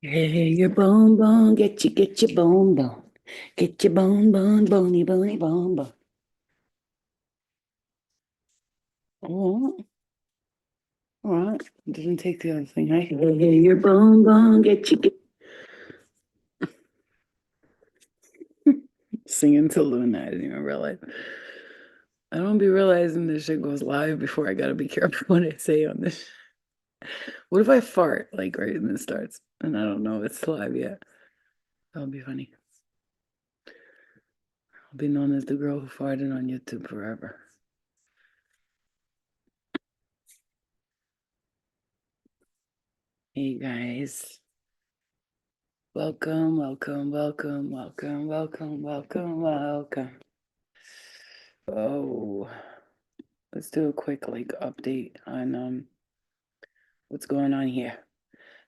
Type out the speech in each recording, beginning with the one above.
Hey, your bone bone, get your bone bone. Get your bone bone, bony bony bone bone. Oh, all right. Didn't take the other thing, right? Hey, your bone bone, get singing to Luna. I didn't even realize. I don't be realizing this shit goes live before I gotta be careful what I say on this. What if I fart like right when it starts and I don't know it's live yet? That'll be funny. I'll be known as the girl who farted on YouTube forever. Hey guys. Welcome, welcome, welcome, welcome, welcome, welcome, welcome. Oh, let's do a quick update on what's going on here.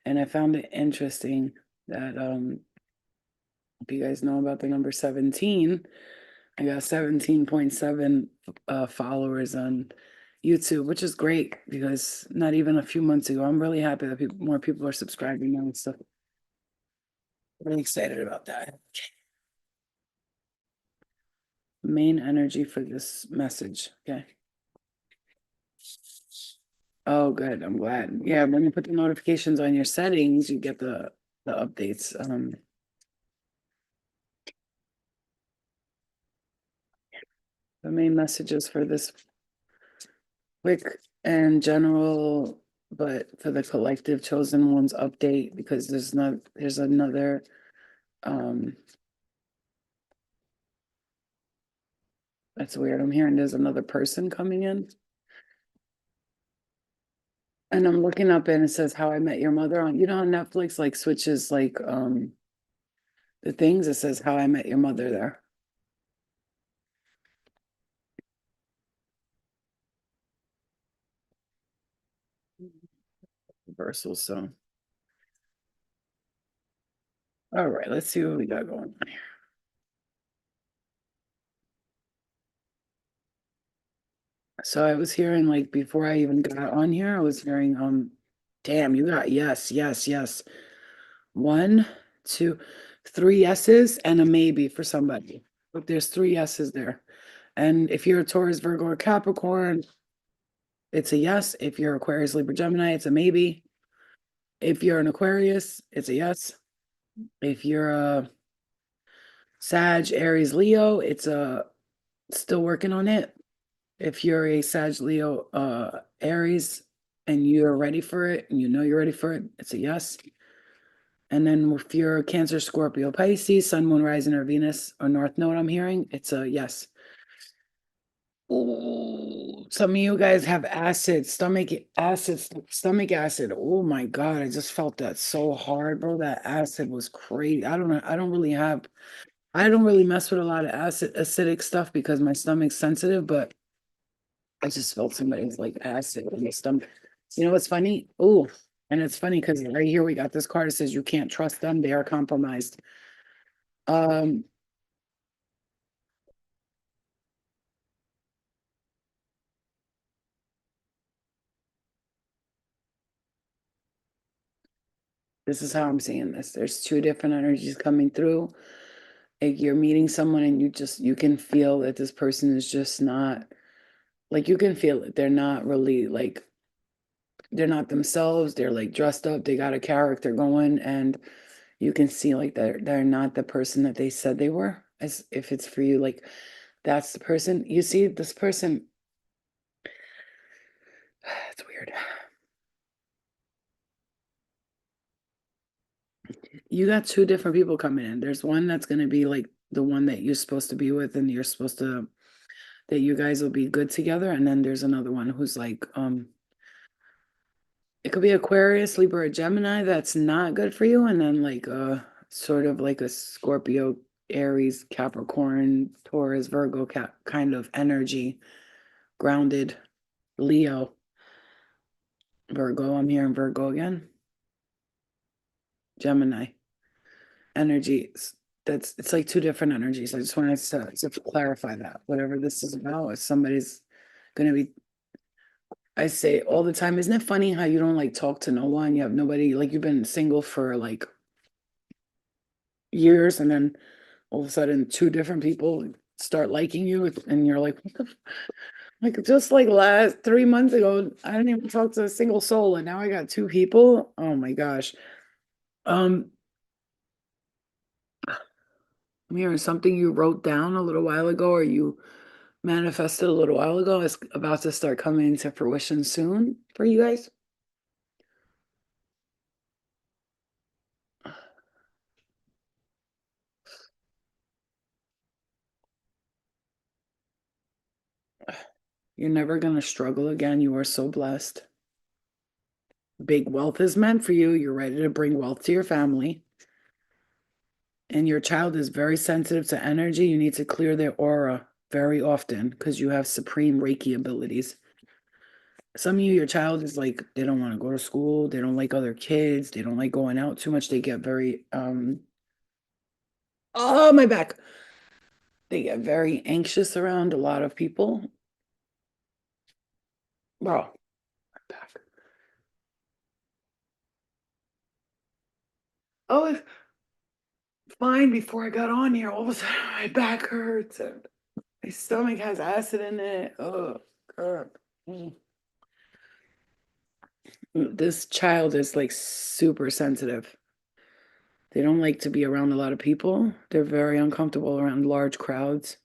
And I found it interesting that if you guys know about the number 17, I got 17.7 followers on YouTube, which is great because not even a few months ago, I'm really happy that more people are subscribing now and stuff. Really excited about that. Main energy for this message. Okay. Oh, good. I'm glad. Yeah, when you put the notifications on your settings, you get the updates. The main messages for this quick and general, but for the collective chosen ones update because there's another that's weird. I'm hearing there's another person coming in. And I'm looking up and it says How I Met Your Mother on, on Netflix, like switches the things, it says How I Met Your Mother there. Reversal. So all right, let's see what we got going on here. So I was hearing before I even got on here, I was hearing damn, you got yes, yes, yes. One, two, three yeses and a maybe for somebody. But there's three yeses there. And if you're a Taurus, Virgo, or Capricorn, it's a yes. If you're Aquarius, Libra, Gemini, it's a maybe. If you're an Aquarius, it's a yes. If you're a Sag, Aries, Leo, it's a still working on it. If you're a Sag, Leo, Aries, and you're ready for it, and you know you're ready for it, it's a yes. And then if you're a Cancer, Scorpio, Pisces, Sun, Moon, Rising, or Venus, or North Node, I'm hearing it's a yes. Oh, some of you guys have stomach acid. Oh my God, I just felt that so hard, bro. That acid was crazy. I don't know. I don't really mess with a lot of acidic stuff because my stomach's sensitive, but I just felt somebody's acid in the stomach. You know what's funny? Oh, and it's funny because right here we got this card that says you can't trust them. They are compromised. Um, this is how I'm seeing this. There's two different energies coming through. Like you're meeting someone and you can feel that this person is just not you can feel it. They're not really they're not themselves. They're dressed up. They got a character going, and you can see they're not the person that they said they were. As if it's for you, that's the person. You see this person. It's weird. You got two different people coming in. There's one that's gonna be the one that you're supposed to be with, and you're supposed to that you guys will be good together. And then there's another one who's it could be Aquarius, Libra, or Gemini that's not good for you, and then sort of like a Scorpio, Aries, Capricorn, Taurus, Virgo kind of energy, grounded, Leo, Virgo. I'm hearing Virgo again. Gemini energy. That's it's like two different energies. I just wanted to clarify that. Whatever this is about, if somebody's gonna be I say all the time, isn't it funny how you don't talk to no one? You have nobody, you've been single for years, and then all of a sudden two different people start liking you, and you're like, what the like just like last 3 months ago, I didn't even talk to a single soul, and now I got two people. Oh my gosh. Um, I'm hearing something you wrote down a little while ago, or you manifested a little while ago, is about to start coming into fruition soon for you guys. You're never gonna struggle again. You are so blessed. Big wealth is meant for you. You're ready to bring wealth to your family. And your child is very sensitive to energy. You need to clear their aura very often because you have supreme Reiki abilities. Some of you, your child is like, they don't want to go to school. They don't like other kids. They don't like going out too much. They get very, oh, my back. They get very anxious around a lot of people. Bro, my back. Oh, it's fine before I got on here. All of a sudden, my back hurts and my stomach has acid in it. Oh, God. Mm. This child is like super sensitive. They don't like to be around a lot of people. They're very uncomfortable around large crowds.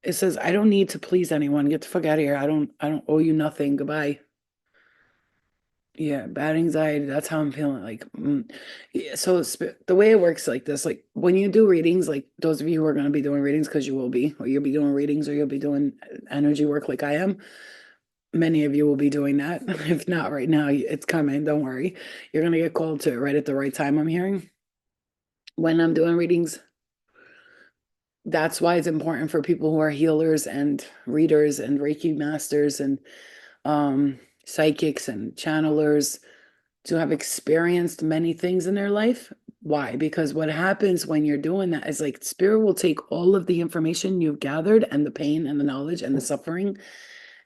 It says, I don't need to please anyone. Get the fuck out of here. I don't owe you nothing. Goodbye. Yeah, bad anxiety. That's how I'm feeling. Like, yeah, so the way it works like this, like when you do readings, like those of you who are going to be doing readings, because you will be, or you'll be doing readings, or you'll be doing energy work like I am. Many of you will be doing that. If not right now, it's coming. Don't worry. You're going to get called to it right at the right time, I'm hearing. When I'm doing readings, that's why it's important for people who are healers and readers and Reiki masters and psychics and channelers to have experienced many things in their life. Why? Because what happens when you're doing that is like spirit will take all of the information you've gathered and the pain and the knowledge and the suffering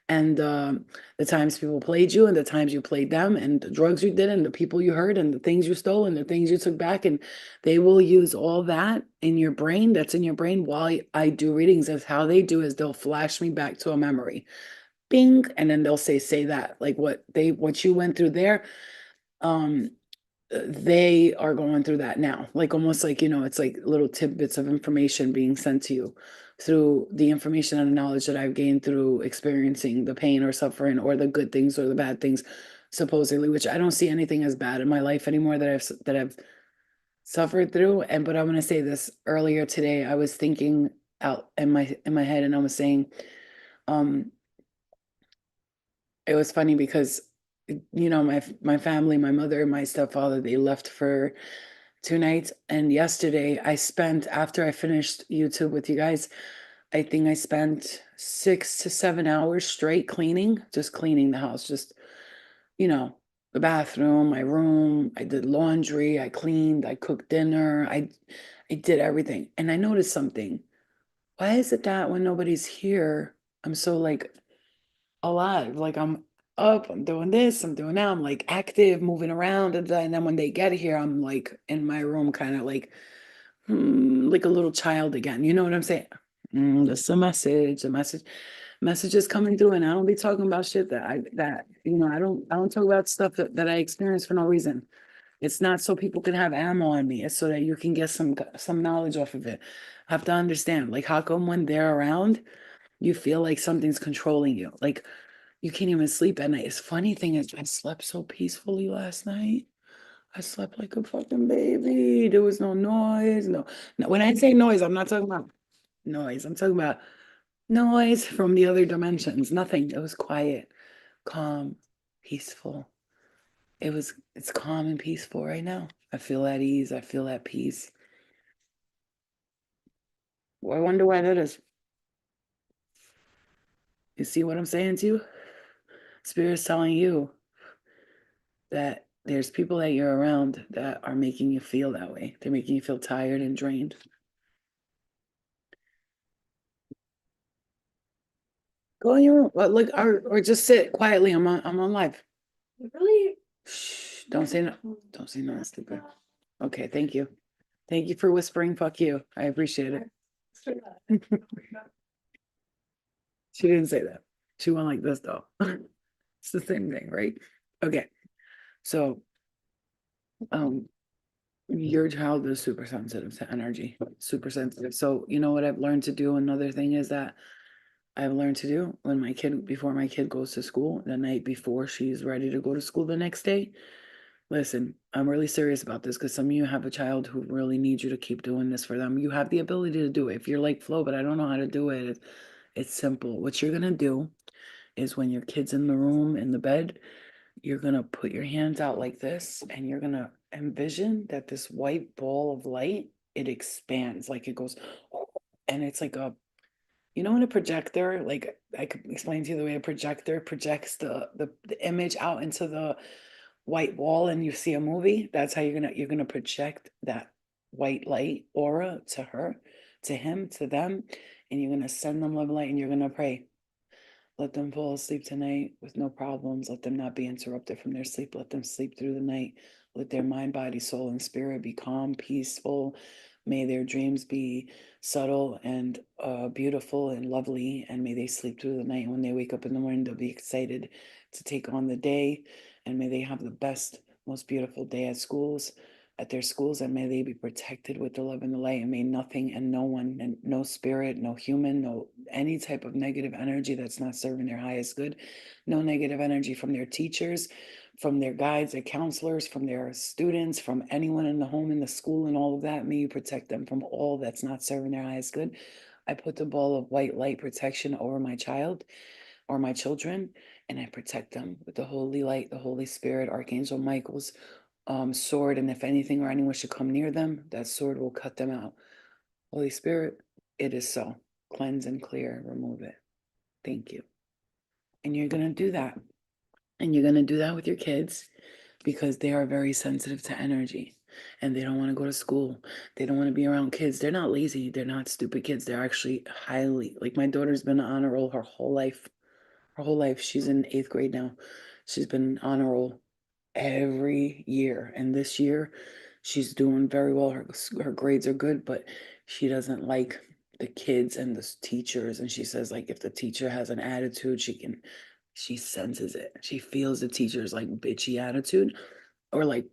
and the times people played you and the times you played them and the drugs you did and the people you hurt and the things you stole and the things you took back, and they will use all that in your brain, that's in your brain, while I do readings. As how they do is they'll flash me back to a memory, bing, and then they'll say that, like what you went through there. um they are going through that now, like almost like, it's like little tidbits of information being sent to you through the information and the knowledge that I've gained through experiencing the pain or suffering or the good things or the bad things, supposedly, which I don't see anything as bad in my life anymore that I've suffered through. And but I'm going to say this, earlier today I was thinking out in my head, and I was saying, um it was funny because my family, my mother and my stepfather, they left for 2 nights. And yesterday I spent, after I finished YouTube with you guys, I think I spent 6 to 7 hours straight cleaning, just cleaning the house, just, you know, the bathroom, my room. I did laundry, I cleaned, I cooked dinner, I did everything. And I noticed something. Why is it that when nobody's here, I'm so like alive? Like I'm up, I'm doing this, I'm doing that, I'm like active, moving around, and then when they get here, I'm like in my room, kind of like a little child again. You know what I'm saying? That's a message. Message is coming through, and I don't be talking about shit I don't talk about stuff that I experience for no reason. It's not so people can have ammo on me. It's so that you can get some knowledge off of it. I have to understand, like, how come when they're around, you feel like something's controlling you? Like you can't even sleep at night. It's funny thing is, I slept so peacefully last night. I slept like a fucking baby. There was no noise. No, no. When I say noise, I'm not talking about noise. I'm talking about noise from the other dimensions. Nothing. It was quiet, calm, peaceful. It's calm and peaceful right now. I feel at ease. I feel at peace. Well, I wonder why that is. You see what I'm saying to you? Spirit's telling you that there's people that you're around that are making you feel that way. They're making you feel tired and drained. Go on your own. Look, or just sit quietly. I'm on live. Really? Shh. Don't say no. Don't say no, stupid. Okay, thank you. Thank you for whispering. Fuck you. I appreciate it. She didn't say that. She went like this though. It's the same thing, right? Okay. So, um, your child is super sensitive to energy, super sensitive. So, you know what I've learned to do? Another thing is that I've learned to do when before my kid goes to school, the night before she's ready to go to school the next day. Listen, I'm really serious about this because some of you have a child who really needs you to keep doing this for them. You have the ability to do it. If you're like Flo, but I don't know how to do it, it's simple. What you're gonna do is when your kid's in the room, in the bed, you're gonna put your hands out like this, and you're gonna envision that this white ball of light, it expands, like it goes, and it's like a, you know, when a projector, like I could explain to you the way a projector projects the image out into the white wall and you see a movie. That's how you're gonna project that white light aura to her, to him, to them, and you're gonna send them love light and you're gonna pray. Let them fall asleep tonight with no problems. Let them not be interrupted from their sleep. Let them sleep through the night. Let their mind, body, soul, and spirit be calm, peaceful. May their dreams be subtle and beautiful and lovely. And may they sleep through the night. When they wake up in the morning, they'll be excited to take on the day. And may they have the best, most beautiful day at their schools, and may they be protected with the love and the light, and may nothing and no one and no spirit, no human, no any type of negative energy that's not serving their highest good, no negative energy from their teachers, from their guides, their counselors, from their students, from anyone in the home, in the school, and all of that. May you protect them from all that's not serving their highest good. I put the ball of white light protection over my child or my children, and I protect them with the holy light, the Holy Spirit, Archangel Michael's sword. And if anything or anyone should come near them, that sword will cut them out. Holy Spirit, it is so. Cleanse and clear, remove it. Thank you. And you're going to do that. And you're going to do that with your kids because they are very sensitive to energy and they don't want to go to school. They don't want to be around kids. They're not lazy. They're not stupid kids. They're actually highly, like my daughter's been on honor roll her whole life. Her whole life. She's in 8th grade now. She's been on honor roll every year. And this year, she's doing very well. Her grades are good, but she doesn't like the kids and the teachers. And she says, like, if the teacher has an attitude, she senses it. She feels the teacher's like bitchy attitude or like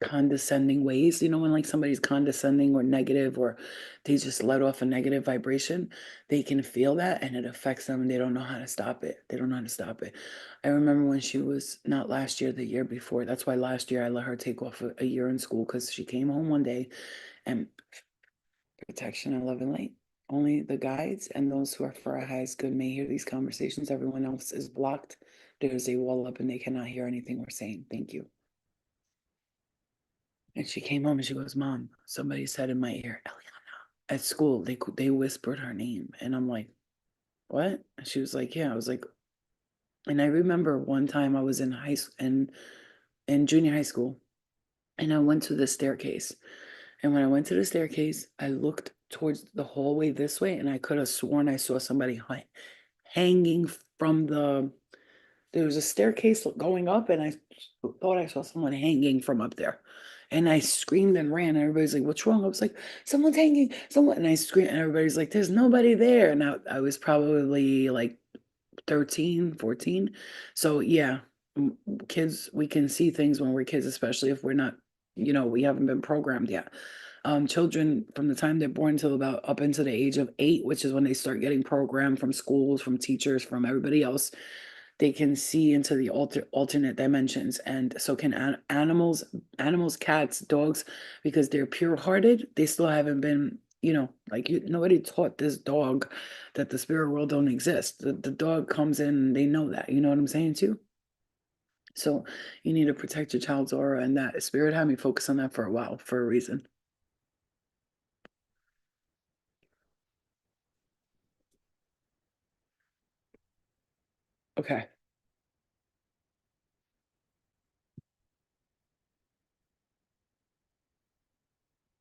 condescending ways, when like somebody's condescending or negative or they just let off a negative vibration, they can feel that and it affects them and they don't know how to stop it. They don't know how to stop it. I remember when she was not last year, the year before. That's why last year I let her take off a year in school because she came home one day and protection and love and light. Only the guides and those who are for our highest good may hear these conversations. Everyone else is blocked. There's a wall up and they cannot hear anything we're saying. Thank you. And she came home and she goes, Mom, somebody said in my ear, Eliana. At school, they whispered her name. And I'm like, what? And she was like, yeah. I was like, and I remember one time I was in in junior high school and I went to the staircase. And when I went to the staircase, I looked towards the hallway this way and I could have sworn I saw somebody hanging from there was a staircase going up and I thought I saw someone hanging from up there. And I screamed and ran. And everybody's like, what's wrong? I was like, someone's hanging, someone. And I screamed and everybody's like, there's nobody there. And I was probably like 13, 14. So yeah, kids, we can see things when we're kids, especially if we're not, we haven't been programmed yet. Children from the time they're born till about up into the age of 8, which is when they start getting programmed from schools, from teachers, from everybody else, they can see into the alternate dimensions. And so can animals, cats, dogs, because they're pure hearted. They still haven't been, like nobody taught this dog that the spirit world don't exist. The dog comes in and they know that. You know what I'm saying too? So you need to protect your child's aura, and that spirit had me focus on that for a while for a reason. Okay.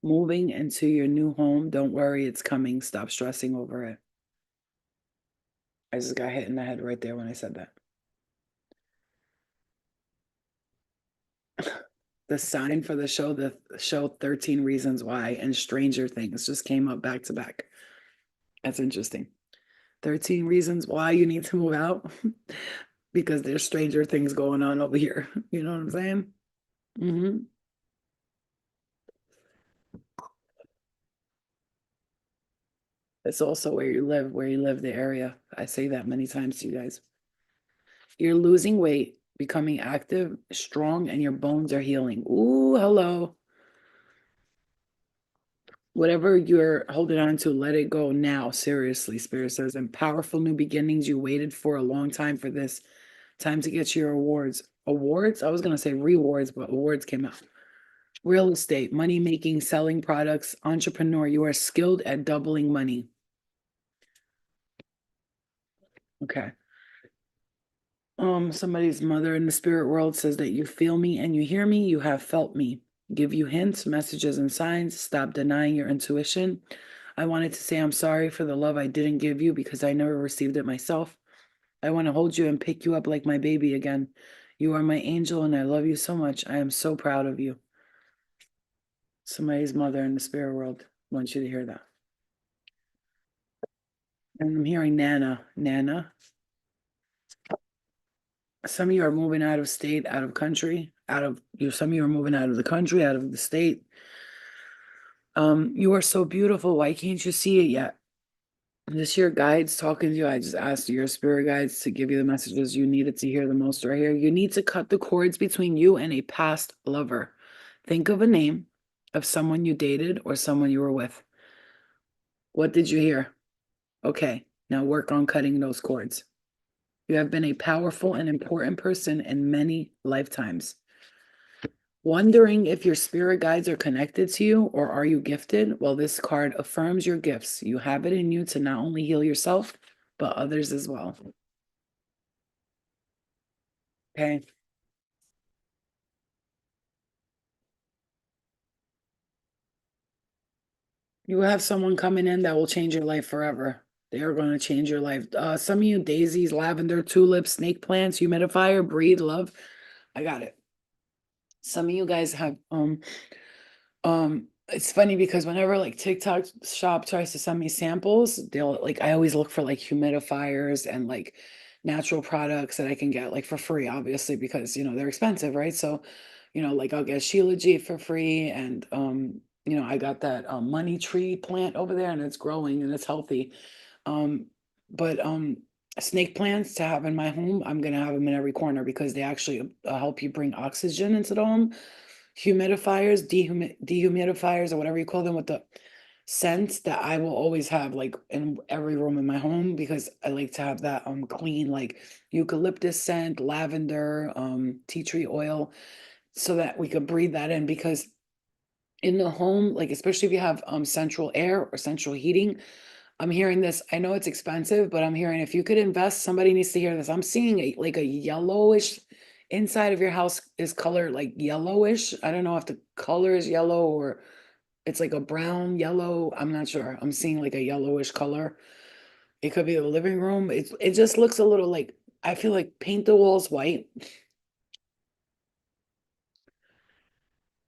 Moving into your new home, don't worry, it's coming. Stop stressing over it. I just got hit in the head right there when I said that. the sign for the show 13 Reasons Why and Stranger Things just came up back to back. That's interesting. 13 reasons why you need to move out because there's stranger things going on over here. You know what I'm saying? Hmm. It's also where you live, the area. I say that many times to you guys. You're losing weight, becoming active, strong, and your bones are healing. Ooh, hello. Whatever you're holding on to, let it go now. Seriously, Spirit says, and powerful new beginnings. You waited for a long time for this. Time to get your awards. Awards? I was going to say rewards, but awards came out. Real estate, money making, selling products, entrepreneur. You are skilled at doubling money. Okay. Somebody's mother in the spirit world says that you feel me and you hear me, you have felt me. Give you hints, messages, and signs. Stop denying your intuition. I wanted to say I'm sorry for the love I didn't give you because I never received it myself. I want to hold you and pick you up like my baby again. You are my angel and I love you so much. I am so proud of you. Somebody's mother in the spirit world wants you to hear that. And I'm hearing Nana. Nana. Some of you are moving out of state, out of country, out of you. Some of you are moving out of the country, out of the state. You are so beautiful. Why can't you see it yet? This your guides talking to you. I just asked your spirit guides to give you the messages you needed to hear the most right here. You need to cut the cords between you and a past lover. Think of a name of someone you dated or someone you were with. What did you hear? Okay, now work on cutting those cords. You have been a powerful and important person in many lifetimes. Wondering if your spirit guides are connected to you or are you gifted? Well, this card affirms your gifts. You have it in you to not only heal yourself, but others as well. Okay. You have someone coming in that will change your life forever. They are going to change your life. Some of you, daisies, lavender, tulips, snake plants, humidifier, breathe, love. I got it. Some of you guys have it's funny because whenever like TikTok shop tries to send me samples, they'll like I always look for like humidifiers and like natural products that I can get like for free, obviously, because they're expensive, right? So, like I'll get Sheila G for free and I got that money tree plant over there and it's growing and it's healthy. Um, but snake plants to have in my home, I'm gonna have them in every corner because they actually help you bring oxygen into the home. Humidifiers, dehumidifiers, or whatever you call them, with the scents that I will always have like in every room in my home because I like to have that clean like eucalyptus scent, lavender, tea tree oil, so that we could breathe that in because in the home, like especially if you have central air or central heating, I'm hearing this. I know it's expensive, but I'm hearing if you could invest, somebody needs to hear this. I'm seeing like a yellowish inside of your house is colored like yellowish. I don't know if the color is yellow or it's like a brown yellow. I'm not sure. I'm seeing like a yellowish color. It could be the living room. It just looks a little like I feel like paint the walls white.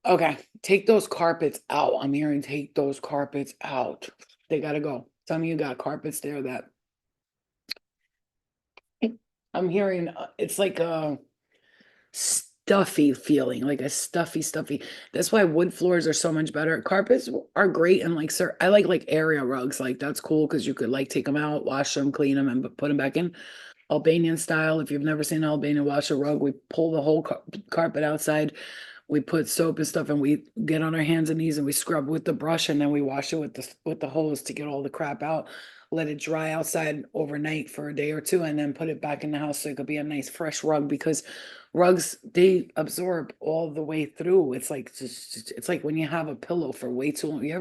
Okay, take those carpets out. I'm hearing take those carpets out. They gotta go. Some of you got carpets there that I'm hearing it's like a stuffy feeling, like a stuffy. That's why wood floors are so much better. Carpets are great and like sir, I like area rugs. Like that's cool because you could like take them out, wash them, clean them, and put them back in. Albanian style. If you've never seen an Albanian wash a rug, we pull the whole carpet outside. We put soap and stuff, and we get on our hands and knees and we scrub with the brush, and then we wash it with the hose to get all the crap out. Let it dry outside overnight for a day or two, and then put it back in the house so it could be a nice fresh rug because rugs they absorb all the way through. It's like it's like when you have a pillow for way too long. You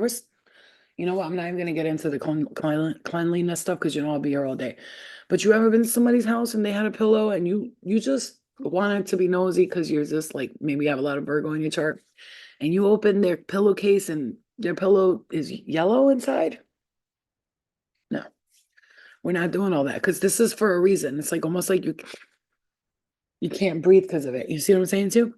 know what? I'm not even gonna get into the cleanliness stuff because I'll be here all day. But you ever been to somebody's house and they had a pillow and you just wanted to be nosy because you're just like maybe you have a lot of Virgo in your chart and you open their pillowcase and their pillow is yellow inside? No, we're not doing all that because this is for a reason. It's like almost like you can't breathe because of it. You see what I'm saying too?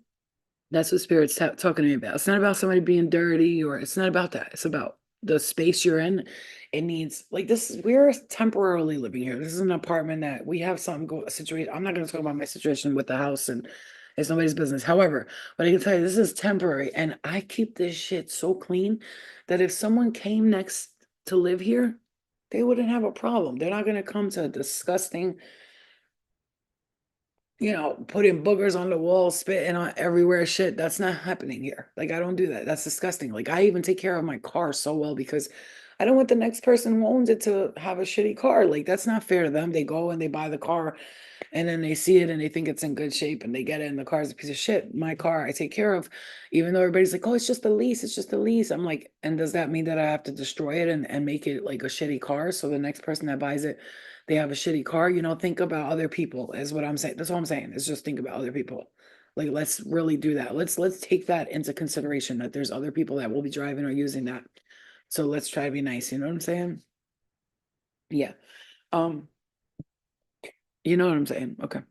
That's what spirit's talking to me about. It's not about somebody being dirty, or it's not about that. It's about the space you're in. It needs like this. We're temporarily living here. This is an apartment that we have something go a situation. I'm not going to talk about my situation with the house, and it's nobody's business. However, but I can tell you this is temporary, and I keep this shit so clean that if someone came next to live here, they wouldn't have a problem. They're not going to come to a disgusting, putting boogers on the wall, spitting on everywhere, shit. That's not happening here. Like, I don't do that. That's disgusting. Like, I even take care of my car so well because I don't want the next person who owns it to have a shitty car. Like, that's not fair to them. They go and they buy the car and then they see it and they think it's in good shape and they get it and the car is a piece of shit. My car I take care of, even though everybody's like, oh, it's just a lease, it's just a lease. I'm like, and does that mean that I have to destroy it and make it like a shitty car so the next person that buys it, they have a shitty car? Think about other people is what I'm saying. That's all I'm saying, is just think about other people. Like, let's really do that. Let's take that into consideration, that there's other people that will be driving or using that. So let's try to be nice, you know what I'm saying? Yeah. um you know what I'm saying? Okay.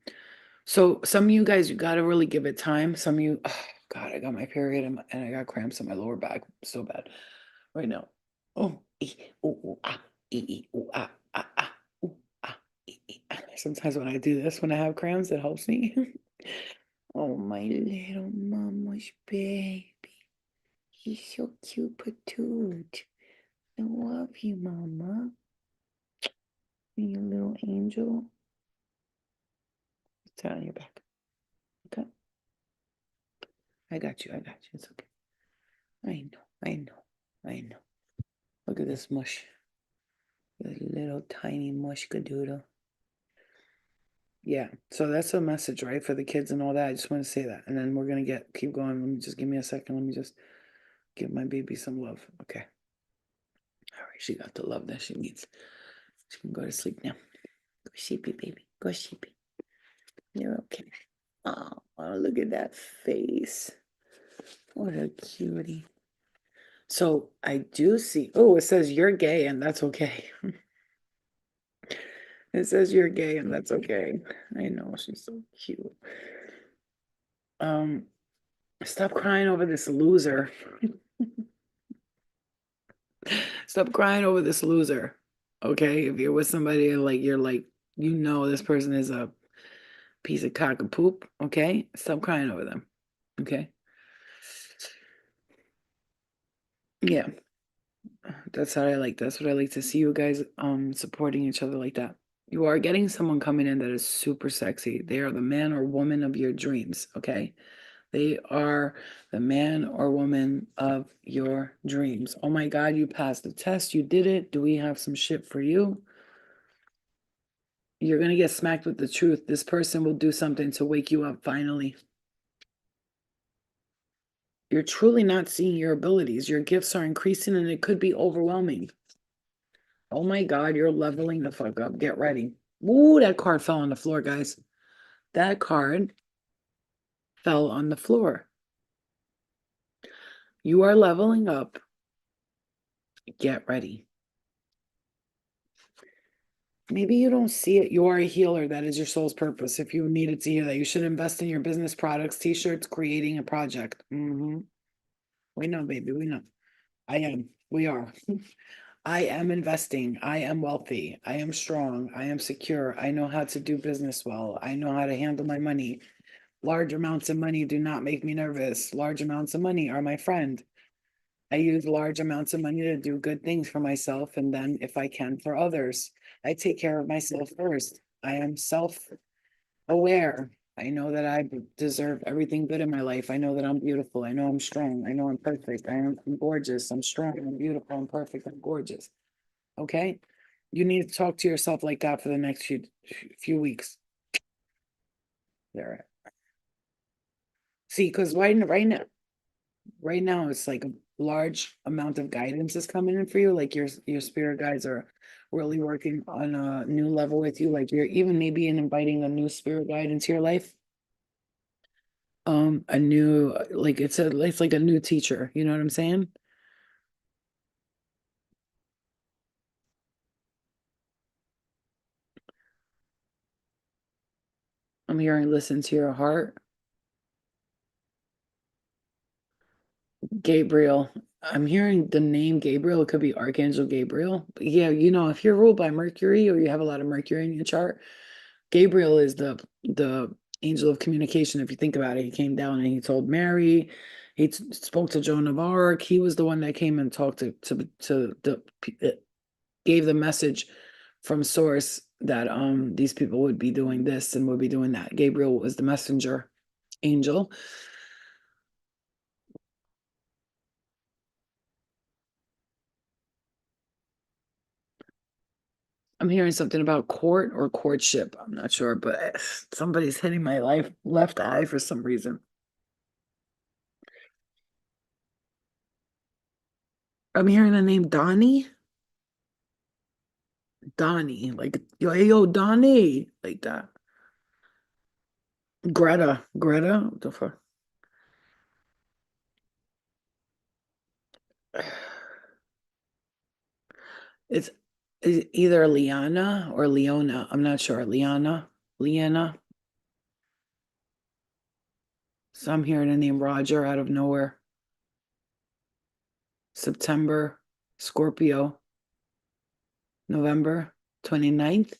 So some of you guys, you got to really give it time. Some of you, oh, God, I got my period and I got cramps in my lower back so bad right now. Oh, ooh, ooh, ah, ooh, ah, ah, ah, ooh, ah, ah. Sometimes when I do this, when I have cramps, it helps me. Oh, my little mama's baby. He's so cute, patoot. I love you, mama. You little angel. It's on your back. Okay. I got you. I got you. It's okay. I know. I know. I know. Look at this mush. This little tiny mushkadoodle. Yeah. So that's a message, right? For the kids and all that. I just want to say that. And then we're gonna keep going. Let me just give me a second. Let me just give my baby some love. Okay. All right. She got the love that she needs. She can go to sleep now. Go sheepy, baby. Go sheepy. You're okay. Oh, look at that face. What a cutie. So I do see, oh, it says you're gay and that's okay. It says you're gay and that's okay. I know, she's so cute. Um, Stop crying over this loser. Stop crying over this loser. Okay? If you're with somebody and like you're like, this person is a piece of cock and poop, okay? Stop crying over them. Okay? Yeah. That's what I like to see, you guys supporting each other like that. You are getting someone coming in that is super sexy. They are the man or woman of your dreams, okay? They are the man or woman of your dreams. Oh my God, you passed the test. You did it. Do we have some shit for you? You're going to get smacked with the truth. This person will do something to wake you up finally. You're truly not seeing your abilities. Your gifts are increasing and it could be overwhelming. Oh my God, you're leveling the fuck up. Get ready. Ooh, that card fell on the floor, guys. That card fell on the floor. You are leveling up. Get ready. Maybe you don't see it. You are a healer. That is your soul's purpose. If you needed to hear that, you should invest in your business products, t-shirts, creating a project. We know, baby. We know. I am. We are. I am investing. I am wealthy. I am strong. I am secure. I know how to do business well. I know how to handle my money. Large amounts of money do not make me nervous. Large amounts of money are my friend. I use large amounts of money to do good things for myself and then, if I can, for others. I take care of myself first. I am self-aware. I know that I deserve everything good in my life. I know that I'm beautiful. I know I'm strong. I know I'm perfect. I'm gorgeous. I'm strong. I'm beautiful. I'm perfect. I'm gorgeous. Okay? You need to talk to yourself like that for the next few weeks. There. See, because right now it's like a large amount of guidance is coming in for you. Like your spirit guides are really working on a new level with you. Like you're even maybe inviting a new spirit guide into your life. A new, like it's like a new teacher. You know what I'm saying? I'm hearing listen to your heart. Gabriel. I'm hearing the name Gabriel. It could be Archangel Gabriel. But yeah, if you're ruled by Mercury or you have a lot of Mercury in your chart, Gabriel is the angel of communication. If you think about it, he came down and he told Mary. He spoke to Joan of Arc. He was the one that came and talked to gave the message from source that these people would be doing this and would be doing that. Gabriel was the messenger angel. I'm hearing something about court or courtship. I'm not sure, but somebody's hitting my left eye for some reason. I'm hearing the name Donnie. Donnie, like yo, hey, yo, Donnie, like that. Greta, what the fuck? It's, it's either Liana or Leona. I'm not sure. Liana. So I'm hearing the name Roger out of nowhere. September, Scorpio, November 29th,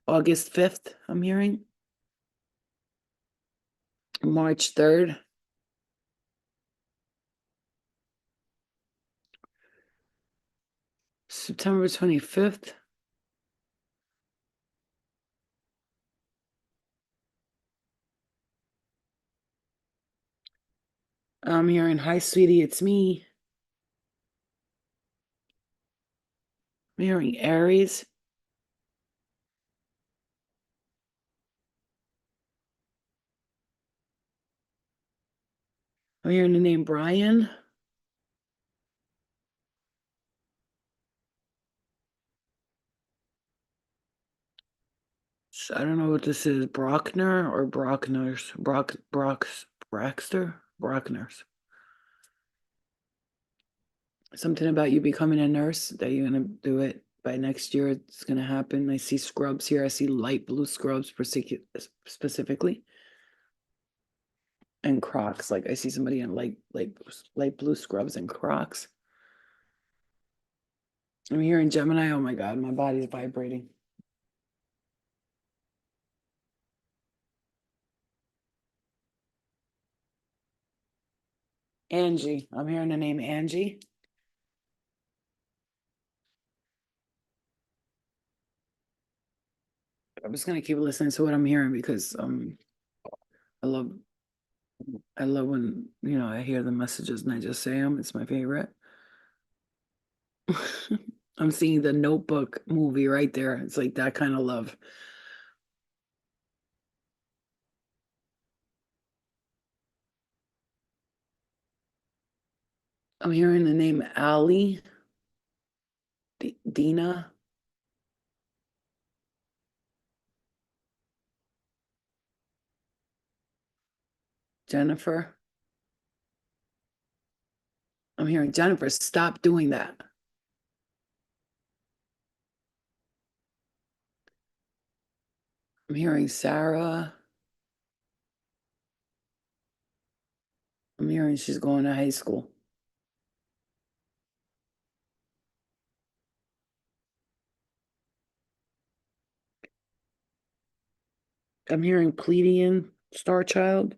August 5th, I'm hearing. March 3rd. September 25th. I'm hearing, hi, sweetie, it's me. I'm hearing Aries. I'm hearing the name Brian. So I don't know what this is, Brockner or Brockners. Braxter? Brockners. Something about you becoming a nurse, that you're going to do it by next year. It's going to happen. I see scrubs here. I see light blue scrubs specifically. And Crocs. Like I see somebody in light blue scrubs and Crocs. I'm hearing Gemini. Oh my God, my body's vibrating. Angie. I'm hearing the name Angie. I'm just gonna keep listening to what I'm hearing because I love I love when I hear the messages and I just say them. It's my favorite. I'm seeing the Notebook movie right there. It's like that kind of love. I'm hearing the name Allie, Dina, Jennifer. I'm hearing Jennifer, stop doing that. I'm hearing Sarah. I'm hearing she's going to high school. I'm hearing Pleiadian Star Child.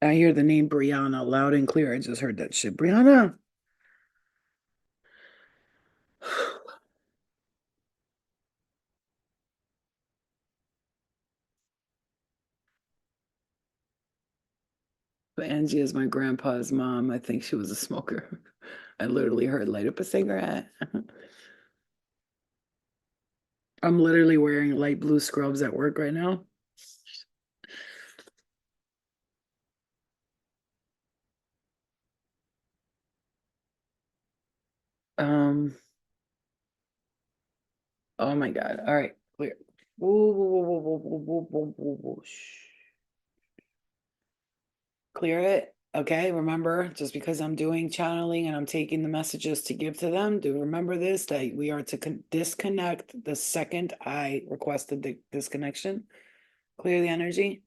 I hear the name Brianna loud and clear. I just heard that shit. Brianna. But Angie is my grandpa's mom. I think she was a smoker. I literally heard light up a cigarette. I'm literally wearing light blue scrubs at work right now. Um, oh my God. All right, clear. Whoa, whoa, whoa, whoa, whoa, whoa, whoa, whoa, whoa. Shh. Clear it. Okay, remember, just because I'm doing channeling and I'm taking the messages to give to them, do remember this, that we are to disconnect the second I requested the disconnection. Clear the energy.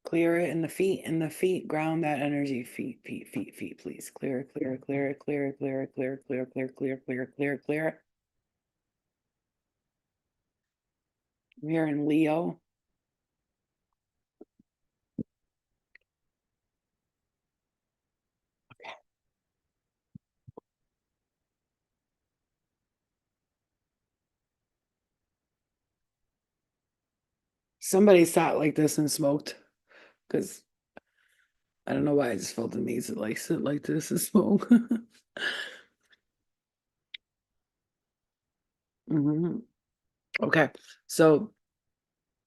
Clear it in the feet, ground that energy. Feet, please. Clear, clear, clear, clear, clear, clear, clear, clear, clear, clear, clear, clear. I'm hearing Leo. Somebody sat like this and smoked because I don't know why I just felt the need to like sit like this and smoke. hmm Okay, so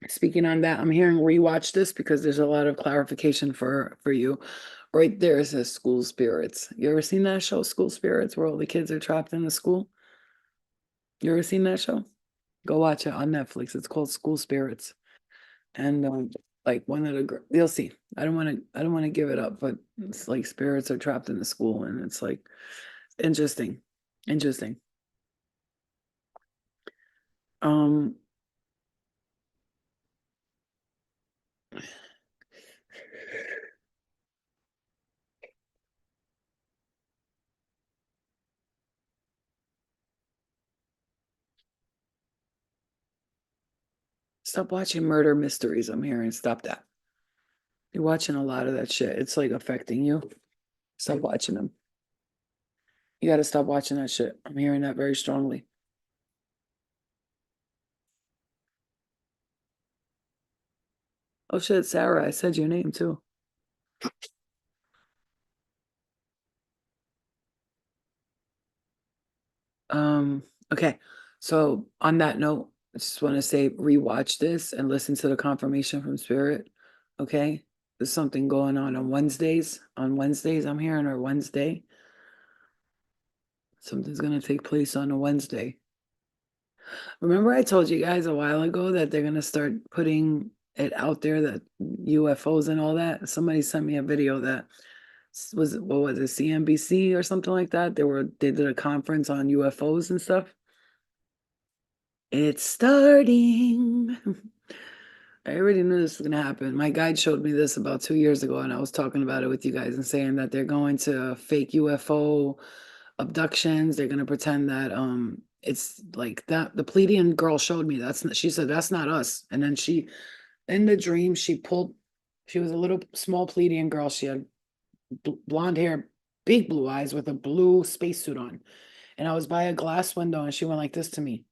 speaking on that, I'm hearing rewatch this because there's a lot of clarification for you. Right there, it says school spirits. You ever seen that show, School Spirits, where all the kids are trapped in the school? You ever seen that show? Go watch it on Netflix. It's called School Spirits. And like one of the you'll see. I don't want to give it up, but it's like spirits are trapped in the school and it's like interesting. Interesting. Um Stop watching murder mysteries. I'm hearing stop that. You're watching a lot of that shit. It's like affecting you. Stop watching them. You got to stop watching that shit. I'm hearing that very strongly. Oh shit, Sarah, I said your name too. Um, okay. So on that note, I just want to say rewatch this and listen to the confirmation from Spirit. Okay. There's something going on Wednesdays. On Wednesdays, I'm hearing or Wednesday. Something's gonna take place on a Wednesday. Remember I told you guys a while ago that they're gonna start putting it out there that UFOs and all that. Somebody sent me a video that was it what was it, CNBC or something like that? They did a conference on UFOs and stuff. It's starting. I already knew this was gonna happen. My guide showed me this about 2 years ago, and I was talking about it with you guys and saying that they're going to fake UFO abductions. They're gonna pretend that it's like that. The Pleiadian girl showed me that's not, she said that's not us. And then she in the dream she was a little small Pleiadian girl. She had blonde hair, big blue eyes with a blue spacesuit on. And I was by a glass window and she went like this to me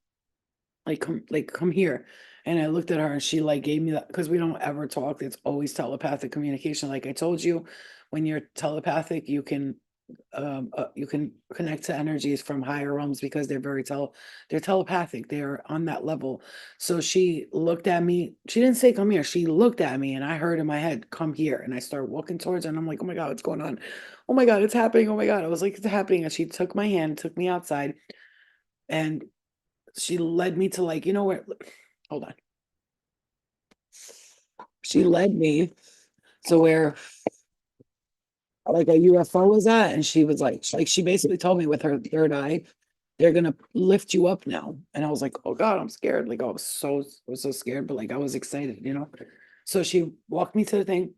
like come here. And I looked at her and she like gave me that because we don't ever talk. It's always telepathic communication. Like I told you, when you're telepathic, you can connect to energies from higher realms because they're telepathic. They're on that level. So she looked at me. She didn't say come here. She looked at me and I heard in my head, come here. And I started walking towards her and I'm like, oh my God, what's going on? Oh my God, it's happening. Oh my God. I was like, it's happening. And she took my hand, took me outside, and she led me to like, you know where, hold on. She led me to where like a UFO was at, and she was like she basically told me with her third eye, they're gonna lift you up now. And I was like, oh God, I'm scared. Like I was so scared, but like I was excited, you know. So she walked me to the thing,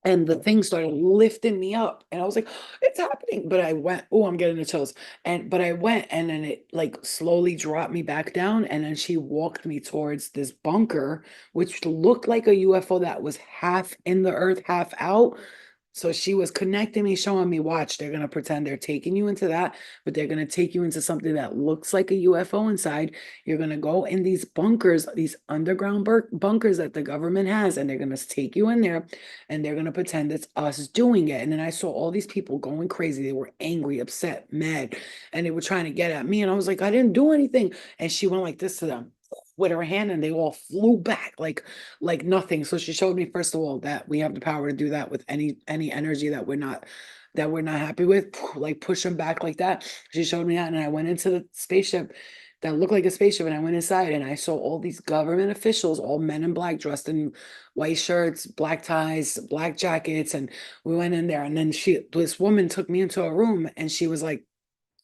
and the thing started lifting me up and I was like it's happening, but I went, oh, I'm getting the chills. And but I went and then it like slowly dropped me back down and then she walked me towards this bunker which looked like a UFO that was half in the earth half out. So she was connecting me, showing me, watch, they're going to pretend they're taking you into that, but they're going to take you into something that looks like a UFO inside. You're going to go in these bunkers, these underground bunkers that the government has, and they're going to take you in there and they're going to pretend it's us doing it. And then I saw all these people going crazy. They were angry, upset, mad, and they were trying to get at me. And I was like, I didn't do anything. And she went like this to them with her hand and they all flew back like nothing. So she showed me first of all that we have the power to do that with any energy that we're not happy with, like push them back like that. She showed me that, and I went into the spaceship that looked like a spaceship, and I went inside and I saw all these government officials, all men in black, dressed in white shirts, black ties, black jackets, and we went in there. And then this woman took me into a room, and she was like,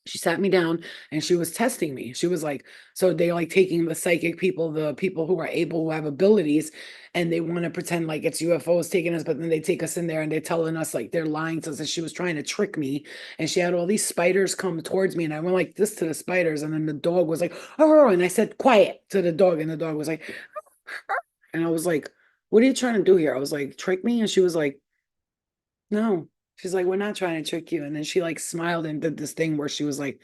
She sat me down and she was testing me. She was like, so they like taking the psychic people, the people who are able, who have abilities, and they want to pretend like it's UFOs taking us, but then they take us in there and they're telling us like they're lying to us. And she was trying to trick me. And she had all these spiders come towards me. And I went like this to the spiders. And then the dog was like, oh, and I said, quiet to the dog. And the dog was like, and I was like, what are you trying to do here? I was like, trick me. And she was like, no. She's like, we're not trying to trick you. And then she like smiled and did this thing where she was like,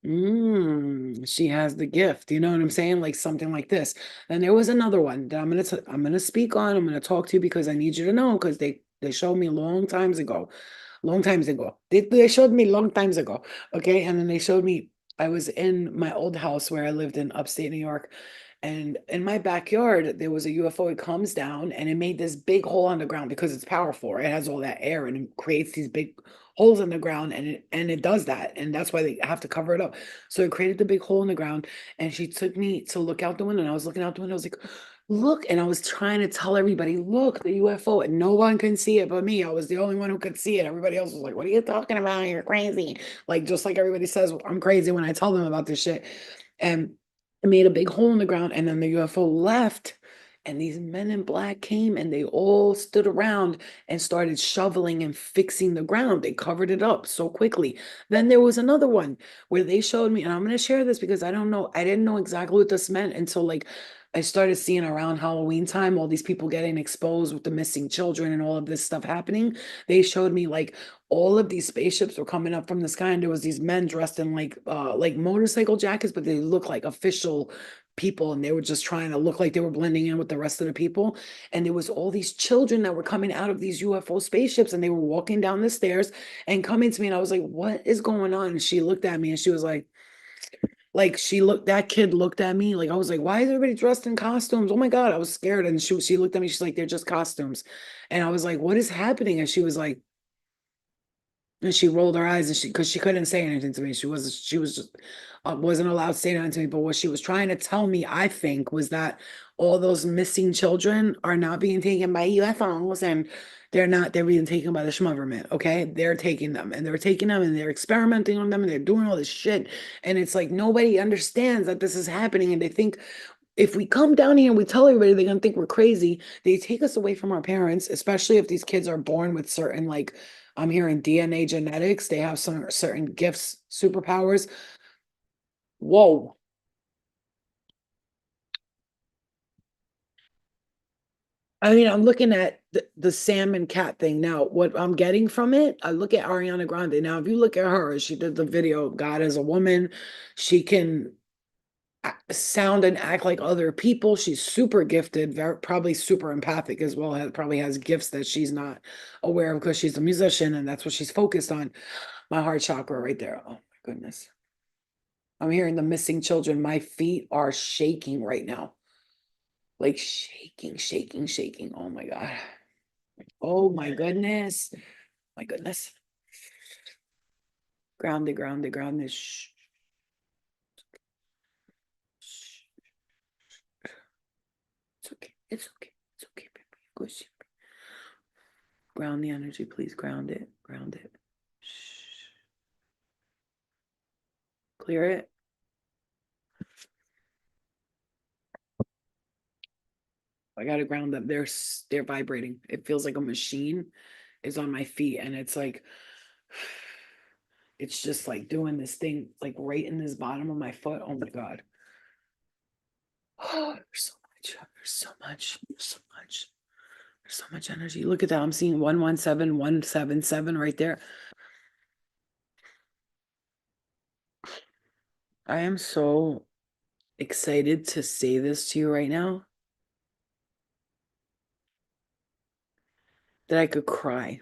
she has the gift. You know what I'm saying? Like something like this. And there was another one that I'm gonna speak on. I'm gonna talk to you because I need you to know because they showed me long times ago. Long times ago. They showed me long times ago. Okay. And then they showed me I was in my old house where I lived in upstate New York. And in my backyard, there was a UFO. It comes down and it made this big hole on the ground because it's powerful. Right? It has all that air and it creates these big holes in the ground and it does that. And that's why they have to cover it up. So it created the big hole in the ground. And she took me to look out the window. And I was looking out the window. I was like, look. And I was trying to tell everybody, look, the UFO. And no one can see it but me. I was the only one who could see it. Everybody else was like, what are you talking about? You're crazy. Like, just like everybody says, I'm crazy when I tell them about this shit. And it made a big hole in the ground. And then the UFO left. And these men in black came and they all stood around and started shoveling and fixing the ground. They covered it up so quickly. Then there was another one where they showed me, and I'm going to share this because I don't know, I didn't know exactly what this meant until like I started seeing around Halloween time all these people getting exposed with the missing children and all of this stuff happening. They showed me like all of these spaceships were coming up from the sky, and there was these men dressed in like motorcycle jackets, but they looked like official people, and they were just trying to look like they were blending in with the rest of the people. And there was all these children that were coming out of these UFO spaceships, and they were walking down the stairs and coming to me. And I was like, what is going on? And she looked at me and she was like she looked, that kid looked at me like I was like, why is everybody dressed in costumes? Oh my God, I was scared. And she looked at me, she's like, they're just costumes. And I was like, what is happening? And she was like, and she rolled her eyes and because she couldn't say anything to me. She was just wasn't allowed to say anything to me. But what she was trying to tell me, I think, was that all those missing children are not being taken by UFOs and they're being taken by the schmoverment. Okay. They're taking them and they're taking them and they're experimenting on them and they're doing all this shit. And it's like nobody understands that this is happening. And they think if we come down here and we tell everybody, they're gonna think we're crazy. They take us away from our parents, especially if these kids are born with certain like I'm hearing DNA genetics. They have some certain gifts, superpowers. Whoa. I mean, I'm looking at the salmon cat thing now. What I'm getting from it, I look at Ariana Grande. Now, if you look at her, she did the video, God as a woman. She can sound and act like other people. She's super gifted, probably super empathic as well. Probably has gifts that she's not aware of because she's a musician and that's what she's focused on. My heart chakra right there. Oh my goodness. I'm hearing the missing children. My feet are shaking right now. Like shaking, shaking, shaking. Oh my God. Oh my goodness. My goodness. Grounded, grounded, grounded. Shh, shh. It's okay. It's okay. It's okay, baby. Go shit. Ground the energy, please. Ground it. Ground it. Shh. Clear it. I gotta ground them. They're vibrating. It feels like a machine is on my feet, and it's like it's just like doing this thing like right in this bottom of my foot. Oh my God. Oh, there's so much. There's so much. There's so much. There's so much energy. Look at that. I'm seeing 117177 right there. I am so excited to say this to you right now that I could cry.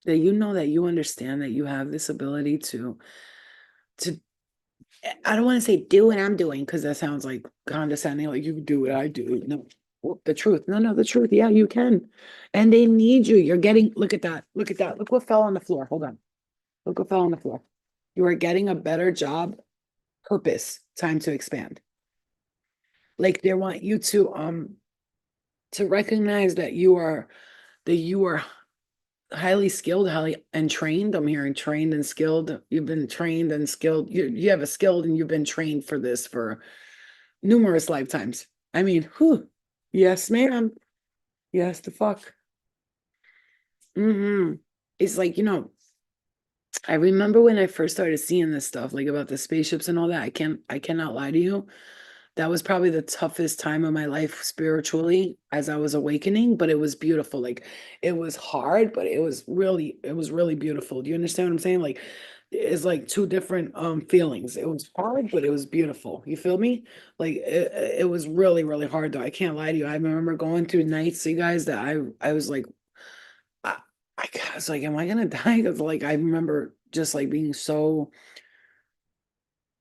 That you know that you understand that you have this ability to I don't want to say do what I'm doing because that sounds like condescending, like you do what I do. No, the truth. No, no, the truth. Yeah, you can. And they need you. You're getting, look at that. Look at that. Look what fell on the floor. Hold on. Look what fell on the floor. You are getting a better job. Purpose. Time to expand. Like they want you to recognize that you are highly skilled, highly and trained. I'm hearing trained and skilled. You've been trained and skilled. You have a skilled and you've been trained for this for numerous lifetimes. I mean, whew. Yes, ma'am. Yes, the fuck. It's like, I remember when I first started seeing this stuff, like about the spaceships and all that. I cannot lie to you. That was probably the toughest time of my life spiritually as I was awakening, but it was beautiful. Like it was hard, but it was really beautiful. Do you understand what I'm saying? Like it's like two different feelings. It was hard, but it was beautiful. You feel me? Like it was really, really hard though. I can't lie to you. I remember going through nights, you guys, that I was like, I, I was like, am I gonna die? Because like I remember just like being so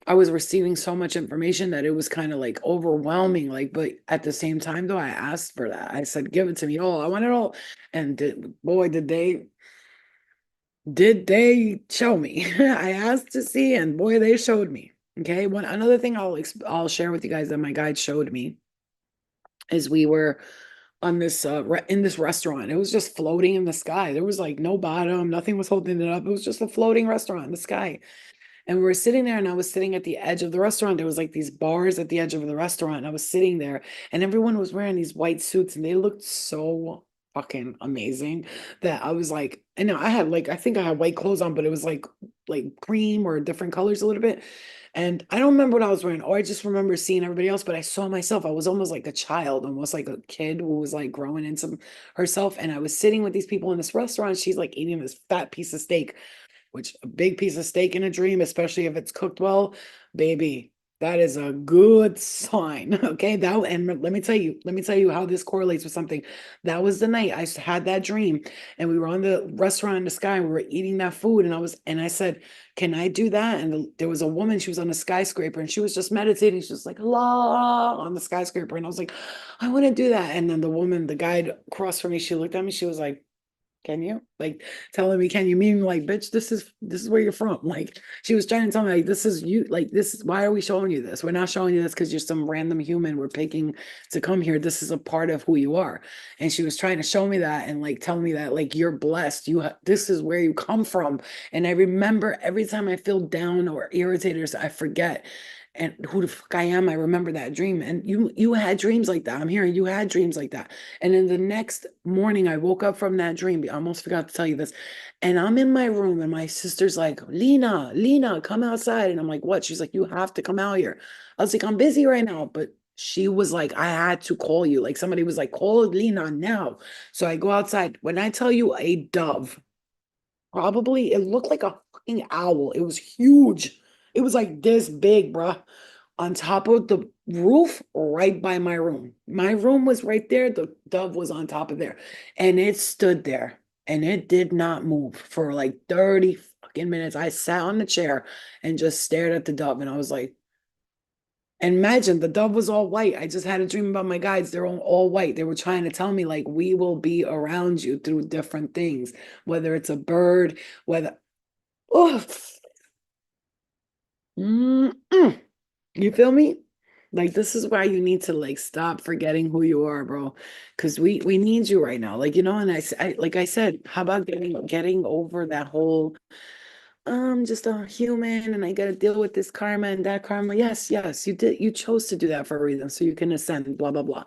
I was receiving so much information that it was kind of like overwhelming. Like, but at the same time, though, I asked for that. I said, "Give it to me all. I want it all." And boy, did they show me? I asked to see, and boy, they showed me. Okay, one another thing I'll share with you guys that my guide showed me is we were on this in this restaurant. It was just floating in the sky. There was like no bottom, nothing was holding it up. It was just a floating restaurant in the sky. And we were sitting there, and I was sitting at the edge of the restaurant. There was like these bars at the edge of the restaurant. And I was sitting there, and everyone was wearing these white suits, and they looked so fucking amazing that I was like, I know I had like, I think I had white clothes on, but it was like cream or different colors a little bit. And I don't remember what I was wearing. Oh, I just remember seeing everybody else, but I saw myself. I was almost like a child, almost like a kid who was like growing into herself. And I was sitting with these people in this restaurant. She's like eating this fat piece of steak, which a big piece of steak in a dream, especially if it's cooked well, baby, that is a good sign. Okay. That and let me tell you how this correlates with something. That was the night I had that dream, and we were on the restaurant in the sky. We were eating that food, and I said, "Can I do that?" And there was a woman. She was on a skyscraper, and she was just meditating. She was like, "La," on the skyscraper, and I was like, "I want to do that." And then the woman, the guide across from me, she looked at me. She was like, can you? Like telling me, can you mean like, bitch, this is where you're from. Like she was trying to tell me like this is you, like this is why are we showing you this? We're not showing you this because you're some random human we're picking to come here. This is a part of who you are. And she was trying to show me that and like tell me that like you're blessed. This is where you come from. And I remember every time I feel down or irritated, or I forget and who the fuck I am. I remember that dream. And you had dreams like that. I'm hearing you had dreams like that. And then the next morning, I woke up from that dream. I almost forgot to tell you this. And I'm in my room, and my sister's like, Lena, come outside. And I'm like, what? She's like, you have to come out here. I was like, I'm busy right now. But she was like, I had to call you. Like somebody was like, call Lena now. So I go outside. When I tell you a dove, probably it looked like a fucking owl. It was huge. It was like this big, bruh, on top of the roof right by my room. My room was right there. The dove was on top of there. And it stood there and it did not move for like 30 fucking minutes. I sat on the chair and just stared at the dove. And I was like, and imagine the dove was all white. I just had a dream about my guides. They're all white. They were trying to tell me, like, we will be around you through different things, whether it's a bird, whether, oh, mm-mm. You feel me? Like this is why you need to like stop forgetting who you are, bro. Because we need you right now. Like, and like I said, how about getting over that whole just a human and I gotta deal with this karma and that karma. Yes, yes, you chose to do that for a reason, so you can ascend, blah, blah, blah.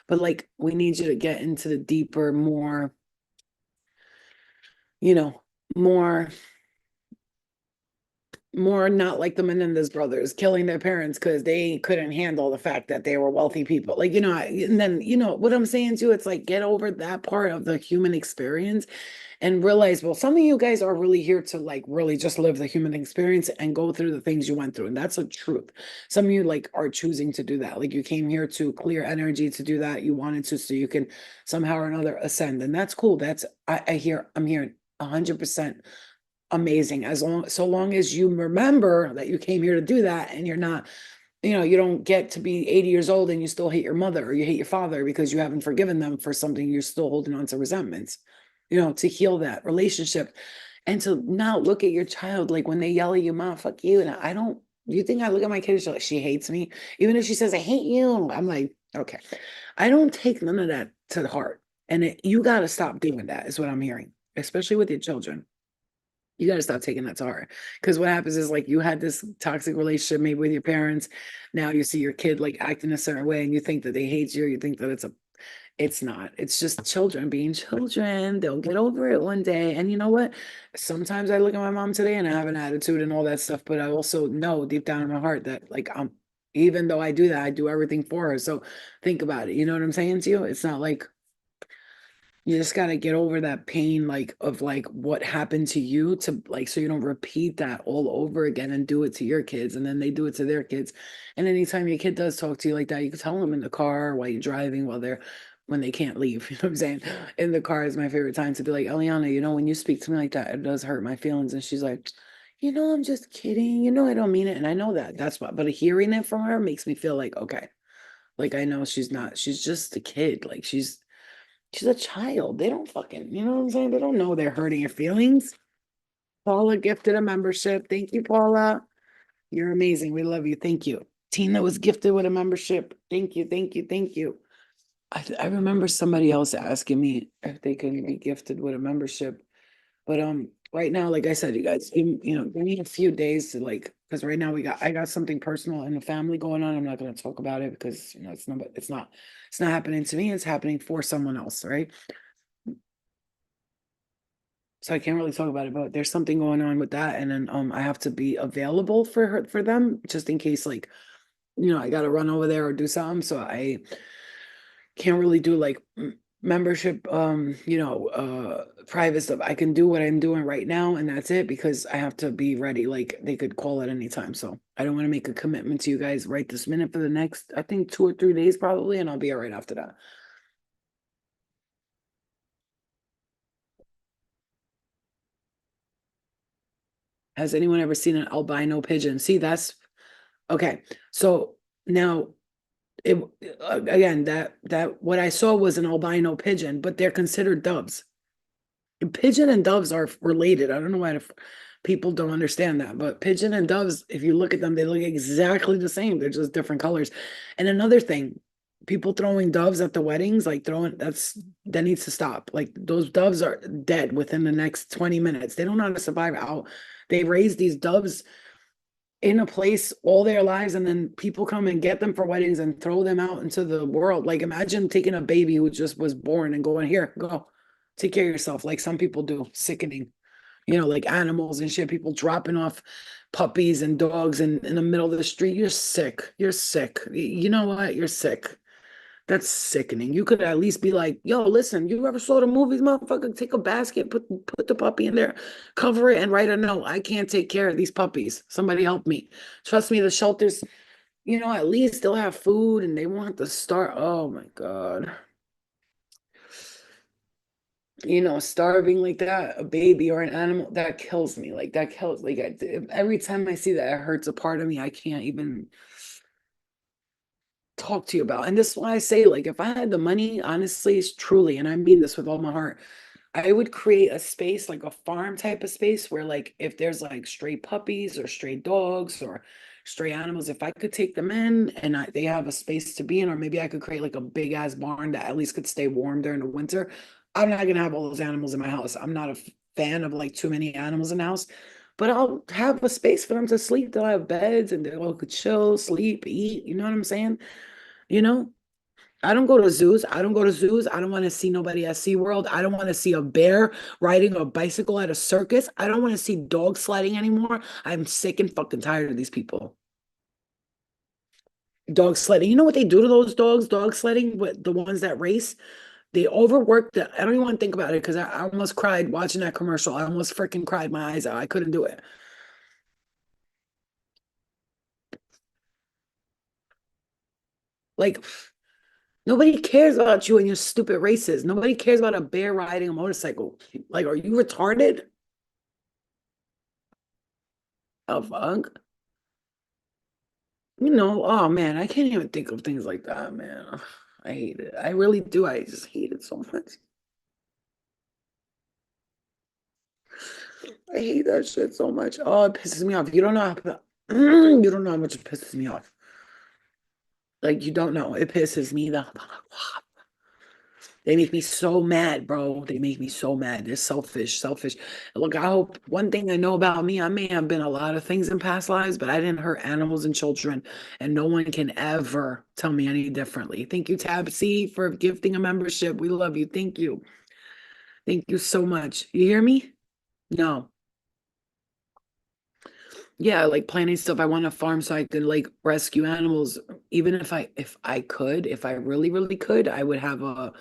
But like we need you to get into the deeper, you know, more more not like the Menendez brothers killing their parents because they couldn't handle the fact that they were wealthy people. Like, and then, what I'm saying too, it's like get over that part of the human experience and realize, well, some of you guys are really here to like really just live the human experience and go through the things you went through. And that's a truth. Some of you like are choosing to do that. Like you came here to clear energy to do that. You wanted to, so you can somehow or another ascend. And that's cool. I'm hearing 100% amazing so long as you remember that you came here to do that and you're not you don't get to be 80 years old and you still hate your mother or you hate your father because you haven't forgiven them for something. You're still holding on to resentments, to heal that relationship and to not look at your child like when they yell at you, mom, fuck you. And I don't, you think I look at my kid and she's like, she hates me, even if she says I hate you, I'm like, okay, I don't take none of that to the heart. And you got to stop doing that is what I'm hearing. especially with your children. You got to stop taking that to heart. Because what happens is like you had this toxic relationship maybe with your parents. Now you see your kid like acting a certain way and you think that they hate you. You think that it's not. It's just children being children. They'll get over it one day. And you know what? Sometimes I look at my mom today and I have an attitude and all that stuff, but I also know deep down in my heart that like even though I do that, I do everything for her. So think about it. You know what I'm saying to you? It's not like you just got to get over that pain like of like what happened to you to like so you don't repeat that all over again and do it to your kids and then they do it to their kids. And anytime your kid does talk to you like that, you can tell them in the car while you're driving while they're when they can't leave. You know what I'm saying? In the car is my favorite time to be like, Eliana, you know, when you speak to me like that, it does hurt my feelings. And she's like, you know, I'm just kidding. You know, I don't mean it. And I know that. That's what, but hearing it from her makes me feel like, okay, like I know she's not, she's just a kid. Like she's a child. They don't fucking, you know what I'm saying? They don't know they're hurting your feelings. Paula gifted a membership. Thank you, Paula. You're amazing. We love you. Thank you. Tina was gifted with a membership. Thank you. Thank you. Thank you. I remember somebody else asking me if they can be gifted with a membership. But right now, like I said, you guys, give me a few days to like because right now I got something personal in the family going on. I'm not gonna talk about it because it's not happening to me, it's happening for someone else, right? So I can't really talk about it, but there's something going on with that. And then I have to be available for her for them just in case like, I gotta run over there or do something. So I can't really do like membership private stuff. I can do what I'm doing right now and that's it because I have to be ready. Like they could call at any time. So I don't want to make a commitment to you guys right this minute for the next, I think 2 or 3 days probably, and I'll be all right after that. Has anyone ever seen an albino pigeon? See, that's okay. So now it again that what I saw was an albino pigeon, but they're considered doves. Pigeon and doves are related. I don't know why people don't understand that, but pigeon and doves, if you look at them, they look exactly the same. They're just different colors. And another thing, people throwing doves at the weddings, like throwing that needs to stop. Like those doves are dead within the next 20 minutes. They don't know how to survive out. They raise these doves in a place all their lives and then people come and get them for weddings and throw them out into the world. Like imagine taking a baby who just was born and going, here, go, take care of yourself, like some people do. Sickening, like animals and shit, people dropping off puppies and dogs in the middle of the street. You're sick. You're sick. You know what? You're sick. That's sickening. You could at least be like, yo, listen, you ever saw the movies, motherfucker? Take a basket, put the puppy in there, cover it, and write a note. I can't take care of these puppies. Somebody help me. Trust me, the shelters, at least they'll have food and they want to start. Oh my God. Starving like that, a baby or an animal, that kills me. Like that kills, like every time I see that, it hurts a part of me. I can't even talk to you about. And this is why I say, like, if I had the money, honestly, it's truly, and I mean this with all my heart, I would create a space, like a farm type of space where, like, if there's like stray puppies or stray dogs or stray animals, if I could take them in and they have a space to be in, or maybe I could create like a big ass barn that at least could stay warm during the winter. I'm not gonna have all those animals in my house. I'm not a fan of like too many animals in the house, but I'll have a space for them to sleep. They'll have beds and they'll could chill, sleep, eat. You know what I'm saying? You know, I don't go to zoos. I don't go to zoos. I don't want to see nobody at SeaWorld. I don't want to see a bear riding a bicycle at a circus. I don't want to see dog sledding anymore. I'm sick and fucking tired of these people. Dog sledding. You know what they do to those dogs? Dog sledding, with the ones that race. They overwork the. I don't even want to think about it because I almost cried watching that commercial. I almost freaking cried my eyes out. I couldn't do it. Like nobody cares about you and your stupid races. Nobody cares about a bear riding a motorcycle. Like, are you retarded? Oh fuck. Oh man, I can't even think of things like that, man. Ugh, I hate it. I really do. I just hate it so much. I hate that shit so much. Oh, it pisses me off. You don't know you don't know how much it pisses me off. Like you don't know. It pisses me the fuck off. They make me so mad, bro. They make me so mad. They're selfish, selfish. Look, I hope one thing I know about me, I may have been a lot of things in past lives, but I didn't hurt animals and children, and no one can ever tell me any differently. Thank you, Tab C, for gifting a membership. We love you. Thank you. Thank you so much. You hear me? No. Yeah, I like planting stuff. I want a farm so I could like rescue animals. Even if I could, if I really, really could, I would have a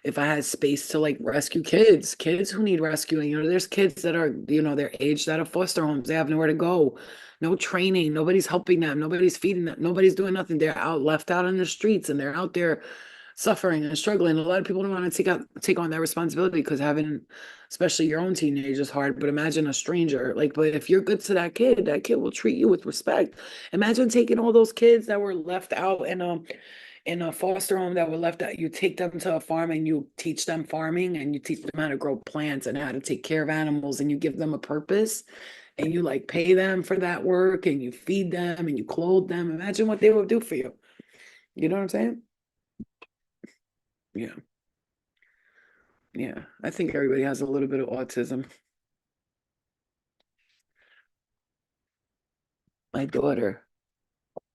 if I had space to like rescue kids who need rescuing. There's kids that are, their age that are foster homes. They have nowhere to go. No training, nobody's helping them, nobody's feeding them, nobody's doing nothing. They're out left out on the streets and they're out there suffering and struggling. A lot of people don't want to take on that responsibility because having, especially your own teenage, is hard. But imagine a stranger. Like, but if you're good to that kid will treat you with respect. Imagine taking all those kids that were left out in a foster home that were left out. You take them to a farm and you teach them farming and you teach them how to grow plants and how to take care of animals and you give them a purpose and you like pay them for that work and you feed them and you clothe them. Imagine what they would do for you. You know what I'm saying? Yeah. Yeah, I think everybody has a little bit of autism. My daughter,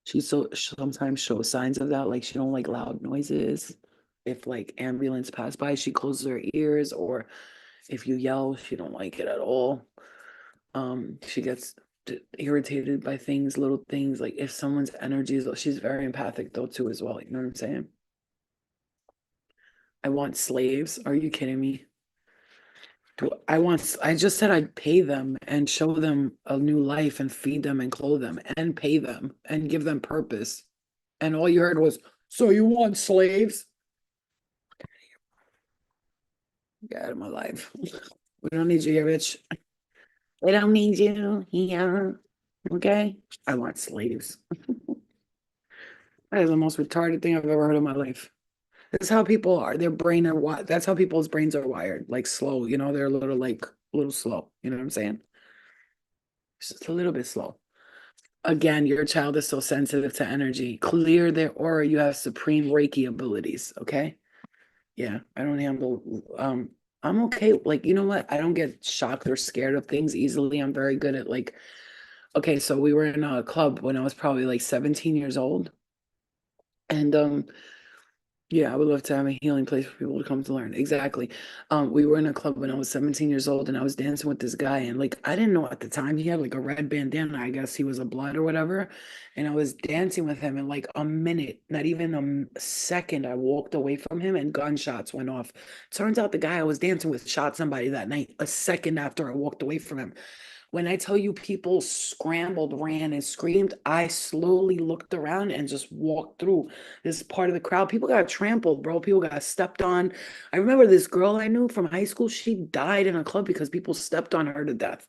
she sometimes shows signs of that, like she don't like loud noises. If like ambulance pass by, she closes her ears, or if you yell, she don't like it at all. She gets irritated by things, little things, like if someone's energy is low, she's very empathic though too as well. You know what I'm saying? I want slaves. Are you kidding me? I just said I'd pay them and show them a new life and feed them and clothe them and pay them and give them purpose. And all you heard was, so you want slaves? Get out of my life. We don't need you here, bitch. We don't need you here. Okay? I want slaves. That is the most retarded thing I've ever heard in my life. That's how people are. Their brain are that's how people's brains are wired. Like slow, they're a little slow. You know what I'm saying? It's just a little bit slow. Again, your child is so sensitive to energy. Clear their aura. You have supreme Reiki abilities. Okay. Yeah. I don't handle, I'm okay. Like, you know what? I don't get shocked or scared of things easily. I'm very good at like, okay, so we were in a club when I was probably like 17 years old. And yeah, I would love to have a healing place for people to come to learn. Exactly. We were in a club when I was 17 years old and I was dancing with this guy. And like, I didn't know at the time he had like a red bandana. I guess he was a blood or whatever. And I was dancing with him. And like a minute, not even a second, I walked away from him and gunshots went off. Turns out the guy I was dancing with shot somebody that night, a second after I walked away from him. When I tell you people scrambled, ran, and screamed, I slowly looked around and just walked through this part of the crowd. People got trampled, bro. People got stepped on. I remember this girl I knew from high school. She died in a club because people stepped on her to death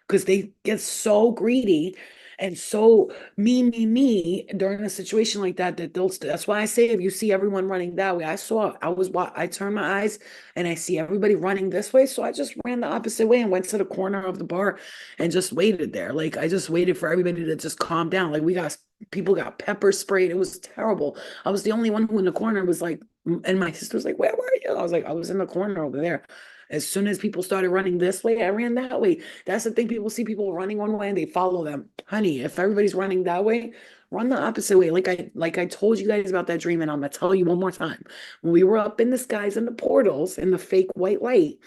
because they get so greedy and so me during a situation like that that's why I say if you see everyone running that way, I turned my eyes and I see everybody running this way, so I just ran the opposite way and went to the corner of the bar and just waited there. Like I just waited for everybody to just calm down. Like people got pepper sprayed. It was terrible. I was the only one who in the corner was like, and my sister was like, where were you? I was like, I was in the corner over there. As soon as people started running this way, I ran that way. That's the thing. People see people running one way and they follow them. Honey, if everybody's running that way, run the opposite way. Like I told you guys about that dream, and I'm gonna tell you one more time. When we were up in the skies in the portals in the fake white light,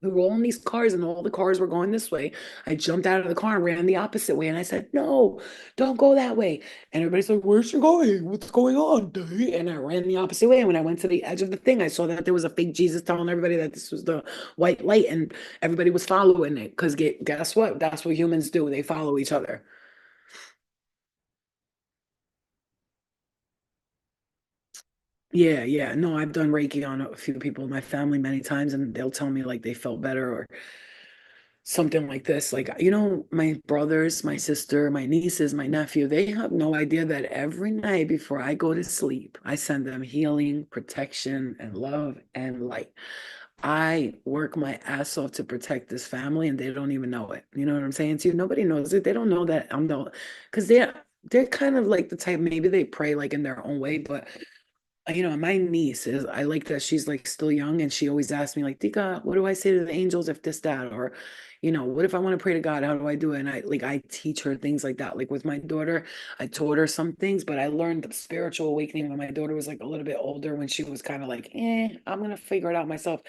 we were all in these cars and all the cars were going this way. I jumped out of the car and ran the opposite way. And I said, no, don't go that way. And everybody's like, where's she going? What's going on, dude? And I ran the opposite way. And when I went to the edge of the thing, I saw that there was a fake Jesus telling everybody that this was the white light and everybody was following it. Because guess what? That's what humans do. They follow each other. Yeah, yeah. No, I've done Reiki on a few people in my family many times, and they'll tell me like they felt better or something like this. Like, my brothers, my sister, my nieces, my nephew, they have no idea that every night before I go to sleep, I send them healing, protection, and love and light. I work my ass off to protect this family and they don't even know it. You know what I'm saying to you? Nobody knows it. They don't know that I'm the because they're kind of like the type, maybe they pray like in their own way, but My niece is, I like that she's like still young and she always asks me like, Dika, what do I say to the angels if this, that, or, what if I want to pray to God? How do I do it? And I teach her things like that. Like with my daughter, I taught her some things, but I learned the spiritual awakening when my daughter was like a little bit older, when she was kind of like, I'm going to figure it out myself.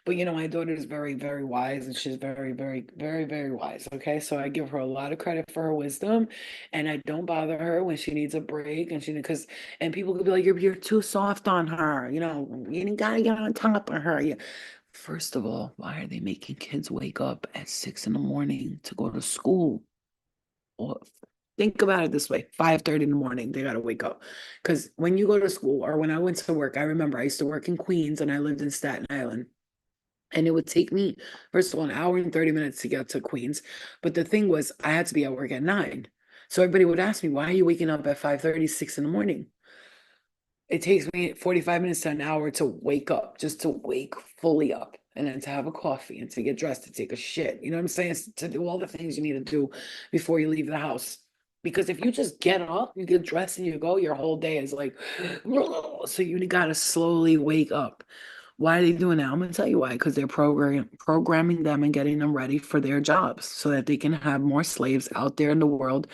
But my daughter is very, very wise and she's very, very, very, very wise. Okay. So I give her a lot of credit for her wisdom and I don't bother her when she needs a break because and people could be like, you're too soft on her. You gotta get on top of her. Yeah. First of all, why are they making kids wake up at 6 in the morning to go to school? Or think about it this way: 5:30 in the morning, they gotta wake up. Because when you go to school or when I went to work, I remember I used to work in Queens and I lived in Staten Island. And it would take me, first of all, an hour and 30 minutes to get to Queens. But the thing was, I had to be at work at 9. So everybody would ask me, why are you waking up at 5:30, 6 in the morning? It takes me 45 minutes to an hour to wake up, just to wake fully up, and then to have a coffee and to get dressed, to take a shit. You know what I'm saying? To do all the things you need to do before you leave the house. Because if you just get up, you get dressed and you go, your whole day is like, so you gotta slowly wake up. Why are they doing that? I'm gonna tell you why. Because they're programming them and getting them ready for their jobs so that they can have more slaves out there in the world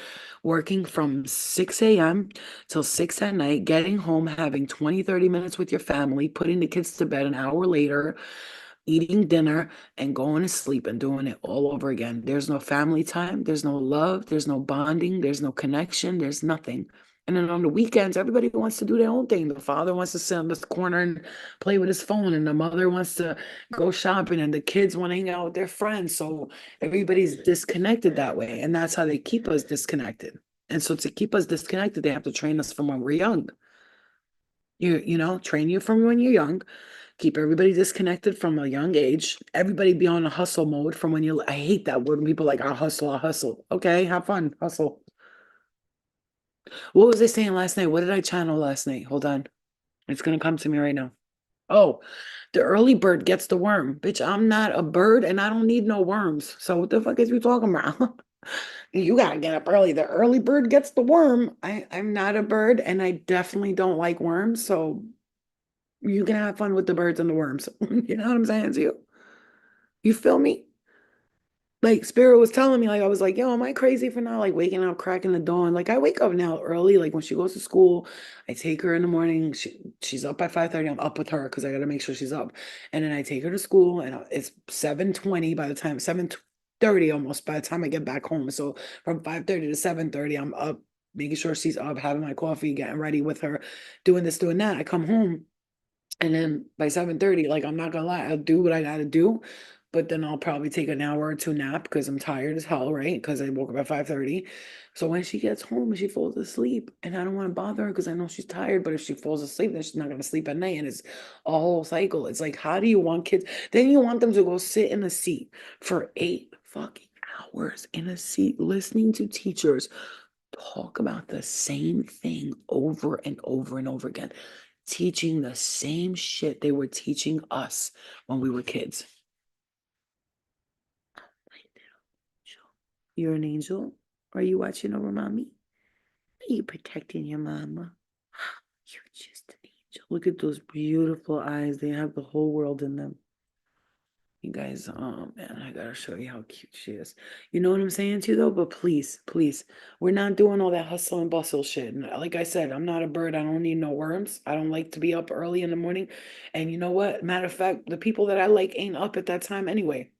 working from 6 a.m. till 6 at night, getting home, having 20, 30 minutes with your family, putting the kids to bed an hour later, eating dinner, and going to sleep and doing it all over again. There's no family time, there's no love, there's no bonding, there's no connection, there's nothing. And then on the weekends, everybody wants to do their own thing. The father wants to sit on this corner and play with his phone, and the mother wants to go shopping, and the kids want to hang out with their friends. So everybody's disconnected that way. And that's how they keep us disconnected. And so to keep us disconnected, they have to train us from when we're young. Train you from when you're young, keep everybody disconnected from a young age. Everybody be on a hustle mode from when I hate that word when people are like, I'll hustle, I'll hustle. Okay, have fun, hustle. What was I saying last night? What did I channel last night? Hold on. It's gonna come to me right now. Oh, the early bird gets the worm. Bitch, I'm not a bird and I don't need no worms. So what the fuck is you talking about? You gotta get up early. The early bird gets the worm. I'm not a bird and I definitely don't like worms. So you can have fun with the birds and the worms. You know what I'm saying to you? You feel me? Like Spirit was telling me, like I was like, yo, am I crazy for not like waking up, cracking the dawn? Like I wake up now early, like when she goes to school, I take her in the morning. She's up at 5:30. I'm up with her because I gotta make sure she's up. And then I take her to school and it's 7:20 by the time 7:30 almost by the time I get back home. So from 5:30 to 7:30, I'm up, making sure she's up, having my coffee, getting ready with her, doing this, doing that. I come home and then by 7:30, like I'm not gonna lie, I'll do what I gotta do, but then I'll probably take an hour or two nap because I'm tired as hell, right? Because I woke up at 5:30. So when she gets home, she falls asleep, and I don't want to bother her because I know she's tired. But if she falls asleep, then she's not gonna sleep at night, and it's a whole cycle. It's like, how do you want kids? Then you want them to go sit in a seat for 8 fucking hours in a seat listening to teachers talk about the same thing over and over and over again, teaching the same shit they were teaching us when we were kids. You're an angel? Are you watching over mommy? Are you protecting your mama? You're just an angel. Look at those beautiful eyes. They have the whole world in them. You guys, oh man, I gotta show you how cute she is. You know what I'm saying to you though? But please, please, we're not doing all that hustle and bustle shit. And like I said, I'm not a bird. I don't need no worms. I don't like to be up early in the morning. And you know what? Matter of fact, the people that I like ain't up at that time anyway.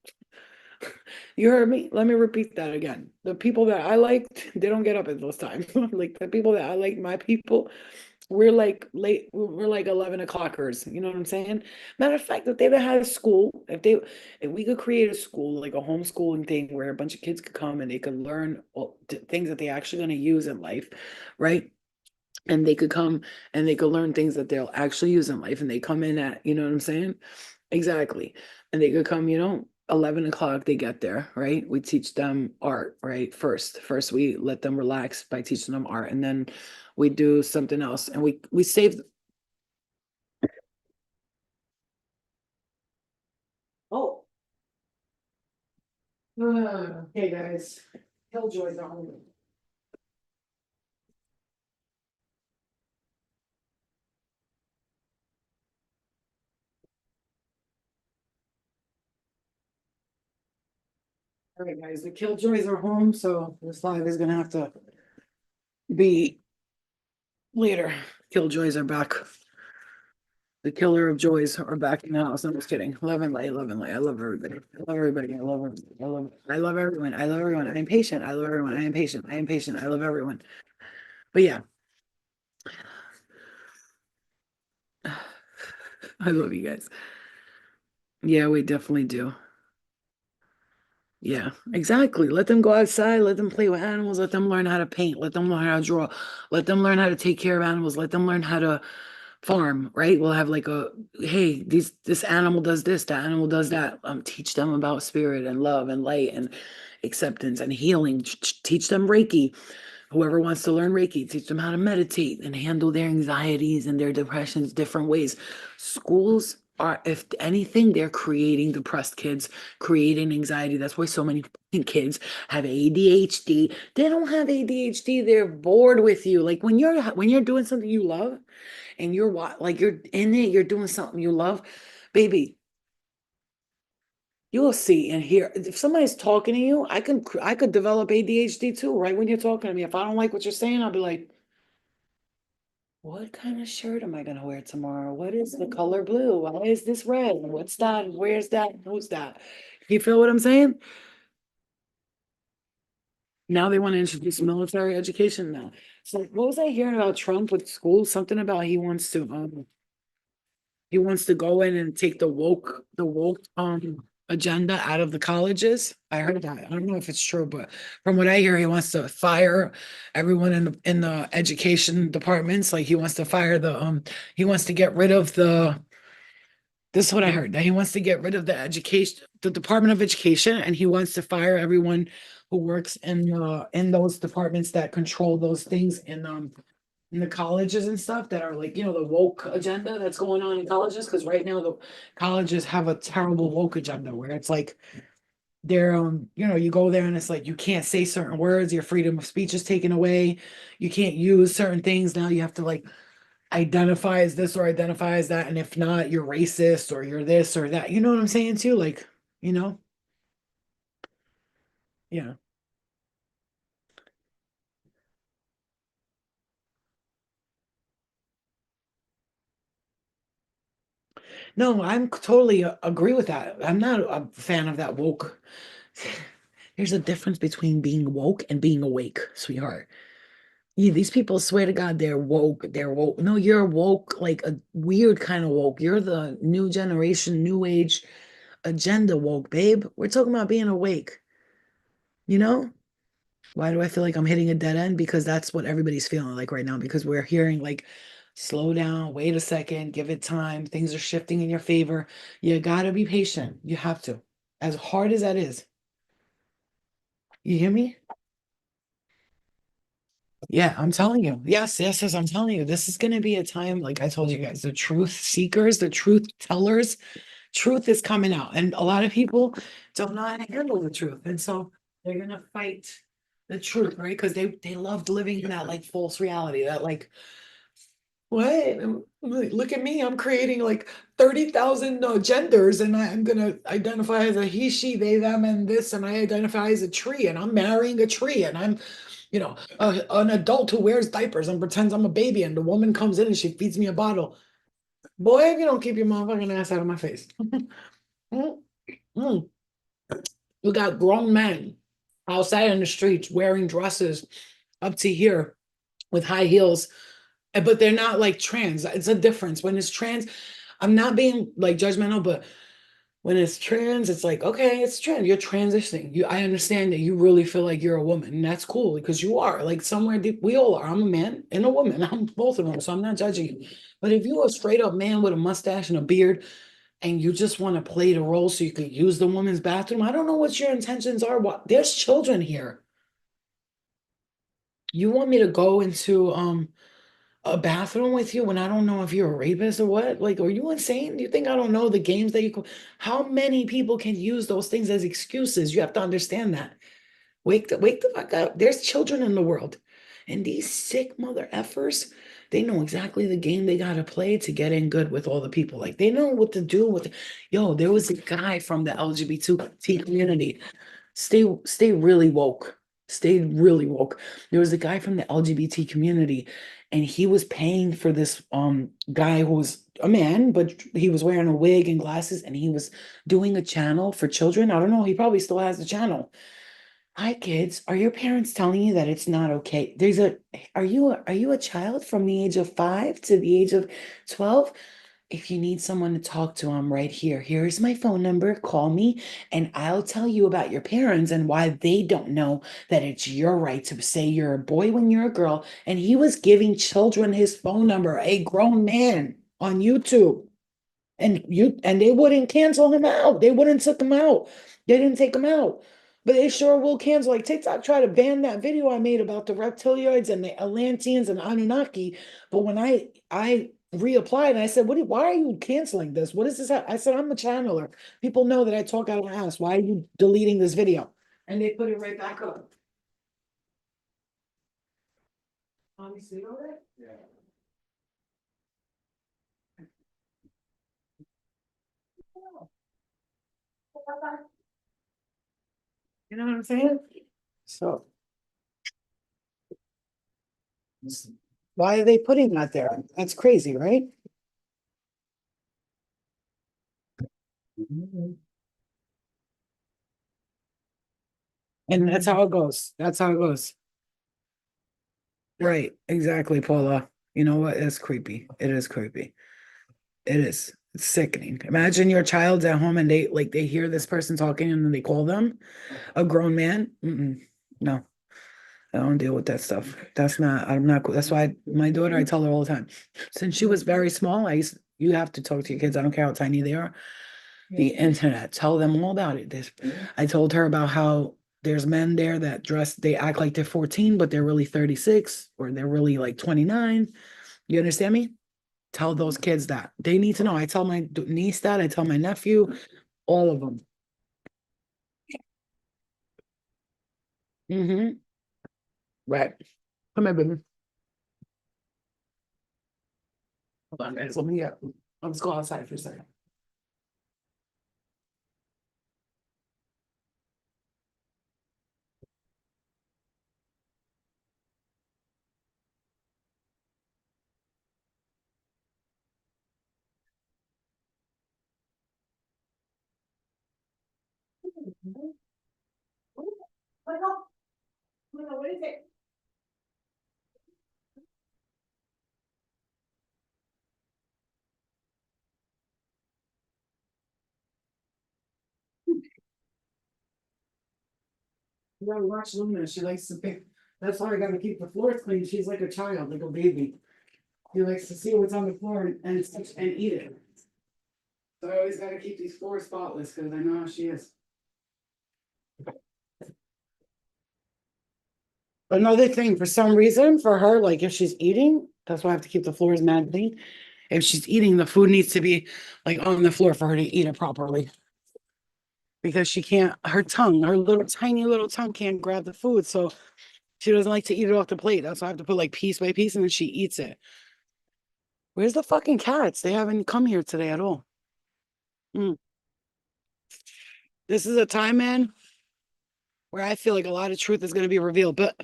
You heard me? Let me repeat that again. The people that I liked, they don't get up at those times. Like the people that I like, my people, we're like late, we're like 11 o'clockers. You know what I'm saying? Matter of fact, if they would had a school, if we could create a school, like a homeschooling thing where a bunch of kids could come and they could learn things that they're actually going to use in life, right? And they could come and they could learn things that they'll actually use in life and they come in at, you know what I'm saying? Exactly. And they could come, 11 o'clock, they get there, right? We teach them art, right? First we let them relax by teaching them art. And then we do something else and we save. Oh, hey guys, Killjoys are home. All right, guys, the killjoys are home, so this live is gonna have to be later. Killjoys are back. The killer of joys are back in the house. I'm just kidding. Love and light, love and light. I love everybody. I love everybody. I love everybody. I love everyone. I love everyone. I am patient. I love everyone. I am patient. I am patient. I love everyone. But yeah, I love you guys. Yeah, we definitely do. Yeah, exactly. Let them go outside, let them play with animals, let them learn how to paint, let them learn how to draw, let them learn how to take care of animals, let them learn how to farm, right? We'll have like a, hey, this animal does this, that animal does that. Teach them about spirit and love and light and acceptance and healing. Teach them Reiki. Whoever wants to learn Reiki, teach them how to meditate and handle their anxieties and their depressions different ways. Schools are, if anything, they're creating depressed kids, creating anxiety. That's why so many kids have ADHD. They don't have ADHD. They're bored with you. Like when you're doing something you love and like you're in it, you're doing something you love, baby. You'll see and hear. If somebody's talking to you, I could develop ADHD too, right? When you're talking to me. If I don't like what you're saying, I'll be like, what kind of shirt am I gonna wear tomorrow? What is the color blue? Why is this red? What's that? Where's that? Who's that? You feel what I'm saying? Now they want to introduce military education now. So what was I hearing about Trump with schools? Something about he wants to go in and take the woke agenda out of the colleges. I heard that. I don't know if it's true, but from what I hear, he wants to fire everyone in the education departments. Like he wants to get rid of the this is what I heard, that he wants to get rid of the Department of Education, and he wants to fire everyone who works in those departments that control those things in the colleges and stuff that are like, the woke agenda that's going on in colleges. Because right now the colleges have a terrible woke agenda where it's like you go there and it's like you can't say certain words, your freedom of speech is taken away, you can't use certain things. Now you have to like identify as this or identify as that, and if not, you're racist or you're this or that. You know what I'm saying too? Like, you know, yeah. No, I'm totally agree with that. I'm not a fan of that woke. There's a difference between being woke and being awake, sweetheart. Yeah, these people swear to God they're woke. They're woke. No, you're woke, like a weird kind of woke. You're the new generation, new age agenda woke, babe. We're talking about being awake, you know? Why do I feel like I'm hitting a dead end? Because that's what everybody's feeling like right now, because we're hearing like, slow down, wait a second, give it time. Things are shifting in your favor. You gotta be patient. You have to. As hard as that is. You hear me? Yeah, I'm telling you. Yes, yes, yes, I'm telling you. This is going to be a time, like I told you guys, the truth seekers, the truth tellers, truth is coming out. And a lot of people don't know how to handle the truth. And so they're going to fight the truth, right? Because they loved living in that like false reality, that like, what? Look at me. I'm creating like 30,000 genders and I'm going to identify as a he, she, they, them, and this. And I identify as a tree and I'm marrying a tree and I'm an adult who wears diapers and pretends I'm a baby, and the woman comes in and she feeds me a bottle. Boy, if you don't keep your motherfucking ass out of my face. Mm, mm. We got grown men outside in the streets wearing dresses up to here with high heels, but they're not like trans. It's a difference. When it's trans, I'm not being like judgmental, but when it's trans, it's like, okay, it's trans. You're transitioning. I understand that you really feel like you're a woman, and that's cool because you are. Like somewhere deep, we all are. I'm a man and a woman. I'm both of them, so I'm not judging you. But if you're a straight up man with a mustache and a beard, and you just want to play the role so you could use the woman's bathroom, I don't know what your intentions are. What there's children here. You want me to go into a bathroom with you when I don't know if you're a rapist or what? Like, are you insane? Do you think I don't know the games that how many people can use those things as excuses? You have to understand that. Wake the fuck up. There's children in the world. And these sick mother effers, they know exactly the game they gotta play to get in good with all the people. Like they know what to do with yo, there was a guy from the LGBT community stay really woke. Stay really woke. There was a guy from the LGBT community, and he was paying for this guy who was a man, but he was wearing a wig and glasses, and he was doing a channel for children. I don't know, he probably still has the channel. Hi kids, are your parents telling you that it's not okay? Are you a child from the age of 5 to the age of 12? If you need someone to talk to, I'm right here. Here's my phone number. Call me and I'll tell you about your parents and why they don't know that it's your right to say you're a boy when you're a girl. And he was giving children his phone number, a grown man on YouTube. And they wouldn't cancel him out. They wouldn't took him out. They didn't take him out. But they sure will cancel. Like TikTok tried to ban that video I made about the reptilians and the Atlanteans and Anunnaki. But when I reapplied and I said, why are you canceling this? What is this? I said, I'm a channeler. People know that I talk out of my ass. Why are you deleting this video? And they put it right back up. Obviously, all right. You know what I'm saying? So why are they putting that there? That's crazy, right? Mhm. And that's how it goes. That's how it goes. Right. Exactly, Paula. You know what? It's creepy. It is creepy. It is. It's sickening. Imagine your child's at home and they hear this person talking and then they call them a grown man. Mm-mm. No, I don't deal with that stuff. I'm not cool. That's why my daughter, I tell her all the time. Since she was very small, you have to talk to your kids. I don't care how tiny they are. The internet, tell them all about it. I told her about how there's men there that they act like they're 14, but they're really 36 or they're really like 29. You understand me? Tell those kids that. They need to know. I tell my niece that. I tell my nephew, all of them. Mm-hmm. Right. Come here, baby. Hold on, guys. Let's go outside for a second. What is it? You gotta watch Luna. She likes to pick. That's why I gotta keep the floors clean. She's like a child, like a baby. She likes to see what's on the floor and eat it. So I always gotta keep these floors spotless because I know how she is. Another thing, for some reason, for her, like if she's eating, that's why I have to keep the floors mad clean. If she's eating, the food needs to be like on the floor for her to eat it properly. Because she can't, her little tiny little tongue can't grab the food. So she doesn't like to eat it off the plate. That's why I have to put like piece by piece and then she eats it. Where's the fucking cats? They haven't come here today at all. Mm. This is a time, man, where I feel like a lot of truth is going to be revealed. But,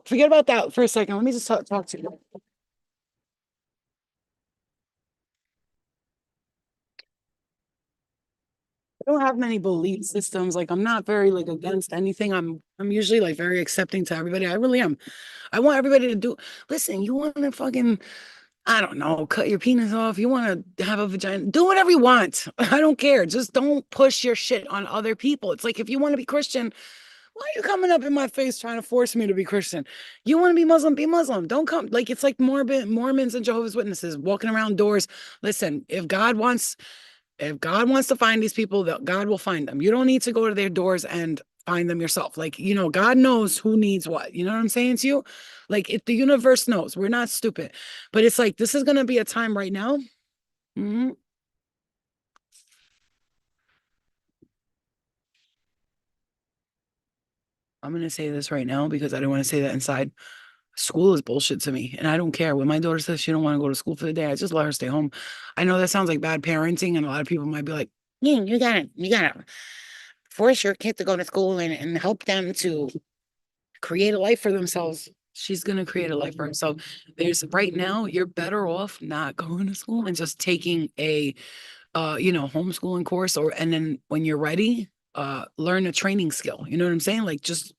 forget about that for a second. Let me just talk to you. I don't have many belief systems. Like I'm not very like against anything. I'm usually like very accepting to everybody. I really am. I want everybody to do. Listen, you want to fucking, I don't know, cut your penis off. You want to have a vagina. Do whatever you want. I don't care. Just don't push your shit on other people. It's like if you want to be Christian, why are you coming up in my face trying to force me to be Christian? You want to be Muslim, be Muslim. Don't come. Like it's like Mormons and Jehovah's Witnesses walking around doors. Listen, if God wants to find these people, that God will find them. You don't need to go to their doors and find them yourself. Like, God knows who needs what. You know what I'm saying to you? Like, the universe knows. We're not stupid. But it's like, this is going to be a time right now. Mhm. I'm going to say this right now because I don't want to say that inside. School is bullshit to me. And I don't care. When my daughter says she don't want to go to school for the day, I just let her stay home. I know that sounds like bad parenting. And a lot of people might be like, yeah, you got it. You got it. force your kid to go to school and help them to create a life for themselves. She's gonna create a life for herself. There's right now, you're better off not going to school and just taking a homeschooling course, or and then when you're ready, learn a training skill. You know what I'm saying? Like just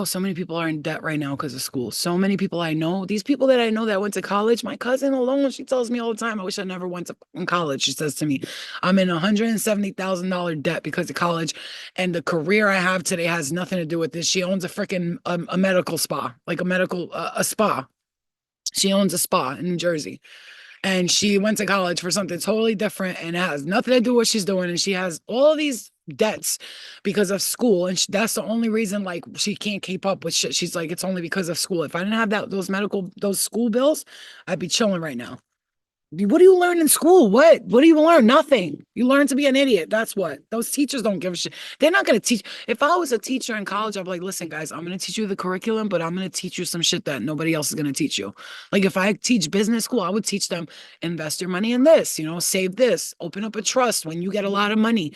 so many people are in debt right now because of school. So many people I know, these people that I know that went to college, my cousin alone, she tells me all the time, I wish I never went to college. She says to me, I'm in $170,000 debt because of college. And the career I have today has nothing to do with this. She owns a freaking a medical spa, like a spa. She owns a spa in New Jersey, and she went to college for something totally different and it has nothing to do with what she's doing, and she has all of these debts because of school, and that's the only reason like she can't keep up with shit. She's like, it's only because of school. If I didn't have those school bills, I'd be chilling right now. What do you learn in school? What do you learn? Nothing. You learn to be an idiot. That's what. Those teachers don't give a shit. They're not going to teach. If I was a teacher in college, I'd be like, listen, guys, I'm going to teach you the curriculum, but I'm going to teach you some shit that nobody else is going to teach you. Like if I teach business school, I would teach them, invest your money in this, save this, open up a trust when you get a lot of money.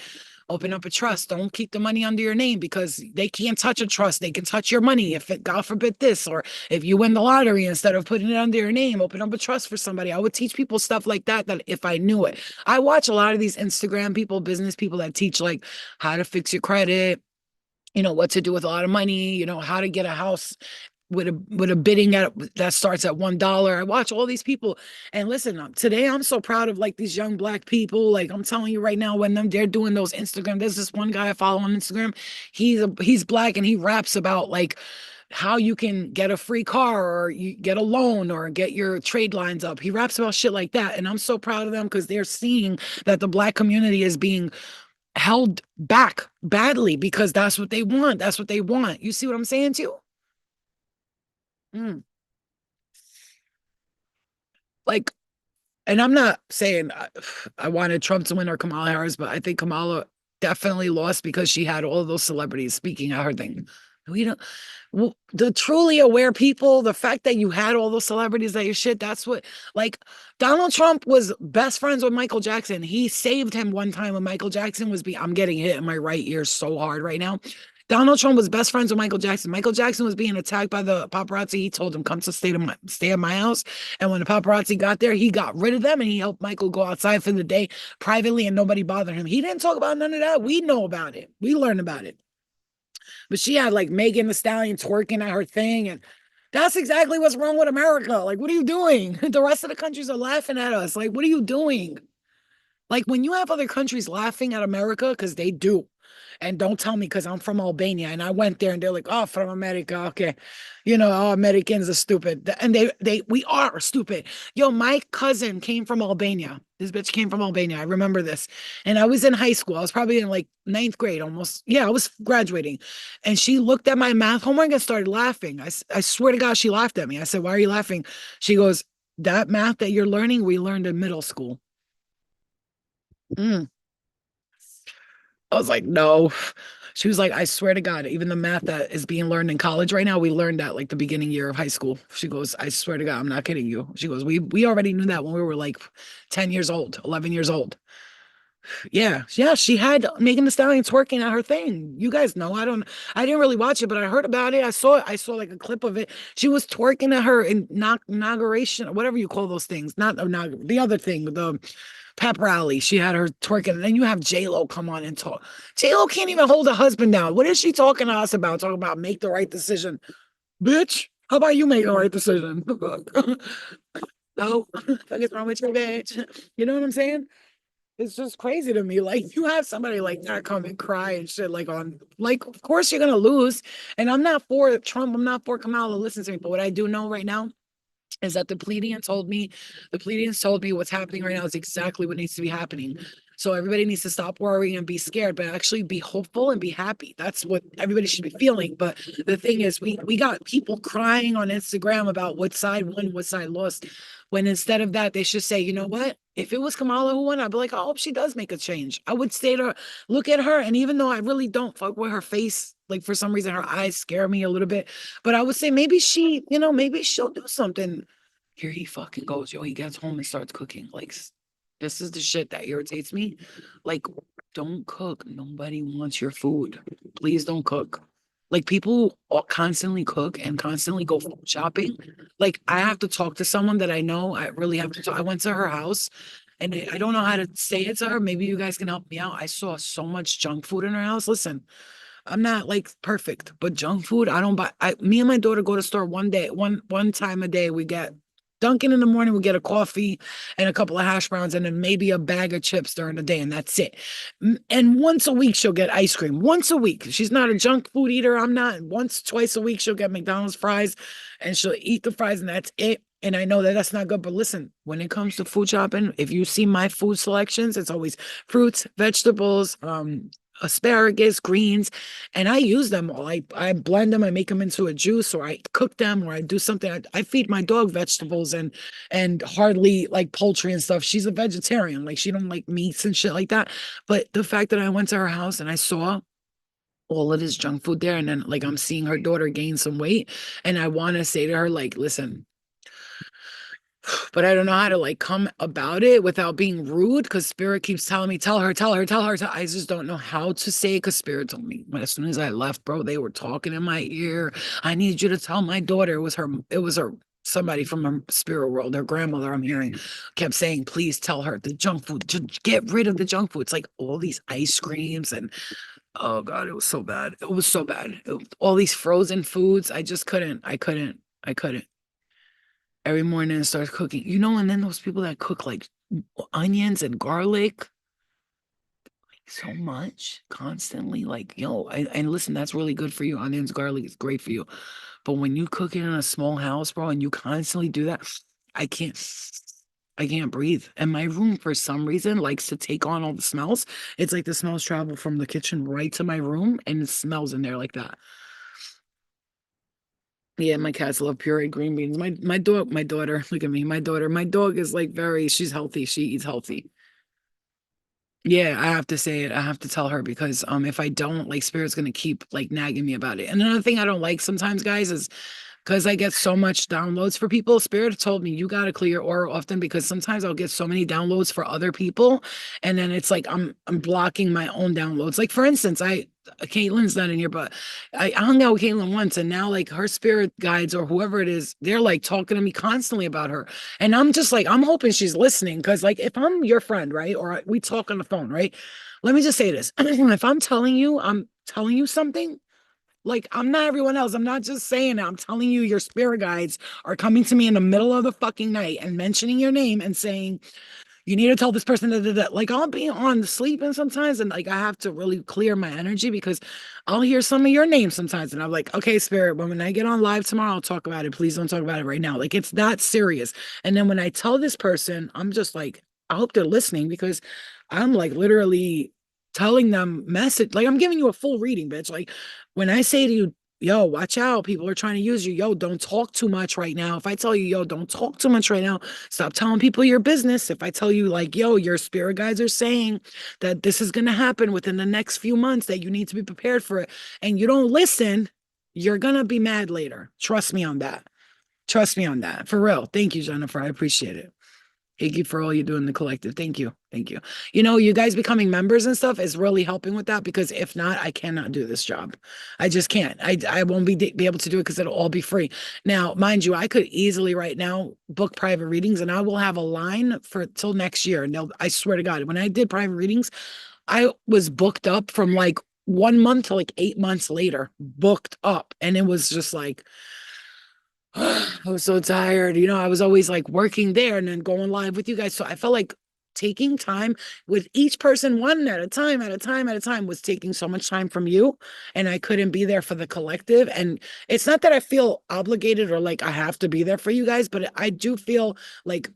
Open up a trust. Don't keep the money under your name because they can't touch a trust. They can touch your money if it, God forbid, this, or if you win the lottery, instead of putting it under your name, open up a trust for somebody. I would teach people stuff like that, that if I knew it. I watch a lot of these Instagram people, business people that teach like how to fix your credit, what to do with a lot of money, how to get a house with a bidding at that starts at $1. I watch all these people, and listen, today I'm so proud of like these young Black people. Like I'm telling you right now, when they're doing those Instagram, there's this one guy I follow on Instagram. He's Black and he raps about like how you can get a free car or you get a loan or get your trade lines up. He raps about shit like that, and I'm so proud of them because they're seeing that the Black community is being held back badly because that's what they want. That's what they want. You see what I'm saying to you? Mm. Like, and I'm not saying I wanted Trump to win or Kamala Harris, but I think Kamala definitely lost because she had all of those celebrities speaking at her thing. We don't, well, the truly aware people, the fact that you had all those celebrities that you shit, that's what, like, Donald Trump was best friends with Michael Jackson. He saved him one time when Michael Jackson was I'm getting hit in my right ear so hard right now. Donald Trump was best friends with Michael Jackson. Michael Jackson was being attacked by the paparazzi. He told him, come to stay at my house. And when the paparazzi got there, he got rid of them and he helped Michael go outside for the day privately and nobody bothered him. He didn't talk about none of that. We know about it. We learned about it. But she had like Megan Thee Stallion twerking at her thing. And that's exactly what's wrong with America. Like, what are you doing? The rest of the countries are laughing at us. Like, what are you doing? Like when you have other countries laughing at America, because they do. And don't tell me because I'm from Albania and I went there and they're like, oh, from America. Okay. Oh, Americans are stupid. And we are stupid. Yo, my cousin came from Albania. This bitch came from Albania. I remember this. And I was in high school. I was probably in like ninth grade almost. Yeah, I was graduating. And she looked at my math homework and started laughing. I swear to God, she laughed at me. I said, why are you laughing? She goes, that math that you're learning, we learned in middle school. Mm. I was like, no. She was like, I swear to God, even the math that is being learned in college right now, we learned that like the beginning year of high school. She goes, I swear to God, I'm not kidding you. She goes, we already knew that when we were like 10 years old, 11 years old. Yeah, yeah, she had Megan Thee Stallion twerking at her thing. You guys know. I didn't really watch it, but I heard about it. I saw like a clip of it. She was twerking at her inauguration, or whatever you call those things. Not the other thing, the pep rally. She had her twerking. And then you have J-Lo come on and talk. J-Lo can't even hold her husband down. What is she talking to us about? Talking about make the right decision. Bitch, how about you make the right decision? No, fuck is wrong with you, bitch? You know what I'm saying? It's just crazy to me. Like you have somebody like that come and cry and shit like on like of course you're gonna lose. And I'm not for Trump, I'm not for Kamala, listen to me. But what I do know right now is that the plebeians told me what's happening right now is exactly what needs to be happening. So everybody needs to stop worrying and be scared, but actually be hopeful and be happy. That's what everybody should be feeling. But the thing is, we got people crying on Instagram about what side won, what side lost. When instead of that, they should say, you know what? If it was Kamala who won, I'd be like, I hope she does make a change. I would say to her, look at her. And even though I really don't fuck with her face, like for some reason her eyes scare me a little bit. But I would say maybe maybe she'll do something. Here he fucking goes. Yo, he gets home and starts cooking. Like, this is the shit that irritates me. Like, don't cook. Nobody wants your food. Please don't cook. Like people constantly cook and constantly go food shopping. Like I have to talk to someone that I know. I really have to talk. I went to her house and I don't know how to say it to her. Maybe you guys can help me out. I saw so much junk food in her house. Listen, I'm not like perfect, but junk food, I don't buy. Me and my daughter go to store one day, one time a day. We get Dunkin' in the morning, we get a coffee and a couple of hash browns, and then maybe a bag of chips during the day, and that's it. And once a week, she'll get ice cream. Once a week. She's not a junk food eater. I'm not. Once, twice a week, she'll get McDonald's fries, and she'll eat the fries, and that's it. And I know that that's not good, but listen, when it comes to food shopping, if you see my food selections, it's always fruits, vegetables, asparagus, greens, and I use them all. I blend them, I make them into a juice, or I cook them, or I do something. I feed my dog vegetables and hardly like poultry and stuff. She's a vegetarian, like she don't like meats and shit like that. But the fact that I went to her house and I saw all of this junk food there, and then like I'm seeing her daughter gain some weight, and I want to say to her, like, listen, but I don't know how to like come about it without being rude because spirit keeps telling me, tell her, tell her, tell her. I just don't know how to say it because spirit told me. But as soon as I left, bro, they were talking in my ear. I need you to tell my daughter. It was her somebody from her spirit world, her grandmother, I'm hearing, kept saying, please tell her the junk food, just get rid of the junk food. It's like all these ice creams and oh God, it was so bad. It was so bad. All these frozen foods. I just couldn't. I couldn't every morning and start cooking. And then those people that cook like onions and garlic so much constantly, like, yo, and listen, that's really good for you. Onions, garlic is great for you. But when you cook it in a small house, bro, and you constantly do that, I can't. I can't breathe. And my room, for some reason, likes to take on all the smells. It's like the smells travel from the kitchen right to my room, and it smells in there like that. Yeah, my cats love pureed green beans. My daughter, look at me. My dog is like she's healthy. She eats healthy. Yeah, I have to say it. I have to tell her because if I don't, like spirit's gonna keep like nagging me about it. And another thing I don't like sometimes, guys, is because I get so much downloads for people. Spirit told me you got to clear your aura often because sometimes I'll get so many downloads for other people, and then it's like I'm blocking my own downloads. Like for instance, Caitlin's not in here, but I hung out with Caitlin once, and now like her spirit guides or whoever it is, they're like talking to me constantly about her, and I'm just like I'm hoping she's listening because like if I'm your friend, right, or we talk on the phone, right. Let me just say this: if I'm telling you something. Like, I'm not everyone else. I'm not just saying it. I'm telling you, your spirit guides are coming to me in the middle of the fucking night and mentioning your name and saying, you need to tell this person that. Like, I'll be on sleeping sometimes and like I have to really clear my energy because I'll hear some of your names sometimes. And I'm like, okay, spirit, but when I get on live tomorrow, I'll talk about it. Please don't talk about it right now. Like, it's that serious. And then when I tell this person, I'm just like, I hope they're listening because I'm like literally telling them message like I'm giving you a full reading, bitch. Like when I say to you, yo, watch out, people are trying to use you. Yo, don't talk too much right now. If I tell you, yo, don't talk too much right now, stop telling people your business. If I tell you, like, yo, your spirit guides are saying that this is going to happen within the next few months, that you need to be prepared for it, and you don't listen, you're going to be mad later. Trust me on that. Trust me on that. For real. Thank you, Jennifer. I appreciate it. Thank you for all you do in the collective. Thank you. Thank you. You guys becoming members and stuff is really helping with that because if not, I cannot do this job. I just can't. I won't be able to do it because it'll all be free. Now, mind you, I could easily right now book private readings and I will have a line for till next year. And I swear to God, when I did private readings, I was booked up from like 1 month to like 8 months later, booked up. And it was just like, I was so tired. I was always like working there and then going live with you guys. So I felt like taking time with each person one at a time, at a time, at a time was taking so much time from you. And I couldn't be there for the collective. And it's not that I feel obligated or like I have to be there for you guys, but I do feel like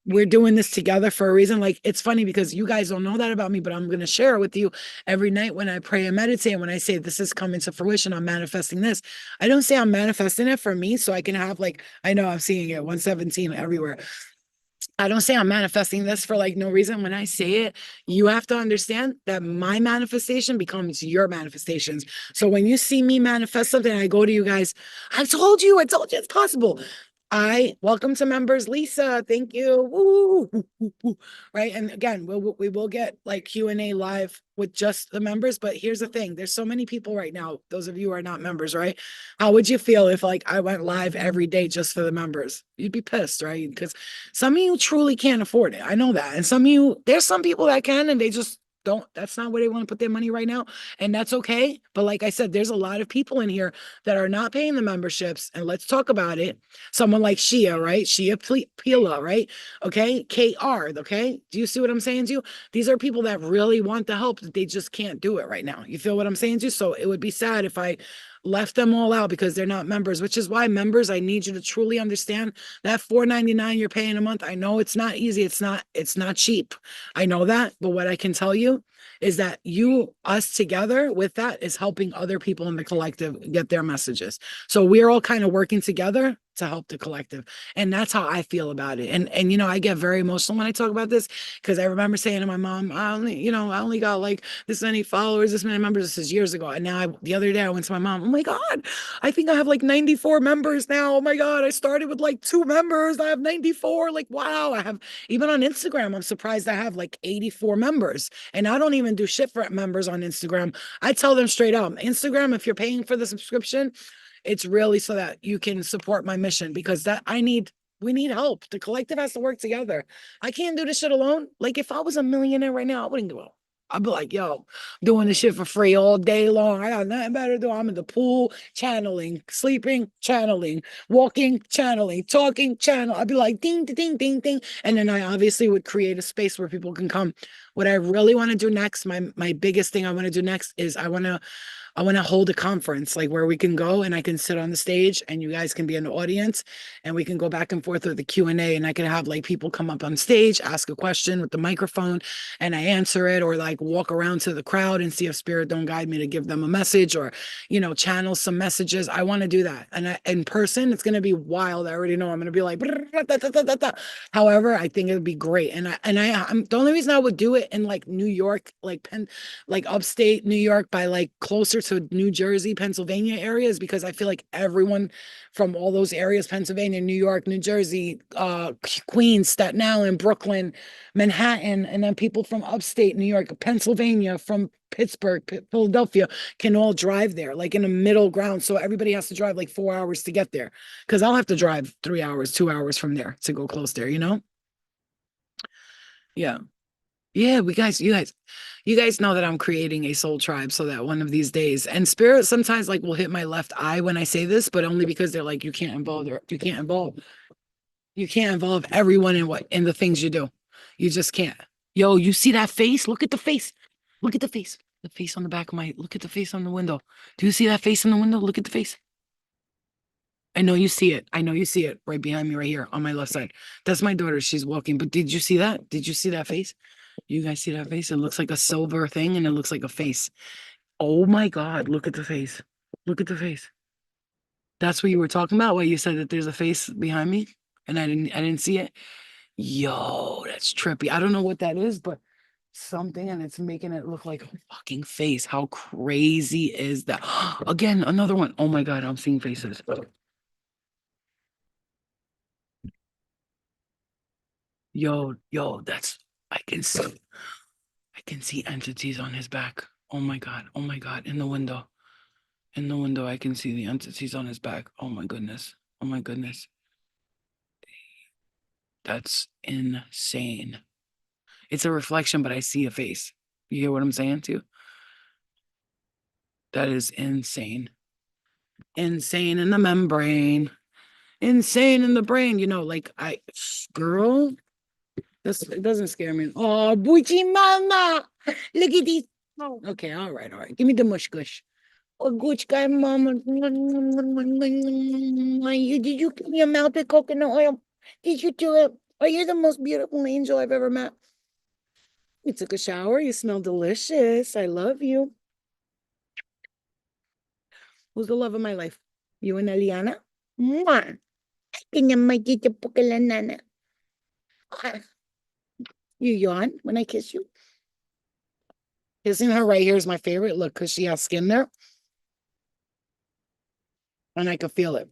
we're doing this together for a reason. Like it's funny because you guys don't know that about me, but I'm going to share it with you every night when I pray and meditate. And when I say this is coming to fruition, I'm manifesting this. I don't say I'm manifesting it for me so I can have like, I know I'm seeing it 117 everywhere. I don't say I'm manifesting this for like no reason. When I say it, you have to understand that my manifestation becomes your manifestations. So when you see me manifest something, I go to you guys, I told you it's possible. I welcome to members, Lisa. Thank you. Woo, woo, woo, woo. Right. And again, we will get like Q&A live with just the members. But here's the thing: there's so many people right now. Those of you who are not members, right? How would you feel if like I went live every day just for the members? You'd be pissed, right? Because some of you truly can't afford it. I know that. And some of you, there's some people that can, and they just don't, that's not where they want to put their money right now. And that's okay. But like I said, there's a lot of people in here that are not paying the memberships. And let's talk about it. Someone like Shia, right? Pila, right? Okay. KR, okay. Do you see what I'm saying to you? These are people that really want the help, that they just can't do it right now. You feel what I'm saying to you? So it would be sad if I left them all out because they're not members, which is why members, I need you to truly understand that $4.99 you're paying a month. I know it's not easy. It's not cheap. I know that. But what I can tell you is that us together with that is helping other people in the collective get their messages. So we're all kind of working together to help the collective. And that's how I feel about it. And I get very emotional when I talk about this because I remember saying to my mom, I only got like this many followers, this many members. This is years ago. And now the other day I went to my mom, oh my God, I think I have like 94 members now. Oh my God, I started with like 2 members. I have 94. Like, wow. I have, even on Instagram, I'm surprised I have like 84 members. And I don't even do shit for members on Instagram. I tell them straight up, Instagram, if you're paying for the subscription, it's really so that you can support my mission, because we need help. The collective has to work together. I can't do this shit alone. Like if I was a millionaire right now, I wouldn't do it. I'd be like, yo, doing this shit for free all day long. I got nothing better to do. I'm in the pool, channeling, sleeping, channeling, walking, channeling, talking, channel. I'd be like, ding, ding, ding, ding, ding. And then I obviously would create a space where people can come. What I really want to do next, my biggest thing I want to do next is I want to hold a conference like where we can go and I can sit on the stage and you guys can be in the audience and we can go back and forth with the Q&A, and I can have like people come up on stage, ask a question with the microphone and I answer it, or like walk around to the crowd and see if spirit don't guide me to give them a message, or channel some messages. I want to do that. And in person it's going to be wild. I already know I'm going to be like however, I think it would be great. I'm the only reason I would do it in like New York, like upstate New York, by like closer to New Jersey, Pennsylvania areas, because I feel like everyone from all those areas, Pennsylvania, New York, New Jersey, Queens, Staten Island, Brooklyn, Manhattan, and then people from upstate New York, Pennsylvania, from Pittsburgh, Philadelphia, can all drive there, like in a middle ground. So everybody has to drive like 4 hours to get there. Because I'll have to drive 3 hours, 2 hours from there to go close there, you know? Yeah. Yeah, you guys know that I'm creating a soul tribe so that one of these days, and spirit sometimes like will hit my left eye when I say this, but only because they're like, you can't involve everyone in the things you do. You just can't. Yo, you see that face? Look at the face. Look at the face. The face on the back of my, look at the face on the window. Do you see that face in the window? Look at the face. I know you see it. I know you see it right behind me, right here on my left side. That's my daughter. She's walking. But did you see that? Did you see that face? You guys see that face? It looks like a silver thing and it looks like a face. Oh my God, look at the face. Look at the face. That's what you were talking about, where you said that there's a face behind me and I didn't see it. Yo, that's trippy. I don't know what that is, but something, and it's making it look like a fucking face. How crazy is that? Again, another one. Oh my God, I'm seeing faces. Yo, I can see entities on his back. Oh my God. Oh my God. In the window. In the window, I can see the entities on his back. Oh my goodness. Oh my goodness. That's insane. It's a reflection, but I see a face. You hear what I'm saying too? That is insane. Insane in the membrane. Insane in the brain. Like girl, it doesn't scare me. Oh, Bucci mama. Look at these. Oh, okay, all right, all right. Give me the mush gush. Oh, good guy, mama. Did you give me a mouth with coconut oil? Did you do it? Oh, you're the most beautiful angel I've ever met. You took a shower. You smell delicious. I love you. Who's the love of my life? You and Eliana? Mwah. Kanya magita po kala nana. Ah, you yawn when I kiss you? Kissing her right here is my favorite look because she has skin there and I can feel it.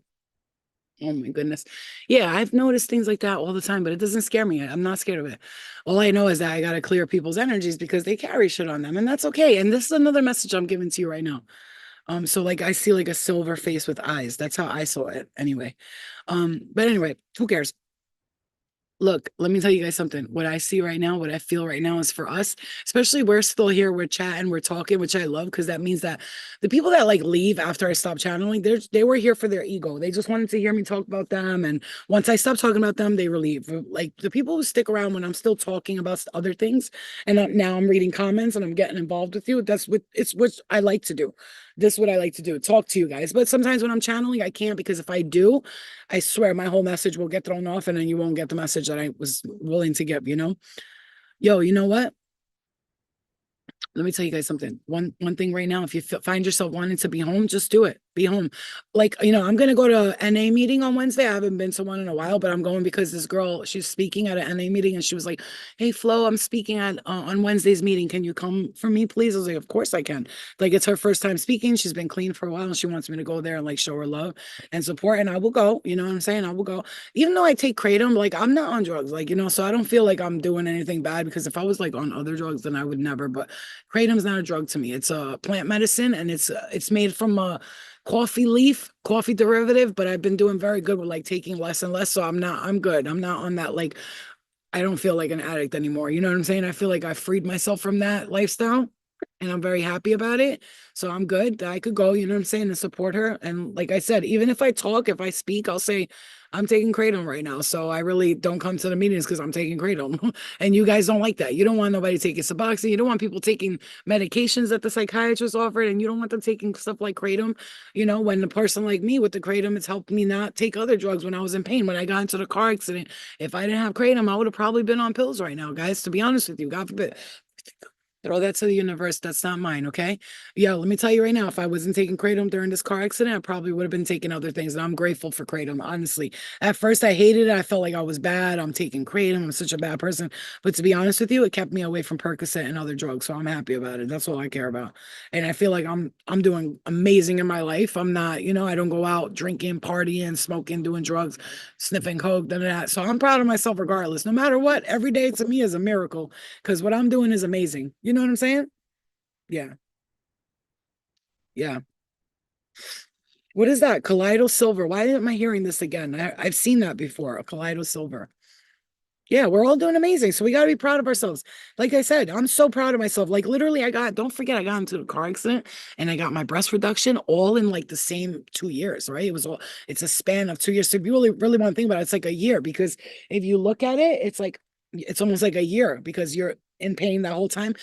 Oh my goodness. Yeah, I've noticed things like that all the time, but it doesn't scare me. I'm not scared of it. All I know is that I got to clear people's energies because they carry shit on them, and that's okay. And this is another message I'm giving to you right now. So like I see like a silver face with eyes. That's how I saw it anyway. But anyway, who cares? Look, let me tell you guys something. What I see right now, what I feel right now is for us, especially we're still here, we're chatting, we're talking, which I love because that means that the people that like leave after I stop channeling, they were here for their ego. They just wanted to hear me talk about them. And once I stop talking about them, they relieve. Like the people who stick around when I'm still talking about other things, and now I'm reading comments and I'm getting involved with you. That's what it's what I like to do. This is what I like to do, talk to you guys. But sometimes when I'm channeling, I can't because if I do, I swear my whole message will get thrown off and then you won't get the message that I was willing to give, you know? Yo, you know what? Let me tell you guys something. One thing right now, if you find yourself wanting to be home, just do it. Be home. Like, I'm gonna go to NA meeting on Wednesday. I haven't been to one in a while, but I'm going because this girl, she's speaking at an NA meeting, and she was like, "Hey, Flo, I'm speaking at on Wednesday's meeting. Can you come for me, please?" I was like, "Of course I can." Like, it's her first time speaking. She's been clean for a while, and she wants me to go there and like show her love and support. And I will go. You know what I'm saying? I will go, even though I take kratom. Like, I'm not on drugs. Like, so I don't feel like I'm doing anything bad because if I was like on other drugs, then I would never. But kratom's not a drug to me. It's a plant medicine, and it's made from a coffee leaf, coffee derivative. But I've been doing very good with like taking less and less. So I'm good. I'm not on that like I don't feel like an addict anymore. You know what I'm saying? I feel like I freed myself from that lifestyle and I'm very happy about it. So I'm good that I could go, you know what I'm saying, and support her. And like I said, even if I talk, if I speak, I'll say, I'm taking kratom right now. So I really don't come to the meetings because I'm taking kratom. And you guys don't like that. You don't want nobody taking Suboxone. You don't want people taking medications that the psychiatrist offered. And you don't want them taking stuff like kratom. When a person like me with the kratom, it's helped me not take other drugs when I was in pain. When I got into the car accident, if I didn't have kratom, I would have probably been on pills right now, guys, to be honest with you. God forbid. Throw that to the universe. That's not mine, okay? Yeah, let me tell you right now, if I wasn't taking kratom during this car accident, I probably would have been taking other things. And I'm grateful for kratom, honestly. At first, I hated it. I felt like I was bad. I'm taking kratom. I'm such a bad person. But to be honest with you, it kept me away from Percocet and other drugs. So I'm happy about it. That's all I care about. And I feel like I'm doing amazing in my life. I'm not, I don't go out drinking, partying, smoking, doing drugs, sniffing coke, none of that. So I'm proud of myself regardless. No matter what, every day to me is a miracle because what I'm doing is amazing. You know what I'm saying? Yeah. Yeah. What is that? Kaleido Silver. Why am I hearing this again? I've seen that before. A Kaleido Silver. Yeah, we're all doing amazing. So we got to be proud of ourselves. Like I said, I'm so proud of myself. Like literally, don't forget, I got into a car accident and I got my breast reduction all in like the same 2 years, right? It's a span of 2 years. So if you really, really want to think about it, it's like a year because if you look at it, it's almost like a year because you're in pain that whole time.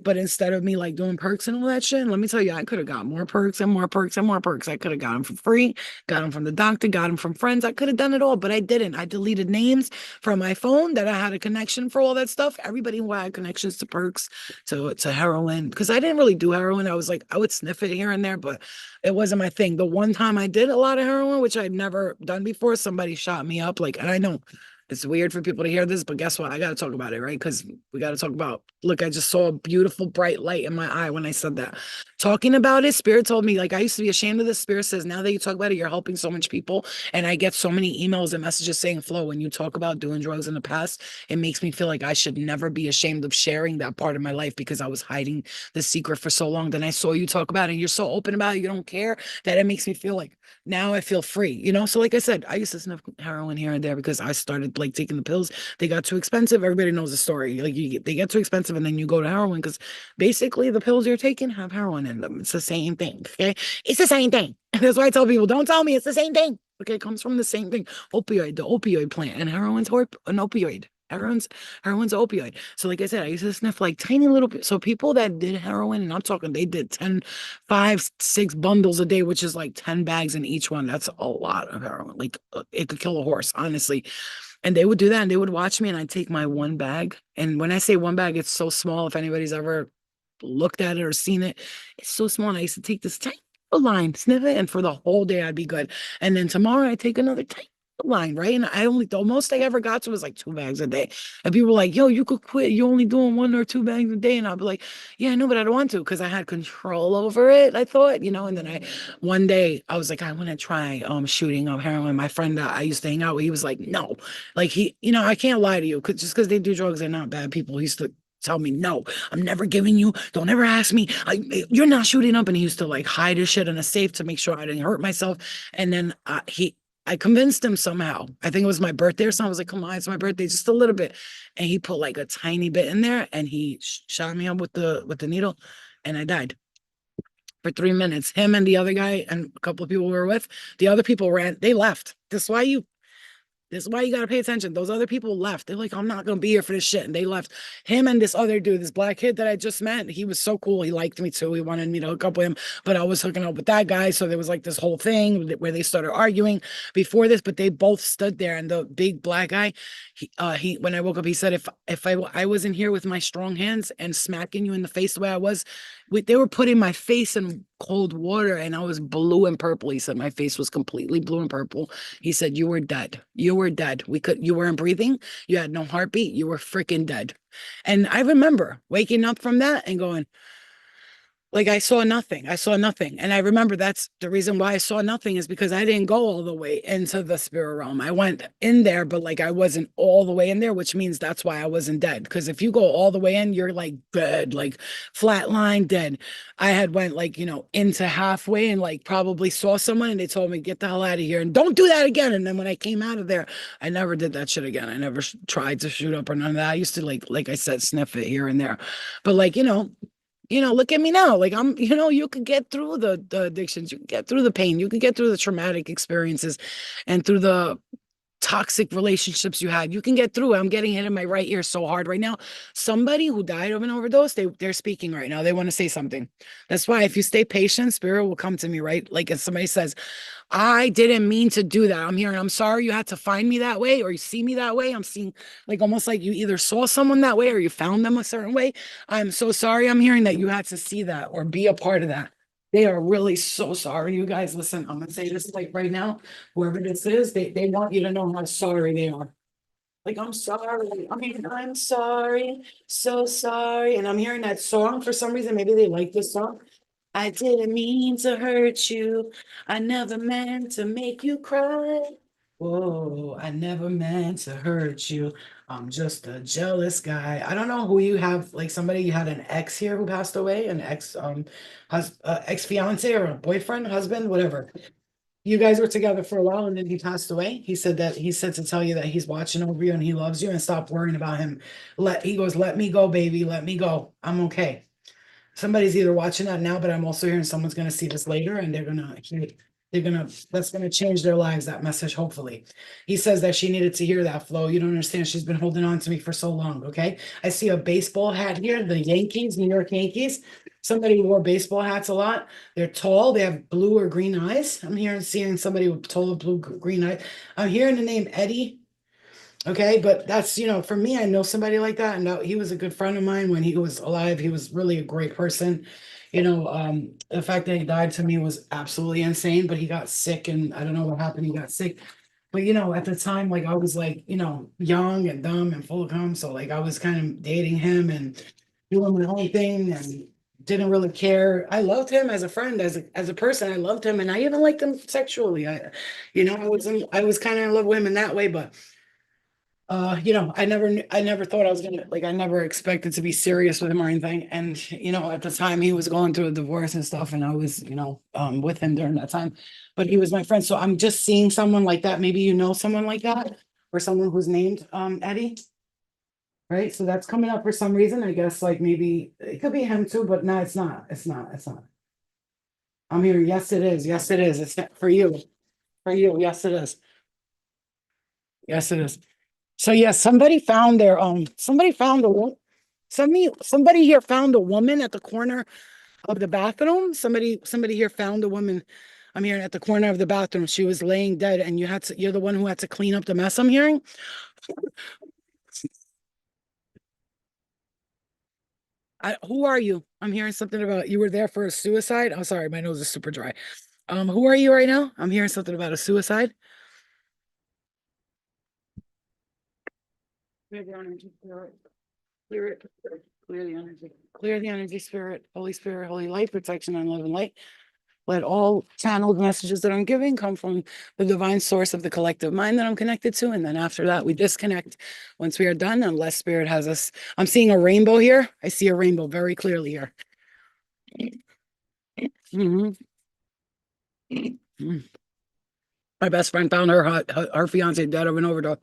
But instead of me like doing perks and all that shit, let me tell you, I could have got more perks and more perks and more perks. I could have got them for free, got them from the doctor, got them from friends. I could have done it all, but I didn't. I deleted names from my phone that I had a connection for all that stuff. Everybody who had connections to perks, to heroin, because I didn't really do heroin. I would sniff it here and there, but it wasn't my thing. The one time I did a lot of heroin, which I'd never done before, somebody shot me up. Like, and I know it's weird for people to hear this, but guess what? I got to talk about it, right? Because we got to talk about, look, I just saw a beautiful bright light in my eye when I said that. Talking about it, Spirit told me, like, I used to be ashamed of this. Spirit says, now that you talk about it, you're helping so much people. And I get so many emails and messages saying, Flo, when you talk about doing drugs in the past, it makes me feel like I should never be ashamed of sharing that part of my life because I was hiding the secret for so long. Then I saw you talk about it and you're so open about it, you don't care, that it makes me feel like now I feel free, So like I said, I used to sniff heroin here and there because I started like taking the pills. They got too expensive. Everybody knows the story. Like they get too expensive and then you go to heroin because basically the pills you're taking have heroin in them. It's the same thing. Okay. It's the same thing. That's why I tell people, don't tell me it's the same thing. Okay. It comes from the same thing. The opioid plant, and heroin's an opioid. Heroin's an opioid. So like I said, I used to sniff like tiny little, so people that did heroin, and I'm talking, they did 10, 5, 6 bundles a day, which is like 10 bags in each one. That's a lot of heroin. Like it could kill a horse, honestly. And they would do that and they would watch me and I'd take my one bag. And when I say one bag, it's so small. If anybody's ever looked at it or seen it, it's so small. And I used to take this tiny little line, sniff it, and for the whole day I'd be good. And then tomorrow I take another tiny line, right? And I only the most I ever got to was like 2 bags a day. And people were like, yo, you could quit. You're only doing 1 or 2 bags a day. And I'll be like, yeah, I know, but I don't want to because I had control over it, I thought, and then I one day I was like, I want to try shooting up heroin. My friend that I used to hang out with, he was like, no. Like I can't lie to you, cause just because they do drugs, they're not bad people. He used to tell me, no, I'm never giving you, don't ever ask me. You're not shooting up. And he used to like hide his shit in a safe to make sure I didn't hurt myself. And then I convinced him somehow. I think it was my birthday or something. I was like, come on, it's my birthday, just a little bit. And he put like a tiny bit in there and he shot me up with the needle and I died for 3 minutes. Him and the other guy and a couple of people we were with, the other people ran, they left. This is why you got to pay attention. Those other people left. They're like, I'm not going to be here for this shit. And they left. Him and this other dude, this black kid that I just met, he was so cool. He liked me too. He wanted me to hook up with him, but I was hooking up with that guy. So there was like this whole thing where they started arguing before this, but they both stood there. And the big black guy, when I woke up, he said, if I wasn't here with my strong hands and smacking you in the face the way I was, they were putting my face in cold water and I was blue and purple. He said my face was completely blue and purple. He said, you were dead. You were dead. You weren't breathing. You had no heartbeat. You were freaking dead. And I remember waking up from that and going, like I saw nothing. I saw nothing. And I remember that's the reason why I saw nothing is because I didn't go all the way into the spirit realm. I went in there, but like I wasn't all the way in there, which means that's why I wasn't dead. Because if you go all the way in, you're like dead, like flatline dead. I had went like, into halfway and like probably saw someone and they told me, get the hell out of here and don't do that again. And then when I came out of there, I never did that shit again. I never tried to shoot up or none of that. I used to like I said, sniff it here and there. But like, look at me now. Like you could get through the addictions, you can get through the pain, you can get through the traumatic experiences and through the toxic relationships you had. You can get through it. I'm getting hit in my right ear so hard right now. Somebody who died of an overdose, they're speaking right now. They want to say something. That's why if you stay patient, spirit will come to me, right? Like if somebody says, I didn't mean to do that. I'm hearing, I'm sorry you had to find me that way or you see me that way. I'm seeing like almost like you either saw someone that way or you found them a certain way. I'm so sorry. I'm hearing that you had to see that or be a part of that. They are really so sorry. You guys, listen, I'm gonna say this like right now, whoever this is, they want you to know how sorry they are. Like, I'm sorry. I mean, I'm sorry, so sorry. And I'm hearing that song for some reason. Maybe they like this song. I didn't mean to hurt you. I never meant to make you cry. Whoa, I never meant to hurt you. I'm just a jealous guy. I don't know who you have, like somebody you had an ex here who passed away, an ex fiance or a boyfriend, husband, whatever. You guys were together for a while and then he passed away. He said to tell you that he's watching over you and he loves you and stop worrying about him. He goes, let me go, baby. Let me go. I'm okay. Somebody's either watching that now, but I'm also hearing someone's gonna see this later and that's gonna change their lives, that message, hopefully. He says that she needed to hear that flow. You don't understand. She's been holding on to me for so long. Okay. I see a baseball hat here, the Yankees, New York Yankees. Somebody who wore baseball hats a lot. They're tall, they have blue or green eyes. I'm hearing seeing somebody with tall blue green eyes. I'm hearing the name Eddie. Okay, but that's, for me, I know somebody like that, and he was a good friend of mine when he was alive. He was really a great person. The fact that he died to me was absolutely insane, but he got sick and I don't know what happened. He got sick. But at the time, like I was like, young and dumb and full of cum. So like I was kind of dating him and doing my own thing and didn't really care. I loved him as a friend, as a person. I loved him and I even liked him sexually. I was kind of in love with him in that way, but I never thought I was gonna like I never expected to be serious with him or anything. And at the time he was going through a divorce and stuff, and I was, with him during that time. But he was my friend. So I'm just seeing someone like that. Maybe someone like that, or someone who's named Eddie, right? So that's coming up for some reason. I guess like maybe it could be him too, but no, it's not. It's not. It's not. I'm here. Yes, it is. Yes, it is. It's for you. For you. Yes, it is. Yes, it is. So yeah, somebody found somebody here found a woman at the corner of the bathroom. Somebody here found a woman. I'm hearing at the corner of the bathroom. She was laying dead, and you're the one who had to clean up the mess. I'm hearing. Who are you? I'm hearing something about you were there for a suicide. I'm sorry, my nose is super dry. Who are you right now? I'm hearing something about a suicide. Clear the energy, spirit. Clear it. Clear the energy. Clear the energy, spirit. Holy Spirit, holy light, protection, and love and light. Let all channeled messages that I'm giving come from the divine source of the collective mind that I'm connected to. And then after that, we disconnect once we are done, unless spirit has us. I'm seeing a rainbow here. I see a rainbow very clearly here. Mhm. Mhm. My best friend found her fiance dead of an overdose.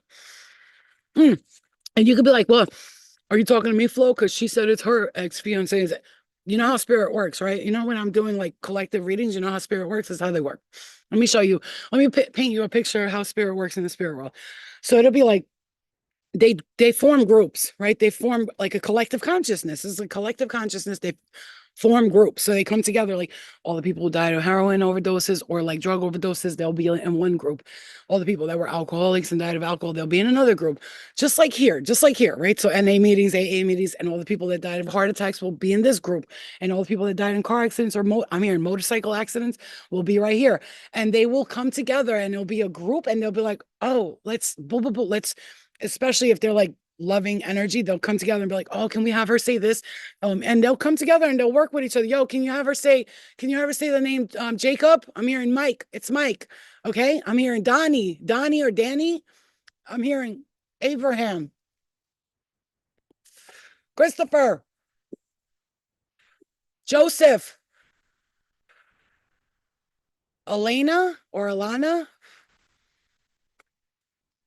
Mm. And you could be like, well, are you talking to me, Flo? Because she said it's her ex-fiance. You know how spirit works, right? You know, when I'm doing like collective readings, you know how spirit works is how they work. Let me show you. Let me paint you a picture of how spirit works in the spirit world. So it'll be like they form groups, right? They form like a collective consciousness. It's a collective consciousness. They form groups. So they come together, like all the people who died of heroin overdoses or like drug overdoses, they'll be in one group. All the people that were alcoholics and died of alcohol, they'll be in another group. Just like here, right? So NA meetings, AA meetings, and all the people that died of heart attacks will be in this group. And all the people that died in car accidents or I'm here in motorcycle accidents will be right here. And they will come together and it'll be a group and they'll be like, oh, let's blah, blah, blah, let's, especially if they're like loving energy, they'll come together and be like, oh, can we have her say this? And they'll come together and they'll work with each other. Yo, can you have her say the name Jacob? I'm hearing Mike. It's Mike. Okay. I'm hearing Donnie or Danny. I'm hearing Abraham, Christopher, Joseph, Elena or Alana,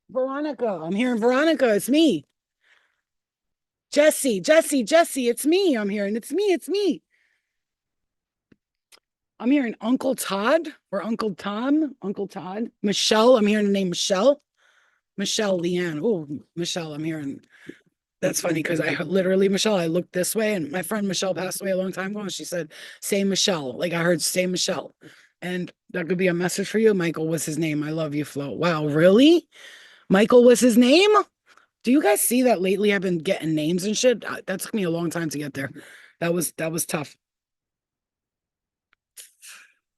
Veronica. I'm hearing Veronica. It's me. Jesse. It's me. I'm hearing it's me. I'm hearing Uncle Todd or Uncle Tom, Uncle Todd, Michelle. I'm hearing the name Michelle, Michelle Leanne. Oh, Michelle. I'm hearing. That's funny because I literally, Michelle, I looked this way and my friend Michelle passed away a long time ago. And she said, say Michelle. Like I heard, say Michelle. And that could be a message for you. Michael was his name. I love you, Flo. Wow, really? Michael was his name? Do you guys see that lately? I've been getting names and shit. That took me a long time to get there. That was tough.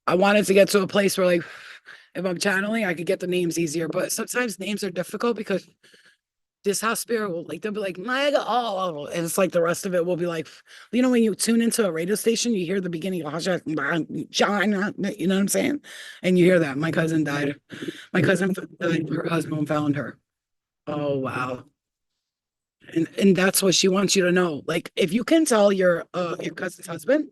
I wanted to get to a place where like if I'm channeling, I could get the names easier. But sometimes names are difficult because this house spirit will like they'll be like my God, oh, and it's like the rest of it will be like, you know, when you tune into a radio station, you hear the beginning of John, you know what I'm saying? And you hear that. My cousin died. My cousin died, her husband found her. Oh wow. And that's what she wants you to know. Like if you can tell your cousin's husband,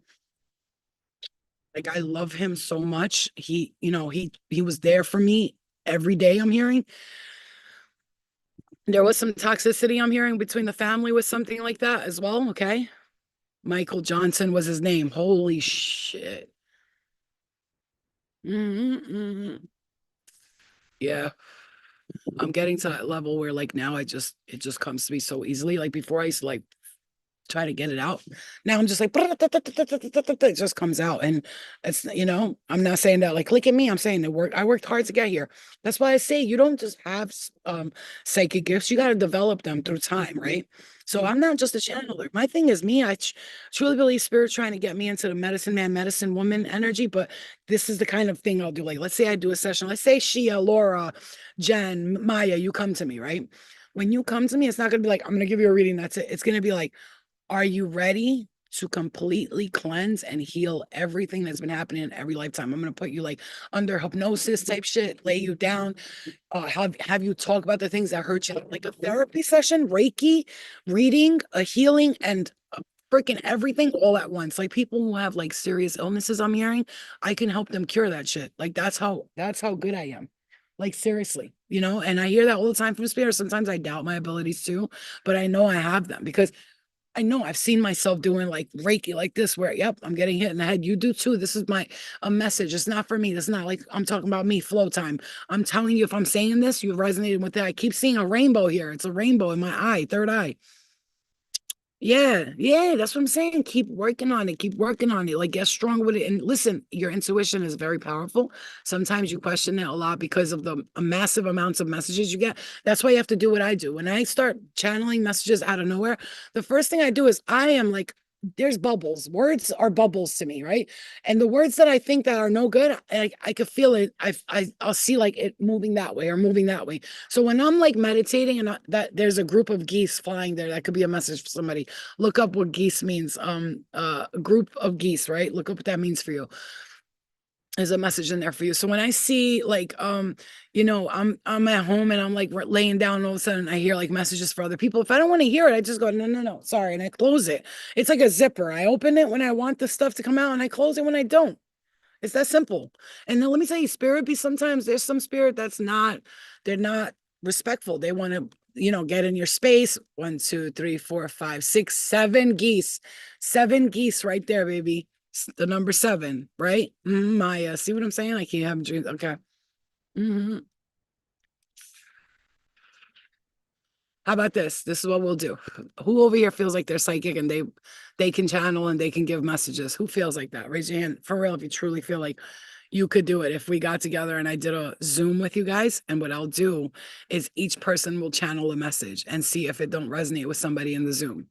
like I love him so much. He, you know, he was there for me every day, I'm hearing. There was some toxicity I'm hearing between the family with something like that as well. Okay. Michael Johnson was his name. Holy shit. Mm-hmm. Yeah. I'm getting to that level where like now it just comes to me so easily. Like before I used to like try to get it out. Now I'm just like it just comes out. And it's I'm not saying that like look at me. I'm saying that I worked hard to get here. That's why I say you don't just have psychic gifts. You got to develop them through time, right? So I'm not just a channeler. My thing is me. I truly believe spirit's trying to get me into the medicine man, medicine woman energy. But this is the kind of thing I'll do. Like, let's say I do a session. Let's say Shia, Laura, Jen, Maya, you come to me, right? When you come to me, it's not going to be like, I'm going to give you a reading. That's it. It's going to be like, are you ready to completely cleanse and heal everything that's been happening in every lifetime? I'm going to put you like under hypnosis type shit, lay you down, have you talk about the things that hurt you, like a therapy session, Reiki, reading, a healing, and freaking everything all at once. Like people who have like serious illnesses, I'm hearing, I can help them cure that shit. Like that's how good I am. Like seriously, and I hear that all the time from spirits. Sometimes I doubt my abilities too, but I know I have them because I know I've seen myself doing like Reiki like this, where, yep, I'm getting hit in the head. You do too. This is a message. It's not for me. It's not like I'm talking about me, flow time. I'm telling you, if I'm saying this, you've resonated with that. I keep seeing a rainbow here. It's a rainbow in my eye, third eye. Yeah, that's what I'm saying. Keep working on it. Keep working on it. Like get strong with it. And listen, your intuition is very powerful. Sometimes you question it a lot because of the massive amounts of messages you get. That's why you have to do what I do. When I start channeling messages out of nowhere, the first thing I do is I am like there's bubbles. Words are bubbles to me, right? And the words that I think that are no good, I could feel it. I'll see like it moving that way or moving that way. So when I'm like meditating and that there's a group of geese flying there, that could be a message for somebody. Look up what geese means. A group of geese, right? Look up what that means for you. There's a message in there for you. So when I see like I'm at home and I'm like laying down and all of a sudden I hear like messages for other people. If I don't want to hear it, I just go, no, no, no, sorry. And I close it. It's like a zipper. I open it when I want the stuff to come out and I close it when I don't. It's that simple. And then let me tell you, spirit be sometimes there's some spirit that's not, they're not respectful. They want to, get in your space. 1, 2, 3, 4, 5, 6, 7 geese. 7 geese right there, baby. The number 7, right? Maya. See what I'm saying? I can't have dreams. Okay. hmm How about this? This is what we'll do. Who over here feels like they're psychic and they can channel and they can give messages? Who feels like that? Raise your hand for real if you truly feel like you could do it. If we got together and I did a Zoom with you guys, and what I'll do is each person will channel a message and see if it don't resonate with somebody in the Zoom,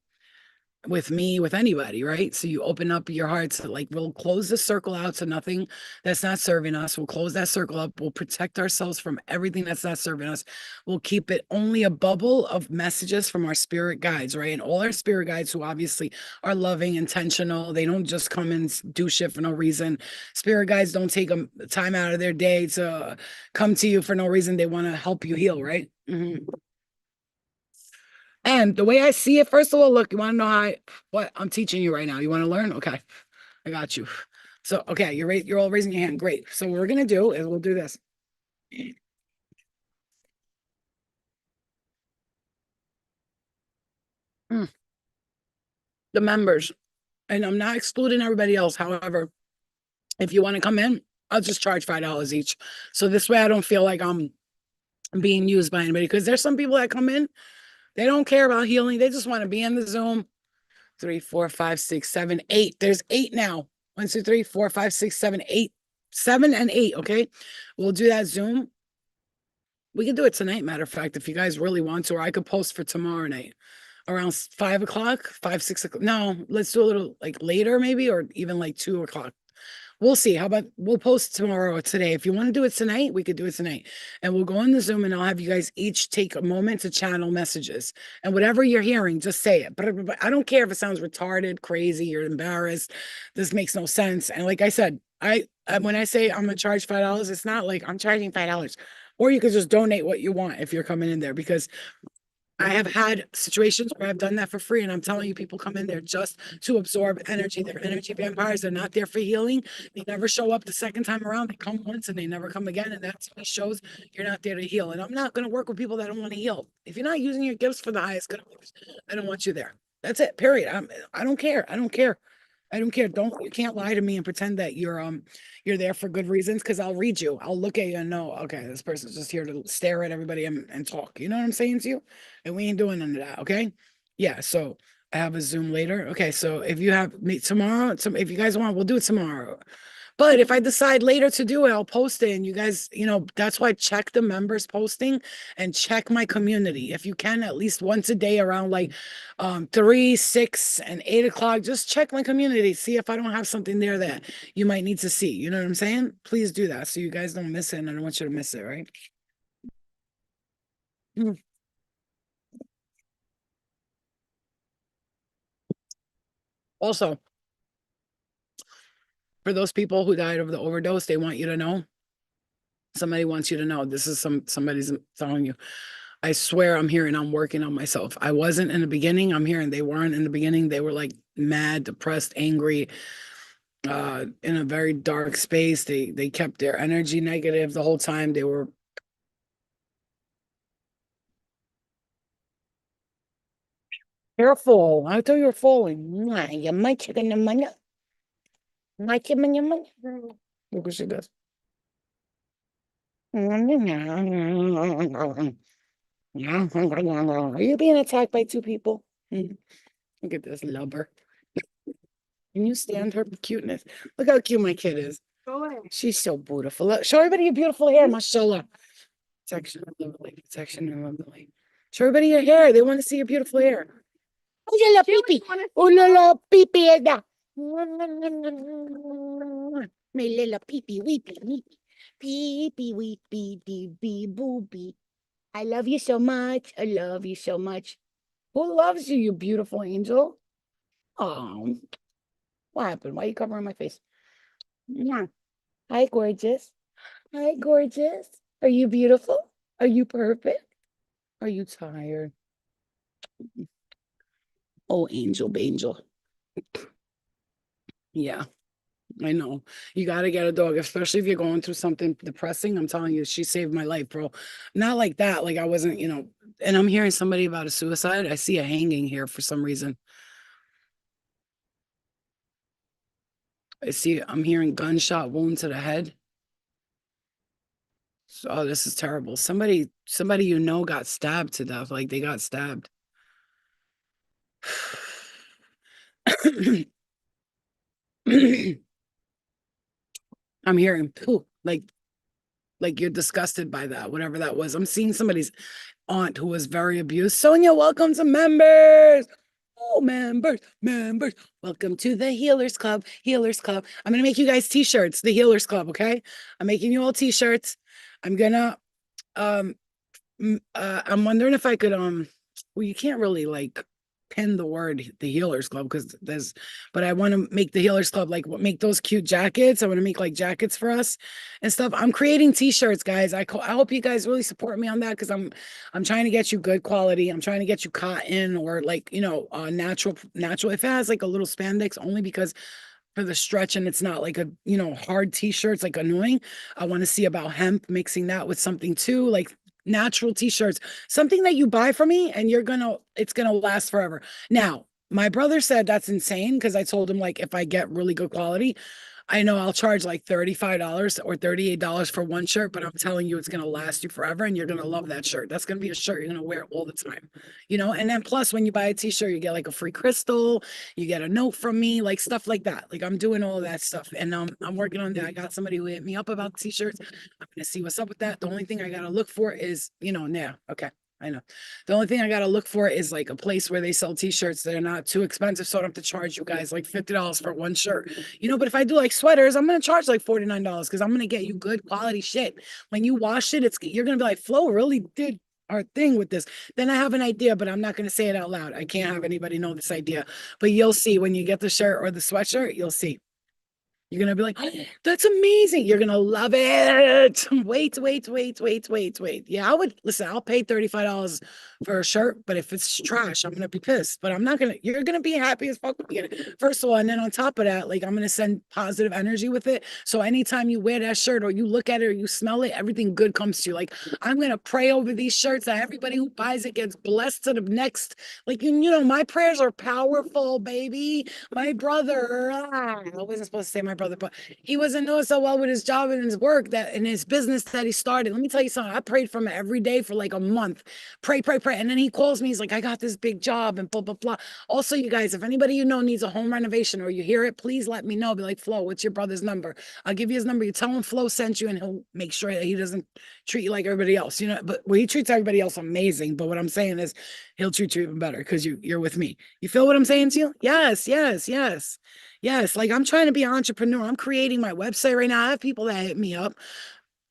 with me, with anybody, right? So you open up your heart to like, we'll close the circle out to nothing that's not serving us. We'll close that circle up. We'll protect ourselves from everything that's not serving us. We'll keep it only a bubble of messages from our spirit guides, right? And all our spirit guides who obviously are loving, intentional. They don't just come and do shit for no reason. Spirit guides don't take time out of their day to come to you for no reason. They want to help you heal, right? And the way I see it, first of all, look, you want to know what I'm teaching you right now? You want to learn? Okay, I got you. So, okay, you're all raising your hand. Great. So what we're gonna do is we'll do this. Mm, the members, and I'm not excluding everybody else. However, if you want to come in, I'll just charge $5 each. So this way I don't feel like I'm being used by anybody, because there's some people that come in, they don't care about healing. They just want to be in the Zoom. 3, 4, 5, 6, 7, 8. There's 8 now. 1, 2, 3, 4, 5, 6, 7, 8. 7 and 8. Okay. We'll do that Zoom. We can do it tonight, matter of fact, if you guys really want to, or I could post for tomorrow night around 5 o'clock, 5, 6 o'clock. No, let's do a little like later, maybe, or even like 2 o'clock. We'll see. How about we'll post tomorrow or today? If you want to do it tonight, we could do it tonight. And we'll go on the Zoom and I'll have you guys each take a moment to channel messages. And whatever you're hearing, just say it. But I don't care if it sounds retarded, crazy, you're embarrassed. This makes no sense. And like I said, when I say I'm gonna charge $5, it's not like I'm charging $5. Or you could just donate what you want if you're coming in there, because I have had situations where I've done that for free, and I'm telling you, people come in there just to absorb energy. They're energy vampires. They're not there for healing. They never show up the second time around. They come once and they never come again. And that to me shows you're not there to heal. And I'm not going to work with people that don't want to heal. If you're not using your gifts for the highest good of others, I don't want you there. That's it. Period. I don't care. I don't care. I don't care. Don't You can't lie to me and pretend that you're there for good reasons, because I'll read you. I'll look at you and know, okay, this person's just here to stare at everybody and talk. You know what I'm saying to you? And we ain't doing none of that, okay? Yeah, so I have a Zoom later. Okay, so if you have me tomorrow, if you guys want, we'll do it tomorrow. But if I decide later to do it, I'll post it. And you guys, that's why check the members posting and check my community. If you can, at least once a day around like 3, 6, and 8 o'clock, just check my community. See if I don't have something there that you might need to see. You know what I'm saying? Please do that so you guys don't miss it. And I don't want you to miss it, right? Mm. Also, for those people who died of the overdose, they want you to know. Somebody wants you to know. This is somebody's telling you. I swear I'm here and I'm working on myself. I wasn't in the beginning. I'm here and they weren't in the beginning. They were like mad, depressed, angry, in a very dark space. They kept their energy negative the whole time. They were careful. I thought you were falling. Mwah, you might chicken the money. My chicken your money. Look what she does. Are you being attacked by 2 people? Look at this lubber. Can you stand her cuteness? Look how cute my kid is. She's so beautiful. Look, show everybody your beautiful hair, mashallah. Protection and lovely. Protection and lovely. Show everybody your hair. They want to see your beautiful hair. Oh la la, pee. Oh la la, pee. My little pee weepy weepy. Pee weepy bee bee boopy. I love you so much. I love you so much. Who loves you, you beautiful angel? Oh, what happened? Why are you covering my face? Mwah. Hi, gorgeous. Hi, gorgeous. Are you beautiful? Are you perfect? Are you tired? Oh, angel, angel. Yeah, I know. You got to get a dog, especially if you're going through something depressing. I'm telling you, she saved my life, bro. Not like that. Like I wasn't, and I'm hearing somebody about a suicide. I see a hanging here for some reason. I'm hearing gunshot wound to the head. So, oh, this is terrible. Somebody got stabbed to death. Like they got stabbed. I'm hearing poo, like you're disgusted by that, whatever that was. I'm seeing somebody's aunt who was very abused. Sonia, welcome to members. Oh, members. Welcome to the Healers Club. Healers Club. I'm gonna make you guys t-shirts, the Healers Club, okay? I'm making you all t-shirts. I'm gonna um I'm wondering if I could well, you can't really like pin the word the Healers Club because but I want to make the Healers Club like make those cute jackets. I want to make like jackets for us and stuff. I'm creating t-shirts, guys. I hope you guys really support me on that because I'm trying to get you good quality. I'm trying to get you cotton or like natural. If it has like a little spandex, only because for the stretch and it's not like a hard t-shirt, it's like annoying. I want to see about hemp, mixing that with something too, like natural t-shirts, something that you buy from me and it's gonna last forever. Now my brother said that's insane because I told him like if I get really good quality, I know I'll charge like $35 or $38 for one shirt, but I'm telling you, it's going to last you forever and you're going to love that shirt. That's going to be a shirt you're going to wear all the time, And then plus, when you buy a t shirt, you get like a free crystal, you get a note from me, like stuff like that. Like I'm doing all of that stuff and I'm working on that. I got somebody who hit me up about t shirts. I'm going to see what's up with that. The only thing I got to look for is, now, okay. I know. The only thing I gotta look for is like a place where they sell t-shirts that are not too expensive, so I don't have to charge you guys like $50 for one shirt. But if I do like sweaters, I'm gonna charge like $49 because I'm gonna get you good quality shit. When you wash it, you're gonna be like, Flo really did our thing with this. Then I have an idea, but I'm not gonna say it out loud. I can't have anybody know this idea. But you'll see when you get the shirt or the sweatshirt, you'll see. You're gonna be like, "Oh, that's amazing. You're gonna love it. Wait. Yeah, I would listen, I'll pay $35 for a shirt, but if it's trash, I'm gonna be pissed. But you're gonna be happy as fuck with it. First of all, and then on top of that, like I'm gonna send positive energy with it. So anytime you wear that shirt or you look at it or you smell it, everything good comes to you. Like I'm gonna pray over these shirts that everybody who buys it gets blessed to the next. Like my prayers are powerful, baby. My brother, I wasn't supposed to say my brother, but he wasn't doing so well with his job and his work that in his business that he started. Let me tell you something. I prayed for him every day for like a month. Pray. And then he calls me. He's like, I got this big job and blah, blah, blah. Also, you guys, if anybody needs a home renovation or you hear it, please let me know. Be like, Flo, what's your brother's number? I'll give you his number. You tell him Flo sent you and he'll make sure that he doesn't treat you like everybody else. But he treats everybody else amazing. But what I'm saying is he'll treat you even better because you're with me. You feel what I'm saying to you? Yes. Yes, like I'm trying to be an entrepreneur. I'm creating my website right now. I have people that hit me up.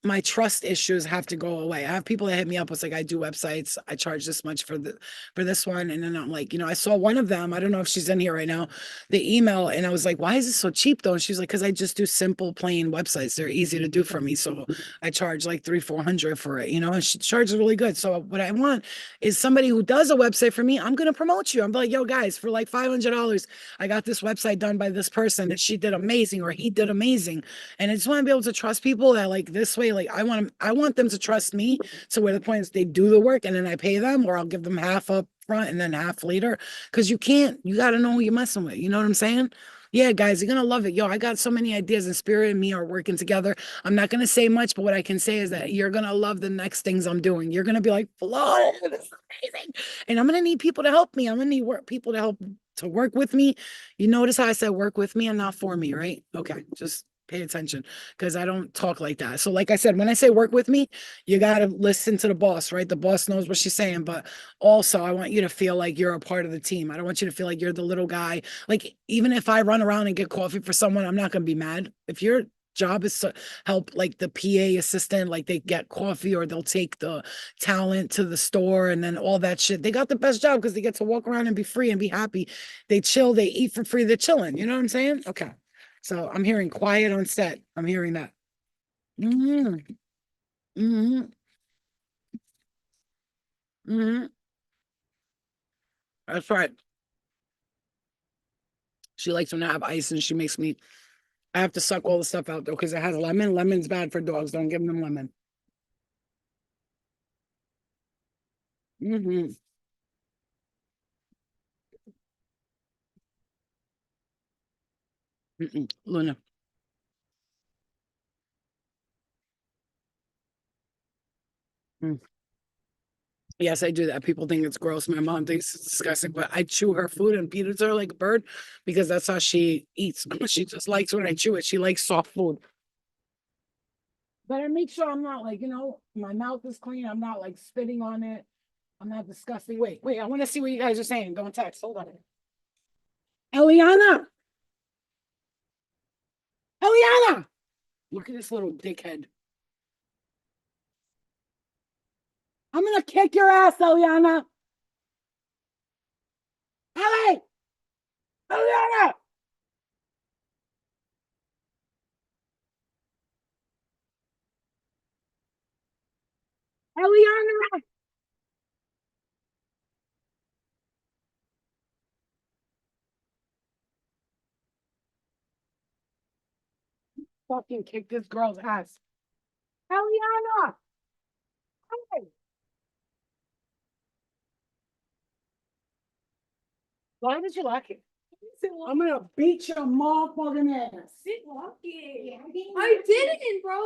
My trust issues have to go away. I have people that hit me up. It's like I do websites. I charge this much for this one, and then I'm like, I saw one of them. I don't know if she's in here right now. The email, and I was like, why is this so cheap though? And she's like, because I just do simple, plain websites. They're easy to do for me, so I charge like 300-400 for it. And she charges really good. So what I want is somebody who does a website for me. I'm gonna promote you. I'm like, yo guys, for like $500, I got this website done by this person, and she did amazing, or he did amazing. And I just want to be able to trust people that like this way, like I want them to trust me. So where the point is they do the work and then I pay them, or I'll give them half up front and then half later. Cause you got to know who you're messing with. You know what I'm saying? Yeah, guys, you're gonna love it. Yo, I got so many ideas, and Spirit and me are working together. I'm not gonna say much, but what I can say is that you're gonna love the next things I'm doing. You're gonna be like, Flo, this is amazing. And I'm gonna need people to help me. I'm gonna need people to work with me. You notice how I said work with me and not for me, right? Okay, just pay attention because I don't talk like that. So, like I said, when I say work with me, you got to listen to the boss, right? The boss knows what she's saying, but also I want you to feel like you're a part of the team. I don't want you to feel like you're the little guy. Like, even if I run around and get coffee for someone, I'm not going to be mad. If your job is to help, like the PA assistant, like they get coffee or they'll take the talent to the store and then all that shit. They got the best job because they get to walk around and be free and be happy. They chill, they eat for free, they're chilling. You know what I'm saying? Okay. So I'm hearing quiet on set. I'm hearing that. Hmm. Hmm. Hmm. That's right. She likes when I have ice and she makes me, I have to suck all the stuff out though because it has lemon. Lemon's bad for dogs. Don't give them lemon. Hmm. Mm-mm. Luna. Mm. Yes, I do that. People think it's gross. My mom thinks it's disgusting, but I chew her food and feed it to her like a bird because that's how she eats. She just likes when I chew it. She likes soft food. But I make sure I'm not like, my mouth is clean. I'm not like spitting on it. I'm not disgusting. Wait, I want to see what you guys are saying. Don't text. Hold on. Eliana, Eliana, look at this little dickhead. I'm gonna kick your ass, Eliana. Ellie, Eliana, Eliana. Fucking kick this girl's ass. Eliana, hey, why did you lock it? I'm gonna beat your motherfucking ass. Lock it. I didn't, bro.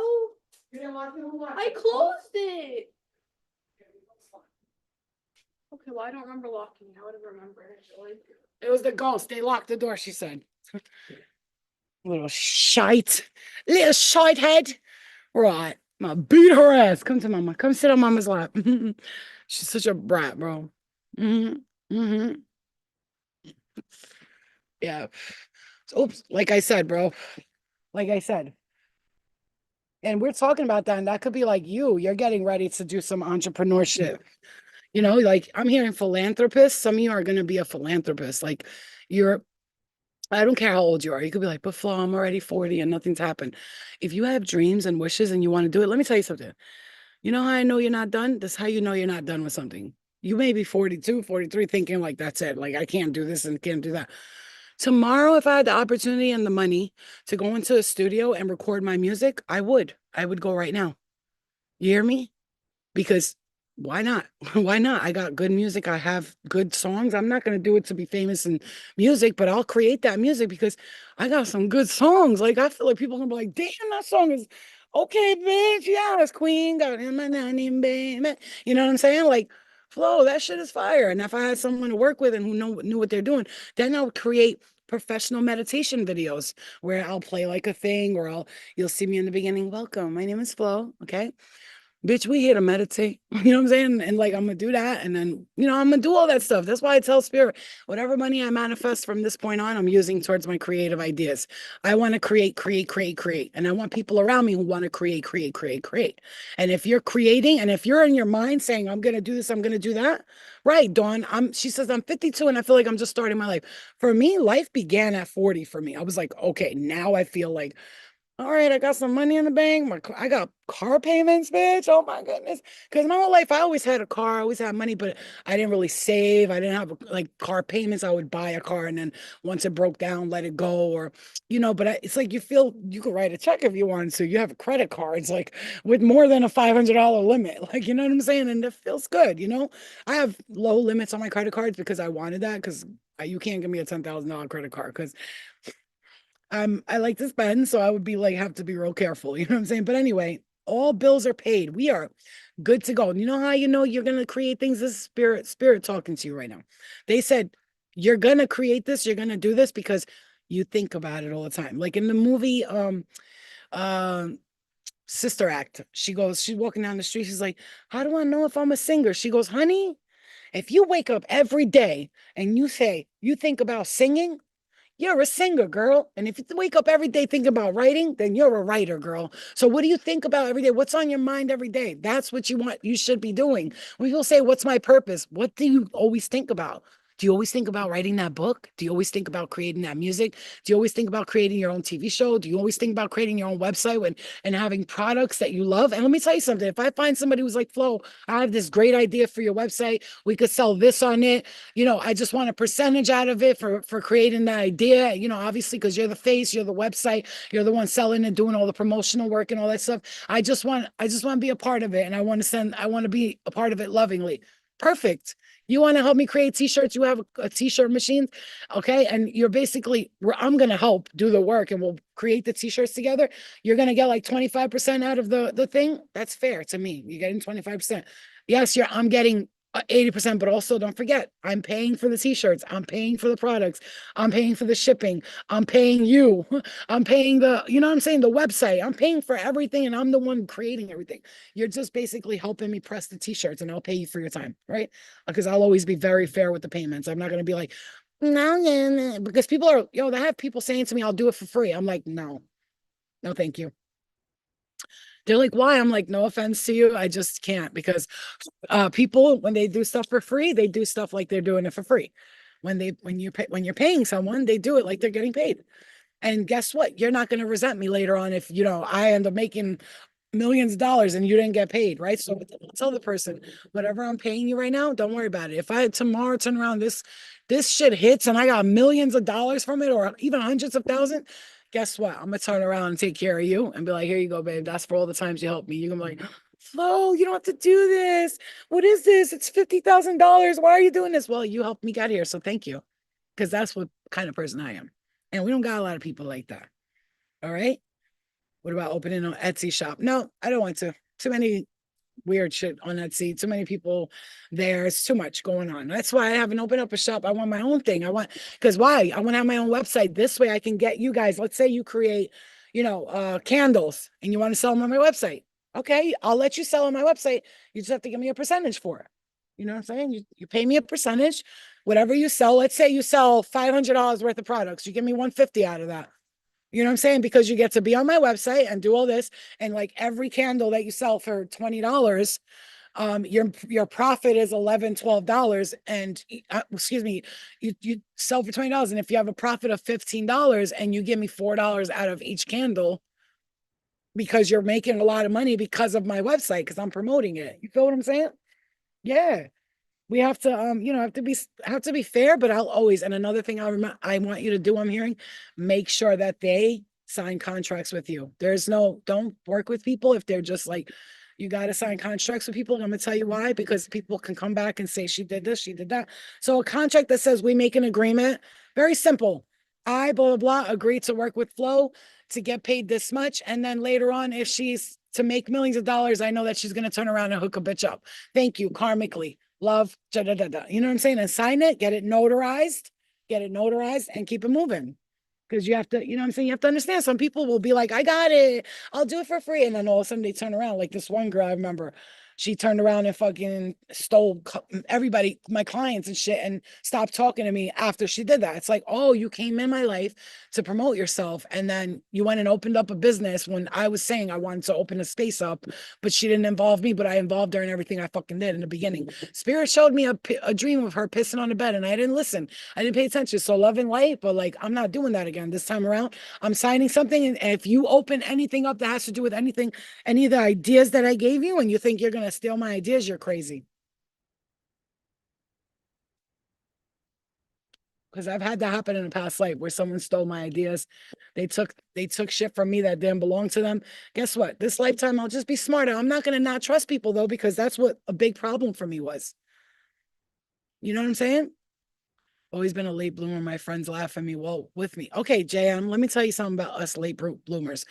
You didn't lock it? I closed it. Okay, well, I don't remember locking it. I would have remembered actually. It was the ghost. They locked the door, she said. Little shite. Little shite head. Right. I'm gonna beat her ass. Come to mama. Come sit on mama's lap. She's such a brat, bro. Hmm. Hmm. Yeah. Oops. Like I said, bro. Like I said. And we're talking about that, and that could be like you. You're getting ready to do some entrepreneurship. Like I'm hearing philanthropists. Some of you are going to be a philanthropist. Like you're, I don't care how old you are. You could be like, but Flo, I'm already 40 and nothing's happened. If you have dreams and wishes and you want to do it, let me tell you something. You know how I know you're not done? This is how you know you're not done with something. You may be 42, 43, thinking like, that's it. Like, I can't do this and can't do that. Tomorrow, if I had the opportunity and the money to go into a studio and record my music, I would. I would go right now. You hear me? Because why not? Why not? I got good music. I have good songs. I'm not going to do it to be famous in music, but I'll create that music because I got some good songs. Like, I feel like people are going to be like, damn, that song is okay, bitch. Yes, Queen got him and name, baby. You know what I'm saying? Like, Flo, that shit is fire. And if I had someone to work with and who knew what they're doing, then I would create professional meditation videos where I'll play like a thing or you'll see me in the beginning. Welcome. My name is Flo. Okay. Bitch, we here to meditate. You know what I'm saying? And like, I'm gonna do that. And then, I'm gonna do all that stuff. That's why I tell spirit, whatever money I manifest from this point on, I'm using towards my creative ideas. I want to create, create, create, create. And I want people around me who want to create, create, create, create. And if you're creating and if you're in your mind saying, I'm gonna do this, I'm gonna do that, right, Dawn. She says I'm 52 and I feel like I'm just starting my life. For me, life began at 40 for me. I was like, okay, now I feel like all right, I got some money in the bank. I got car payments, bitch. Oh my goodness. Because my whole life, I always had a car, I always had money, but I didn't really save. I didn't have like car payments. I would buy a car and then once it broke down, let it go. Or, but it's like you feel you could write a check if you wanted to. You have a credit card. It's like with more than a $500 limit. Like, you know what I'm saying? And it feels good. I have low limits on my credit cards because I wanted that because you can't give me a $10,000 credit card because I like to spend, so I would be like have to be real careful. You know what I'm saying? But anyway, all bills are paid. We are good to go. And you know how you know you're gonna create things? This is spirit talking to you right now. They said you're gonna create this, you're gonna do this because You think about it all the time. Like in the movie, um, Sister Act, she goes, she's walking down the street. She's like, how do I know if I'm a singer? She goes, honey, if you wake up every day and you say, you think about singing, you're a singer, girl. And if you wake up every day thinking about writing, then you're a writer, girl. So what do you think about every day? What's on your mind every day? That's what you want, you should be doing. When people say, what's my purpose? What do you always think about? Do you always think about writing that book? Do you always think about creating that music? Do you always think about creating your own TV show? Do you always think about creating your own website and having products that you love? And let me tell you something. If I find somebody who's like, Flo, I have this great idea for your website. We could sell this on it. I just want a percentage out of it for creating the idea, obviously, because you're the face, you're the website, you're the one selling and doing all the promotional work and all that stuff. I just want to be a part of it. And I want to be a part of it lovingly. Perfect. You want to help me create t-shirts? You have a t-shirt machine. Okay. And you're basically, I'm going to help do the work and we'll create the t-shirts together. You're going to get like 25% out of the thing. That's fair to me. You're getting 25%. Yes, I'm getting 80%, but also don't forget, I'm paying for the t-shirts, I'm paying for the products, I'm paying for the shipping, I'm paying you, I'm paying what I'm saying, the website, I'm paying for everything, and I'm the one creating everything. You're just basically helping me press the t-shirts, and I'll pay you for your time, right? Because I'll always be very fair with the payments. I'm not going to be like, no, yeah, nah. Because people are, they have people saying to me, I'll do it for free. I'm like, no, no, thank you. They're like, why? I'm like, no offense to you. I just can't because people, when they do stuff for free, they do stuff like they're doing it for free. When you're paying someone, they do it like they're getting paid. And guess what? You're not going to resent me later on if I end up making millions of dollars and you didn't get paid, right? So tell the person, whatever I'm paying you right now, don't worry about it. If I tomorrow turn around, this shit hits and I got millions of dollars from it, or even hundreds of thousands, guess what? I'm gonna turn around and take care of you and be like, here you go, babe. That's for all the times you helped me. You're gonna be like, Flo, you don't have to do this. What is this? It's $50,000. Why are you doing this? Well, you helped me get here, so thank you, because that's what kind of person I am. And we don't got a lot of people like that. All right. What about opening an Etsy shop? No, I don't want to. Too many weird shit on Etsy. Too many people there. It's too much going on. That's why I haven't opened up a shop. I want my own thing. Because why? I want to have my own website. This way I can get you guys. Let's say you create, candles and you want to sell them on my website. Okay, I'll let you sell on my website. You just have to give me a percentage for it. You know what I'm saying? You pay me a percentage, whatever you sell. Let's say you sell $500 worth of products. You give me 150 out of that. You know what I'm saying? Because you get to be on my website and do all this. And like every candle that you sell for $20, your profit is $11, $12. And excuse me, you sell for $20. And if you have a profit of $15 and you give me $4 out of each candle, because you're making a lot of money because of my website, because I'm promoting it. You feel what I'm saying? Yeah. We have to have to be fair, but I'll always, and another thing I want you to do, I'm hearing, make sure that they sign contracts with you. Don't work with people if they're just like, you got to sign contracts with people. And I'm gonna tell you why, because people can come back and say she did this, she did that. So a contract that says we make an agreement, very simple. I blah blah blah agree to work with Flo to get paid this much, and then later on, if she's to make millions of dollars, I know that she's gonna turn around and hook a bitch up. Thank you, karmically. Love, da, da, da, da. You know what I'm saying? And sign it, get it notarized, and keep it moving. Because you have to, you know what I'm saying? You have to understand. Some people will be like, I got it. I'll do it for free. And then all of a sudden they turn around. Like this one girl, I remember she turned around and fucking stole everybody, my clients and shit, and stopped talking to me after she did that. It's like, oh, you came in my life to promote yourself. And then you went and opened up a business when I was saying I wanted to open a space up, but she didn't involve me, but I involved her in everything I fucking did in the beginning. Spirit showed me a dream of her pissing on the bed and I didn't listen. I didn't pay attention. So love and light, but like, I'm not doing that again this time around. I'm signing something. And if you open anything up that has to do with anything, any of the ideas that I gave you, and you think you're going to steal my ideas, you're crazy. Because I've had that happen in a past life where someone stole my ideas. They took shit from me that didn't belong to them. Guess what? This lifetime I'll just be smarter. I'm not gonna not trust people though, because that's what a big problem for me was. You know what I'm saying? Always been a late bloomer. My friends laugh at me. Well, with me. Okay, JM, let me tell you something about us late bloomers.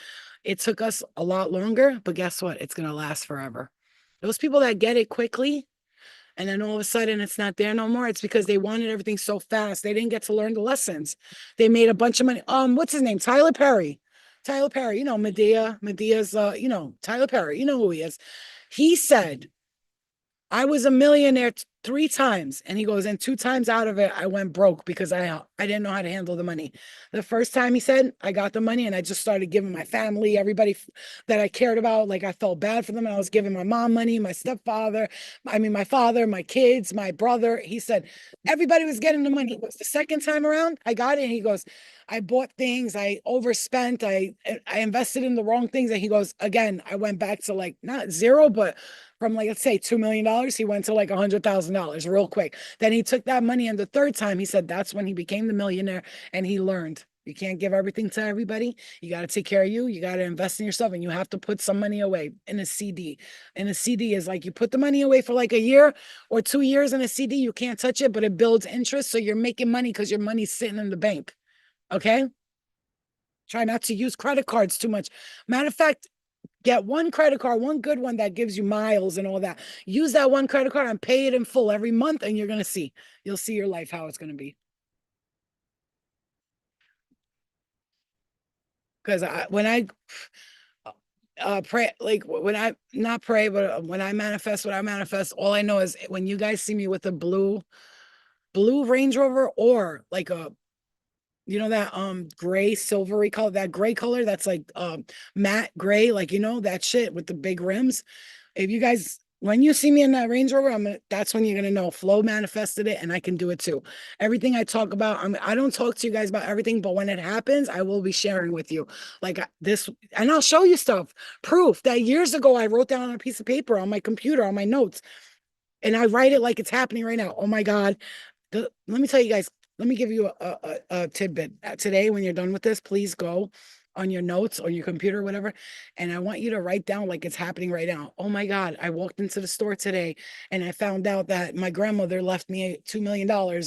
It took us a lot longer, but guess what? It's gonna last forever. Those people that get it quickly, And then all of a sudden it's not there no more. It's because they wanted everything so fast. They didn't get to learn the lessons. They made a bunch of money. What's his name? Tyler Perry. Tyler Perry, Medea's Tyler Perry, you know who he is. He said I was a millionaire three times. And he goes, and two times out of it, I went broke because I didn't know how to handle the money. The first time he said, I got the money and I just started giving my family, everybody that I cared about. Like I felt bad for them. And I was giving my mom money, my stepfather, my father, my kids, my brother. He said, everybody was getting the money. It was the second time around, I got it. And he goes, I bought things, I overspent, I invested in the wrong things. And he goes, again, I went back to like not zero, but from like let's say $2 million, he went to like $100,000 real quick. Then he took that money, and the third time he said that's when he became the millionaire, and he learned you can't give everything to everybody. You got to take care of you. You got to invest in yourself, and you have to put some money away in a CD. And a CD is like you put the money away for like a year or 2 years in a CD. You can't touch it, but it builds interest, so you're making money because your money's sitting in the bank. Okay. Try not to use credit cards too much. Matter of fact, get one credit card, one good one that gives you miles and all that. Use that one credit card and pay it in full every month, and you'll see your life how it's going to be. Because when I pray, like when I not pray, but when I manifest what I manifest, all I know is when you guys see me with a blue Range Rover or like a that gray silvery color, that gray color that's like matte gray, like that shit with the big rims. If you guys when you see me in that Range Rover, that's when you're gonna know Flo manifested it and I can do it too. Everything I talk about, I don't talk to you guys about everything, but when it happens, I will be sharing with you. Like this, and I'll show you stuff, proof that years ago I wrote down on a piece of paper on my computer, on my notes, and I write it like it's happening right now. Oh my God. Let me tell you guys, let me give you a tidbit. Today, when you're done with this, please go on your notes or your computer or whatever. And I want you to write down like it's happening right now. Oh my God, I walked into the store today and I found out that my grandmother left me $2 million or,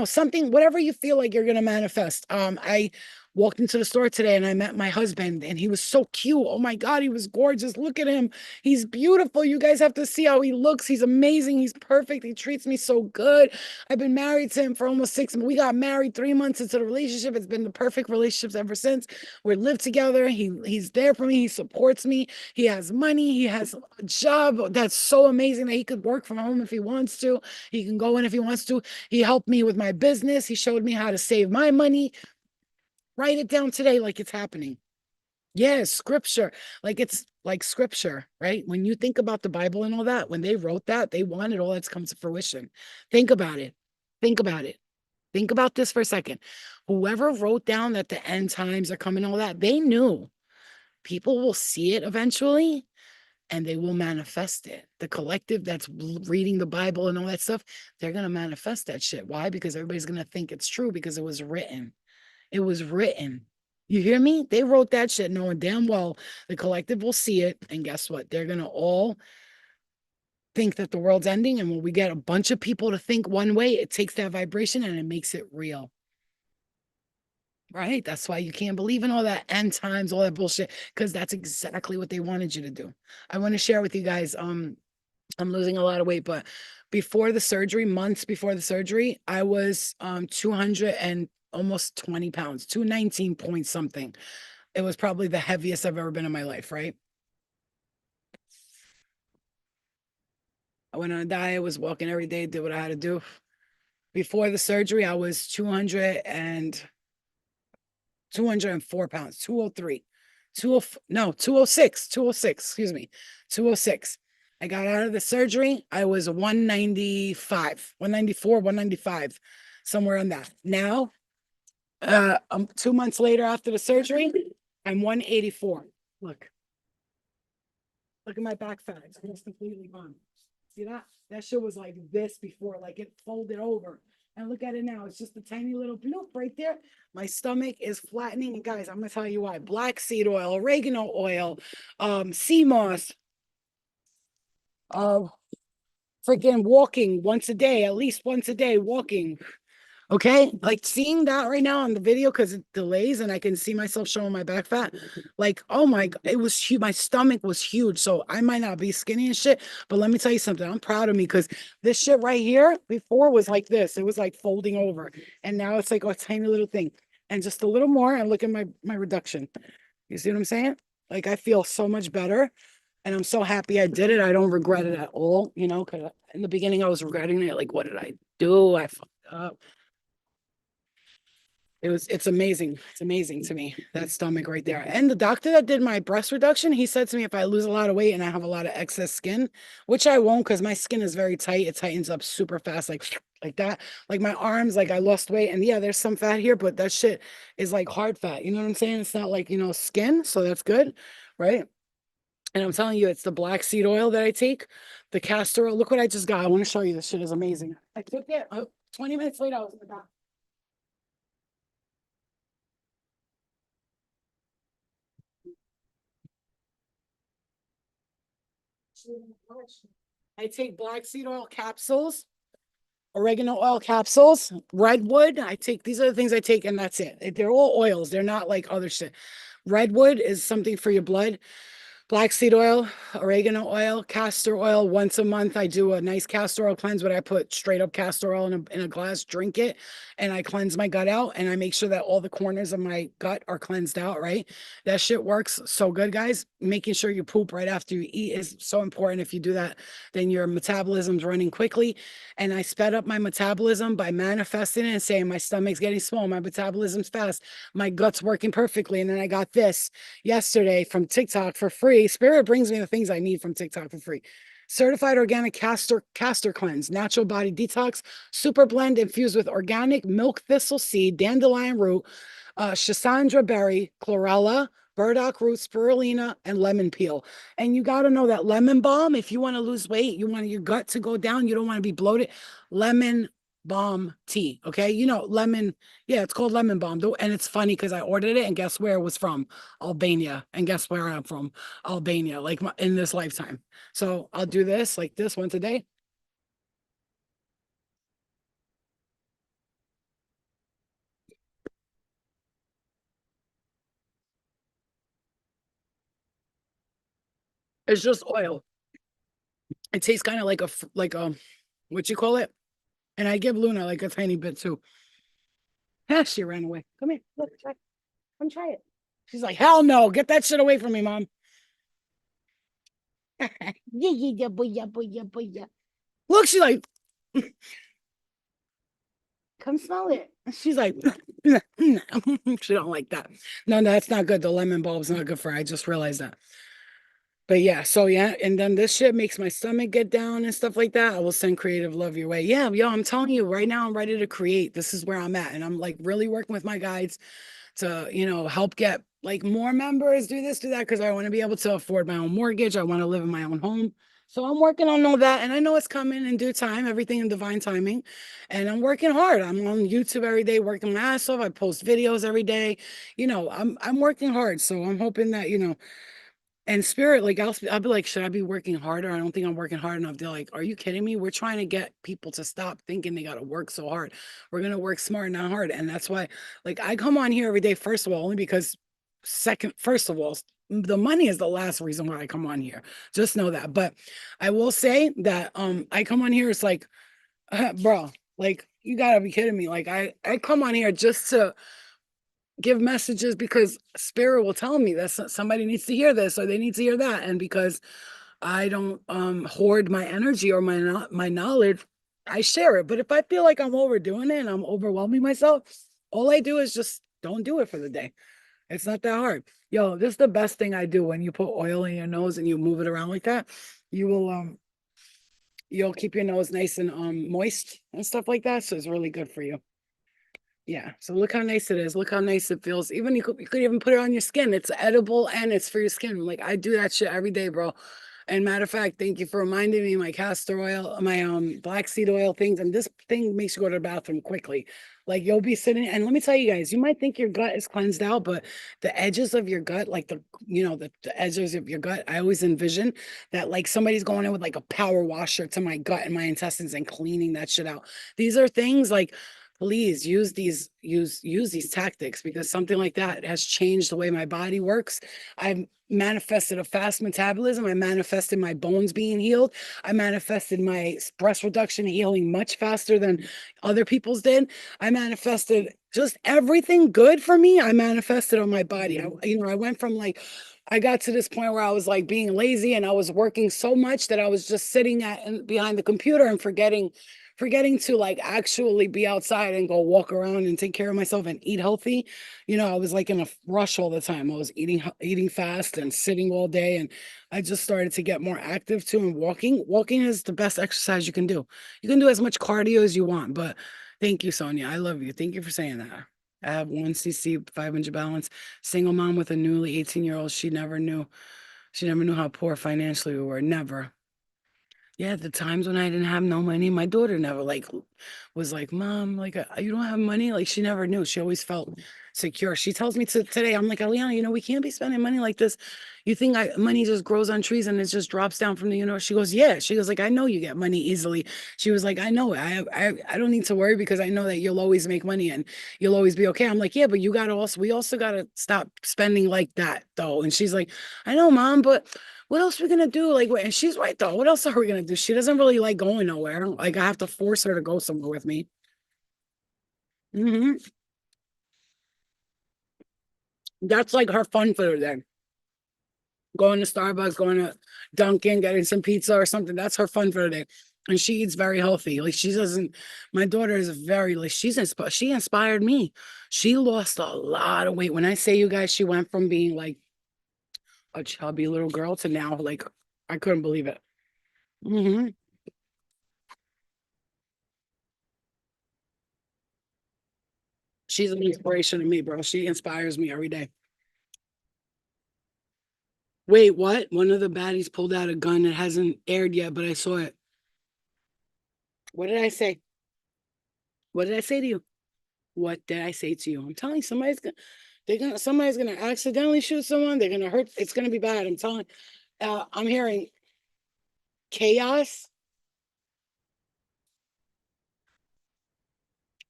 something, whatever you feel like you're going to manifest. I walked into the store today and I met my husband and he was so cute. Oh my God, he was gorgeous. Look at him. He's beautiful. You guys have to see how he looks. He's amazing. He's perfect. He treats me so good. I've been married to him for almost 6 months. We got married 3 months into the relationship. It's been the perfect relationship ever since. We live together. He's there for me. He supports me. He has money. He has a job that's so amazing that he could work from home if he wants to. He can go in if he wants to. He helped me with my business. He showed me how to save my money. Write it down today like it's happening. Yes, scripture. Like it's like scripture, right? When you think about the Bible and all that, when they wrote that, they wanted all that to come to fruition. Think about it. Think about it. Think about this for a second. Whoever wrote down that the end times are coming, all that, they knew people will see it eventually and they will manifest it. The collective that's reading the Bible and all that stuff, they're going to manifest that shit. Why? Because everybody's going to think it's true because it was written. It was written. You hear me? They wrote that shit knowing damn well the collective will see it. And guess what? They're going to all think that the world's ending. And when we get a bunch of people to think one way, it takes that vibration and it makes it real. Right? That's why you can't believe in all that end times, all that bullshit, because that's exactly what they wanted you to do. I want to share with you guys. I'm losing a lot of weight, but before the surgery, months before the surgery, I was 200 and almost 20 pounds, 219 point something. It was probably the heaviest I've ever been in my life, right? I went on a diet, was walking every day, did what I had to do. Before the surgery, I was 204 pounds, 203, 20, no, 206, 206, excuse me, 206. I got out of the surgery. I was 195, 194, 195, somewhere on that. Now, 2 months later after the surgery, I'm 184. Look at my back fat. It's completely gone. See that? That shit was like this before, like it folded over. And look at it now. It's just a tiny little bloop right there. My stomach is flattening. And guys, I'm gonna tell you why. Black seed oil, oregano oil, sea moss, uh freaking walking once a day, at least once a day, walking. Okay, like seeing that right now on the video because it delays and I can see myself showing my back fat. Like, oh my God, it was huge. My stomach was huge. So I might not be skinny and shit, but let me tell you something. I'm proud of me because this shit right here before was like this. It was like folding over. And now it's like a tiny little thing. And just a little more and look at my reduction. You see what I'm saying? Like I feel so much better and I'm so happy I did it. I don't regret it at all, you know, because in the beginning I was regretting it. Like, what did I do? I fucked up. It's amazing. It's amazing to me, that stomach right there. And the doctor that did my breast reduction, he said to me, if I lose a lot of weight and I have a lot of excess skin, which I won't because my skin is very tight, it tightens up super fast, like that. Like my arms, like I lost weight. And yeah, there's some fat here, but that shit is like hard fat. You know what I'm saying? It's not like, skin. So that's good. Right. And I'm telling you, it's the black seed oil that I take, the castor oil. Look what I just got. I want to show you. This shit is amazing. I took it 20 minutes later. I was in the bathroom. I take black seed oil capsules, oregano oil capsules, redwood. I take these are the things I take, and that's it. They're all oils. They're not like other shit. Redwood is something for your blood. Black seed oil, oregano oil, castor oil. Once a month, I do a nice castor oil cleanse, but I put straight up castor oil in a glass, drink it, and I cleanse my gut out. And I make sure that all the corners of my gut are cleansed out, right? That shit works so good, guys. Making sure you poop right after you eat is so important. If you do that, then your metabolism's running quickly. And I sped up my metabolism by manifesting it and saying, my stomach's getting small, my metabolism's fast, my gut's working perfectly. And then I got this yesterday from TikTok for free. Spirit brings me the things I need from TikTok for free. Certified organic castor cleanse, natural body detox, super blend infused with organic milk thistle seed, dandelion root, Schisandra berry, chlorella, burdock root, spirulina, and lemon peel. And you got to know that lemon balm, if you want to lose weight, you want your gut to go down, you don't want to be bloated, lemon balm tea. Okay. Lemon. Yeah, it's called lemon balm. And it's funny because I ordered it and guess where it was from? Albania. And guess where I'm from? Albania, like in this lifetime. So I'll do this like this once a day. It's just oil. It tastes kind of like what you call it? And I give Luna like a tiny bit too. Ah, she ran away. Come here. Look, try. Come try it. She's like, hell no. Get that shit away from me, mom. Yeah, yeah, yeah, boy, yeah, boy, yeah, boy, yeah. Look, she's like, come smell it. She's like, she don't like that. No, that's not good. The lemon bulb's not good for her. I just realized that. But yeah, so yeah, and then this shit makes my stomach get down and stuff like that. I will send creative love your way. Yeah, yo, I'm telling you right now, I'm ready to create. This is where I'm at. And I'm like really working with my guides to, help get like more members, do this, do that, because I want to be able to afford my own mortgage. I want to live in my own home. So I'm working on all that. And I know it's coming in due time, everything in divine timing. And I'm working hard. I'm on YouTube every day, working my ass off. I post videos every day. I'm working hard. So I'm hoping that, and spirit, like I'll be like, should I be working harder? I don't think I'm working hard enough. They're like, are you kidding me? We're trying to get people to stop thinking they got to work so hard. We're gonna work smart, not hard. And that's why, like, I come on here every day. First of all, only because first of all, the money is the last reason why I come on here. Just know that. But I will say that I come on here. It's like, bro, like you gotta be kidding me. Like I come on here just to give messages because spirit will tell me that somebody needs to hear this or they need to hear that, and because I don't hoard my energy or my knowledge, I share it. But if I feel like I'm overdoing it and I'm overwhelming myself, all I do is just don't do it for the day. It's not that hard. Yo, this is the best thing I do. When you put oil in your nose and you move it around like that, you will you'll keep your nose nice and moist and stuff like that, so it's really good for you. Yeah. So look how nice it is. Look how nice it feels. Even you could even put it on your skin. It's edible and it's for your skin. Like I do that shit every day, bro. And matter of fact, thank you for reminding me my castor oil, my black seed oil things. And this thing makes you go to the bathroom quickly. Like you'll be sitting, and let me tell you guys, you might think your gut is cleansed out, but the edges of your gut, like the edges of your gut, I always envision that like somebody's going in with like a power washer to my gut and my intestines and cleaning that shit out. These are things please use these tactics because something like that has changed the way my body works. I've manifested a fast metabolism. I manifested my bones being healed. I manifested my breast reduction healing much faster than other people's did. I manifested just everything good for me. I manifested on my body. I went from like I got to this point where I was like being lazy and I was working so much that I was just sitting behind the computer and forgetting to like actually be outside and go walk around and take care of myself and eat healthy. I was like in a rush all the time. I was eating fast and sitting all day, and I just started to get more active too. And walking is the best exercise you can do. You can do as much cardio as you want, but thank you, Sonia. I love you. Thank you for saying that. I have 1cc 500 balance, single mom with a newly 18-year-old. She never knew how poor financially we were. Never. Yeah, the times when I didn't have no money, my daughter never like was like, "Mom, like you don't have money." Like she never knew. She always felt secure. She tells me today, I'm like, "Aliana, we can't be spending money like this. You think money just grows on trees and it just drops down from the universe?" She goes, "Yeah." She goes like, "I know you get money easily." She was like, "I know it. I don't need to worry because I know that you'll always make money and you'll always be okay." I'm like, "Yeah, but we also gotta stop spending like that though." And she's like, "I know, Mom, but what else are we gonna do?" Like, and she's right though. What else are we gonna do? She doesn't really like going nowhere. Like, I have to force her to go somewhere with me. hmm That's like her fun for the day. Going to Starbucks, going to Dunkin', getting some pizza or something. That's her fun for the day. And she eats very healthy. Like she doesn't. My daughter is very like she inspired me. She lost a lot of weight. When I say you guys, she went from being like a chubby little girl to now like I couldn't believe it. hmm She's an inspiration to me, bro. She inspires me every day. Wait, what? One of the baddies pulled out a gun that hasn't aired yet, but I saw it. What did I say? What did I say to you? What did I say to you? I'm telling you, somebody's gonna accidentally shoot someone. They're gonna hurt. It's gonna be bad. I'm telling. I'm hearing chaos.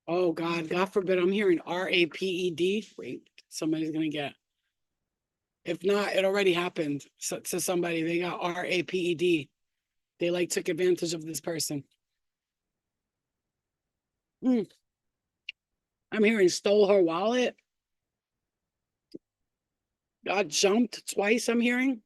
Oh God, God forbid. I'm hearing raped. Wait, somebody's gonna get. If not, it already happened to somebody. They got raped. They like took advantage of this person. Mm. I'm hearing stole her wallet. Got jumped twice. I'm hearing.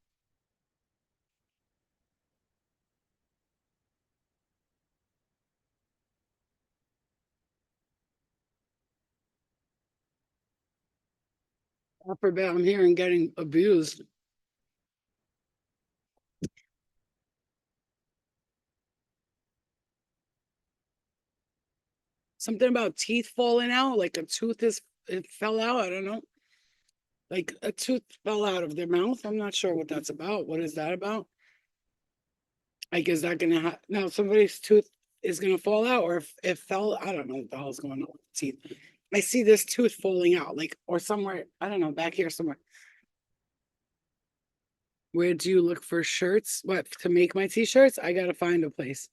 Upper bed. I'm hearing getting abused. Something about teeth falling out, like a tooth is it fell out. I don't know. Like a tooth fell out of their mouth. I'm not sure what that's about. What is that about? Like, is that gonna now somebody's tooth is gonna fall out, or if it fell, I don't know what the hell's going on with the teeth. I see this tooth falling out, like or somewhere, I don't know, back here somewhere. Where do you look for shirts? What to make my t-shirts? I gotta find a place.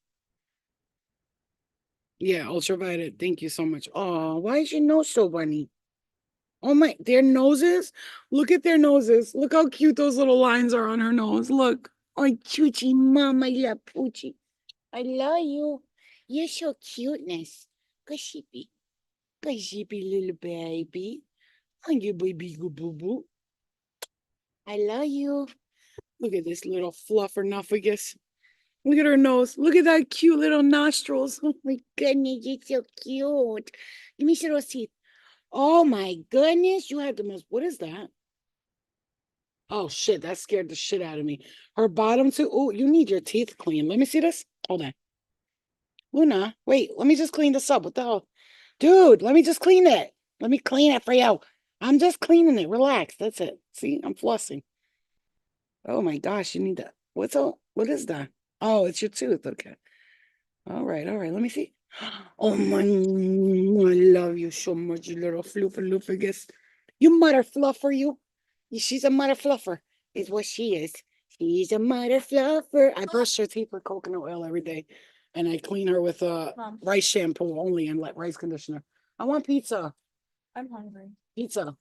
Yeah, ultraviolet. Thank you so much. Oh, why is your nose so bunny? Oh my, their noses. Look at their noses. Look how cute those little lines are on her nose. Look. Oh, Chuchi, mama, love Poochie. I love you. You're so cuteness. Good sheepy. Good sheepy little baby. Oh, you baby boo boo boo. I love you. Look at this little fluffernuffegus. Look at her nose. Look at that cute little nostrils. Oh my goodness, you're so cute. Let me see those teeth. Oh my goodness, you have the most. What is that? Oh shit, that scared the shit out of me. Her bottom too. Oh, you need your teeth clean. Let me see this. Hold on. Luna, wait, let me just clean this up. What the hell? Dude, let me just clean it. Let me clean it for you. I'm just cleaning it. Relax. That's it. See, I'm flossing. Oh my gosh, you need that. What is that? Oh, it's your tooth. Okay. All right, all right. Let me see. Oh my, I love you so much, you little floofer. You mother fluffer, you. She's a mother fluffer, is what she is. She's a mother fluffer. I brush her teeth with coconut oil every day, and I clean her with rice shampoo only and rice conditioner. I want pizza. I'm hungry. Pizza.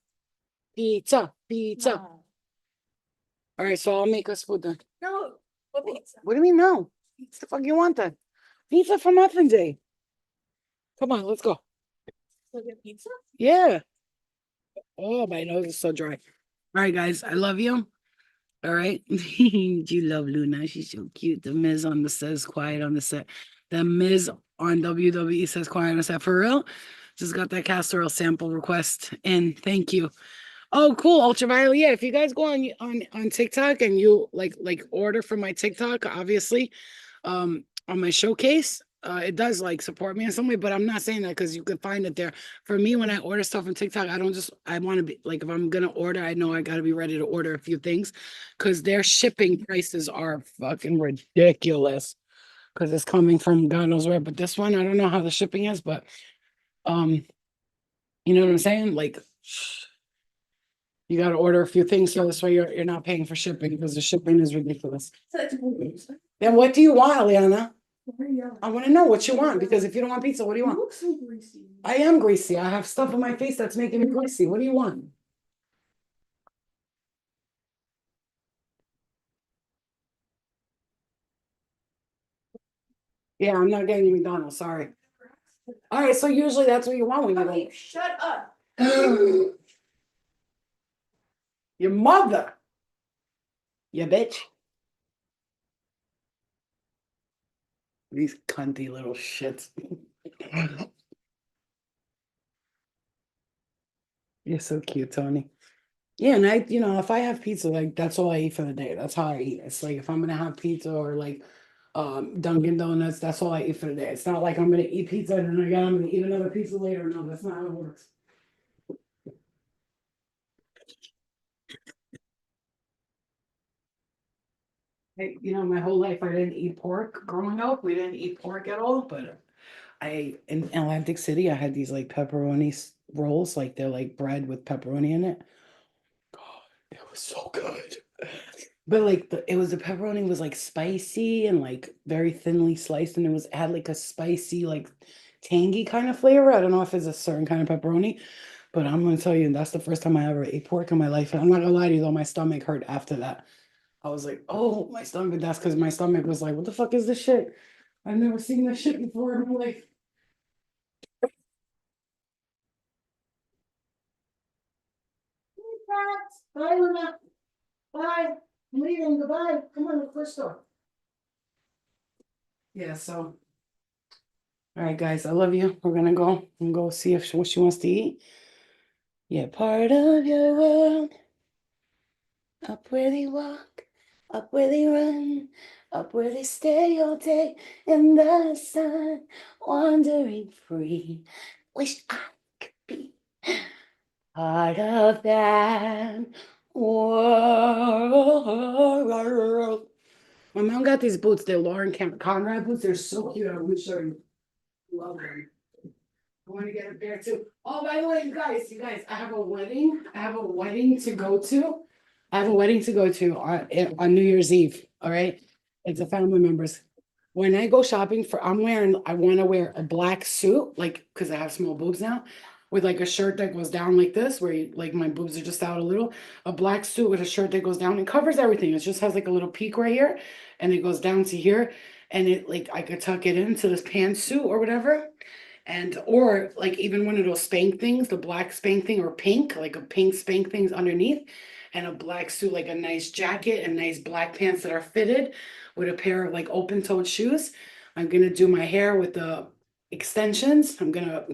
Pizza. Pizza. No. All right, so I'll make us food then. No. What pizza? What do you mean no? What the fuck you want then? Pizza for Muffin Day. Come on, let's go. So get pizza? Yeah. Oh, my nose is so dry. All right, guys, I love you. All right. You love Luna. She's so cute. The Miz on the says quiet on the set. The Miz on WWE says quiet on the set. For real? Just got that castor oil sample request in. Thank you. Oh, cool. Ultraviolet. Yeah, if you guys go on TikTok and you like order from my TikTok, obviously, on my showcase, it does like support me in some way, but I'm not saying that because you can find it there. For me, when I order stuff from TikTok, I don't just I want to be like if I'm gonna order, I know I gotta be ready to order a few things because their shipping prices are fucking ridiculous because it's coming from God knows where. But this one, I don't know how the shipping is, but um, you know what I'm saying? Like you got to order a few things so this way you're not paying for shipping because the shipping is ridiculous. Then what do you want, Eliana? I want to know what you want because if you don't want pizza, what do you want? look so greasy. I am greasy. I have stuff on my face that's making me greasy. What do you want? Yeah, I'm not getting McDonald's. Sorry. All right, so usually that's what you want when you Okay, shut up. go. Your mother, you bitch. These cunty little shits. You're so cute, Tony. Yeah, and if I have pizza, like that's all I eat for the day. That's how I eat. It's like if I'm gonna have pizza or like Dunkin' Donuts, that's all I eat for the day. It's not like I'm gonna eat pizza and then again I'm gonna eat another pizza later. No, that's not how it works. My whole life I didn't eat pork growing up. We didn't eat pork at all, but I in Atlantic City I had these like pepperoni rolls, like they're like bread with pepperoni in it. God, it was so good. But like the pepperoni was like spicy and like very thinly sliced, and had like a spicy, like tangy kind of flavor. I don't know if it's a certain kind of pepperoni, but I'm gonna tell you, that's the first time I ever ate pork in my life. And I'm not gonna lie to you though, my stomach hurt after that. I was like, oh, my stomach, that's because my stomach was like, what the fuck is this shit? I've never seen this shit before in my life. Bye, Luna. Bye. I'm leaving. Goodbye. Come on, the first door. Yeah, so all right, guys, I love you. We're gonna go and go see if what she wants to eat. Yeah, part of your world. Up where they walk, up where they run, up where they stay all day in the sun, wandering free. Wish I could be part of that world. My mom got these boots. They're Lauren Conrad boots. They're so cute. I want to show you. Love them. I want to get a pair too. Oh, by the way, you guys, I have a wedding. I have a wedding to go to. I have a wedding to go to on New Year's Eve. All right. It's a family member's. When I go shopping I want to wear a black suit, like, because I have small boobs now, with like a shirt that goes down like this, where like my boobs are just out a little. A black suit with a shirt that goes down and covers everything. It just has like a little peak right here, and it goes down to here, and it like I could tuck it into this pantsuit or whatever. And or like even one of those spank things, the black spank thing or pink, like a pink spank things underneath, and a black suit, like a nice jacket and nice black pants that are fitted with a pair of like open-toed shoes. I'm gonna do my hair with the extensions. I'm gonna,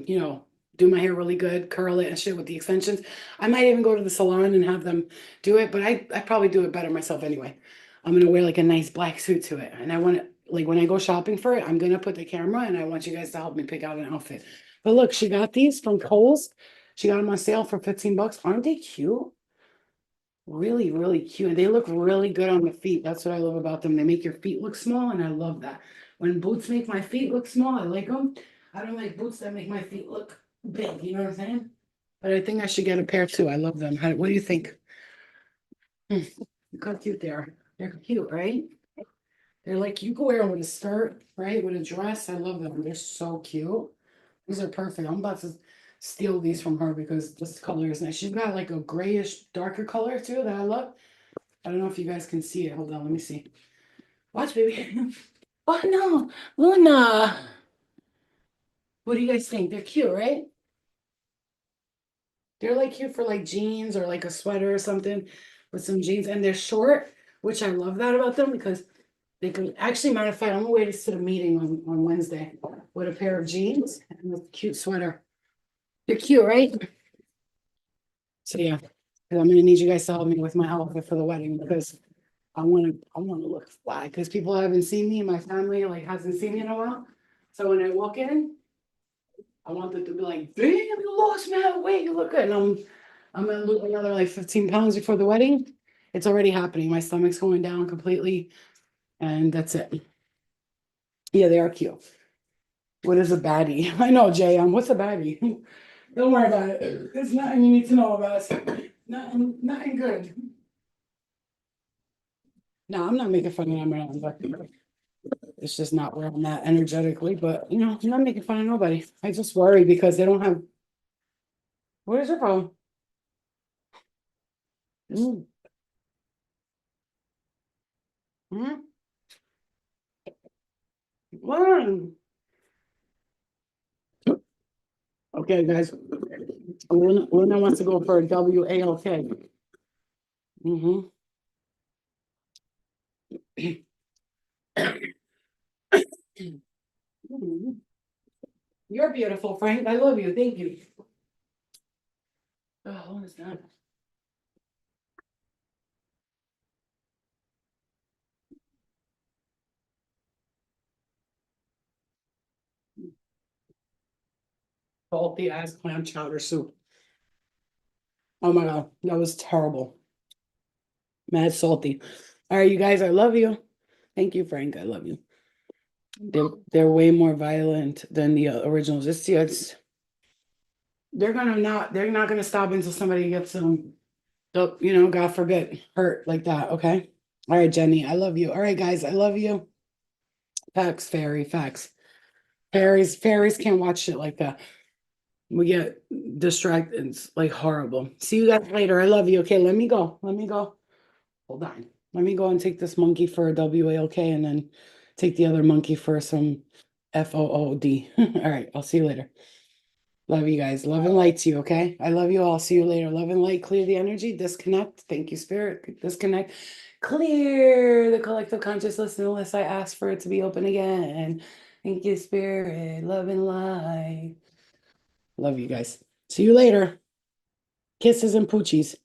do my hair really good, curl it and shit with the extensions. I might even go to the salon and have them do it, but I probably do it better myself anyway. I'm gonna wear like a nice black suit to it. And I want to like when I go shopping for it, I'm gonna put the camera and I want you guys to help me pick out an outfit. But look, she got these from Kohl's. She got them on sale for 15 bucks. Aren't they cute? Really, really cute. And they look really good on the feet. That's what I love about them. They make your feet look small, and I love that. When boots make my feet look small, I like them. I don't like boots that make my feet look big. You know what I'm saying? But I think I should get a pair too. I love them. What do you think? Hmm, look how cute they are. They're cute, right? They're like you can wear them with a skirt, right? With a dress. I love them. They're so cute. These are perfect. I'm about to steal these from her because this color is nice. She's got like a grayish, darker color too that I love. I don't know if you guys can see it. Hold on, let me see. Watch, baby. Oh no, Luna. What do you guys think? They're cute, right? They're like cute for like jeans or like a sweater or something with some jeans, and they're short, which I love that about them because they can actually, matter of fact, I'm gonna wear this to the meeting on Wednesday with a pair of jeans and a cute sweater. They're cute, right? So yeah, 'cause I'm gonna need you guys to help me with my outfit for the wedding because I wanna look fly because people haven't seen me, my family like hasn't seen me in a while. So when I walk in, I want them to be like, damn, you lost mad weight, you look good. And I'm gonna lose another like 15 pounds before the wedding. It's already happening. My stomach's going down completely, and that's it. Yeah, they are cute. What is a baddie? I know, Jay. What's a baddie? Don't worry about it. It's nothing you need to know about. Nothing good. No, I'm not making fun of them around, but it's just not where I'm at energetically. But I'm not making fun of nobody. I just worry because they don't have. What is your phone? Mm, mm, mm. Okay, guys. Luna wants to go for a WALK. Mm-hmm. You're beautiful, Frank. I love you. Thank you. Oh, what is that? Salty ass clam chowder soup. Oh my God, that was terrible. Mad salty. All right, you guys, I love you. Thank you, Frank. I love you. They're way more violent than the originals. They're not gonna stop until somebody gets them, God forbid, hurt like that. Okay. All right, Jenny, I love you. All right, guys, I love you. Facts, fairy, facts. Fairies can't watch shit like that. We get distracted. It's like horrible. See you guys later. I love you. Okay, let me go. Let me go. Hold on. Let me go and take this monkey for a WALK and then take the other monkey for some FOOD. All right, I'll see you later. Love you guys. Love and light to you, okay? I love you all. See you later. Love and light. Clear the energy. Disconnect. Thank you, Spirit. Disconnect. Clear the collective consciousness unless I ask for it to be open again. Thank you, Spirit. Love and light. Love you guys. See you later. Kisses and poochies.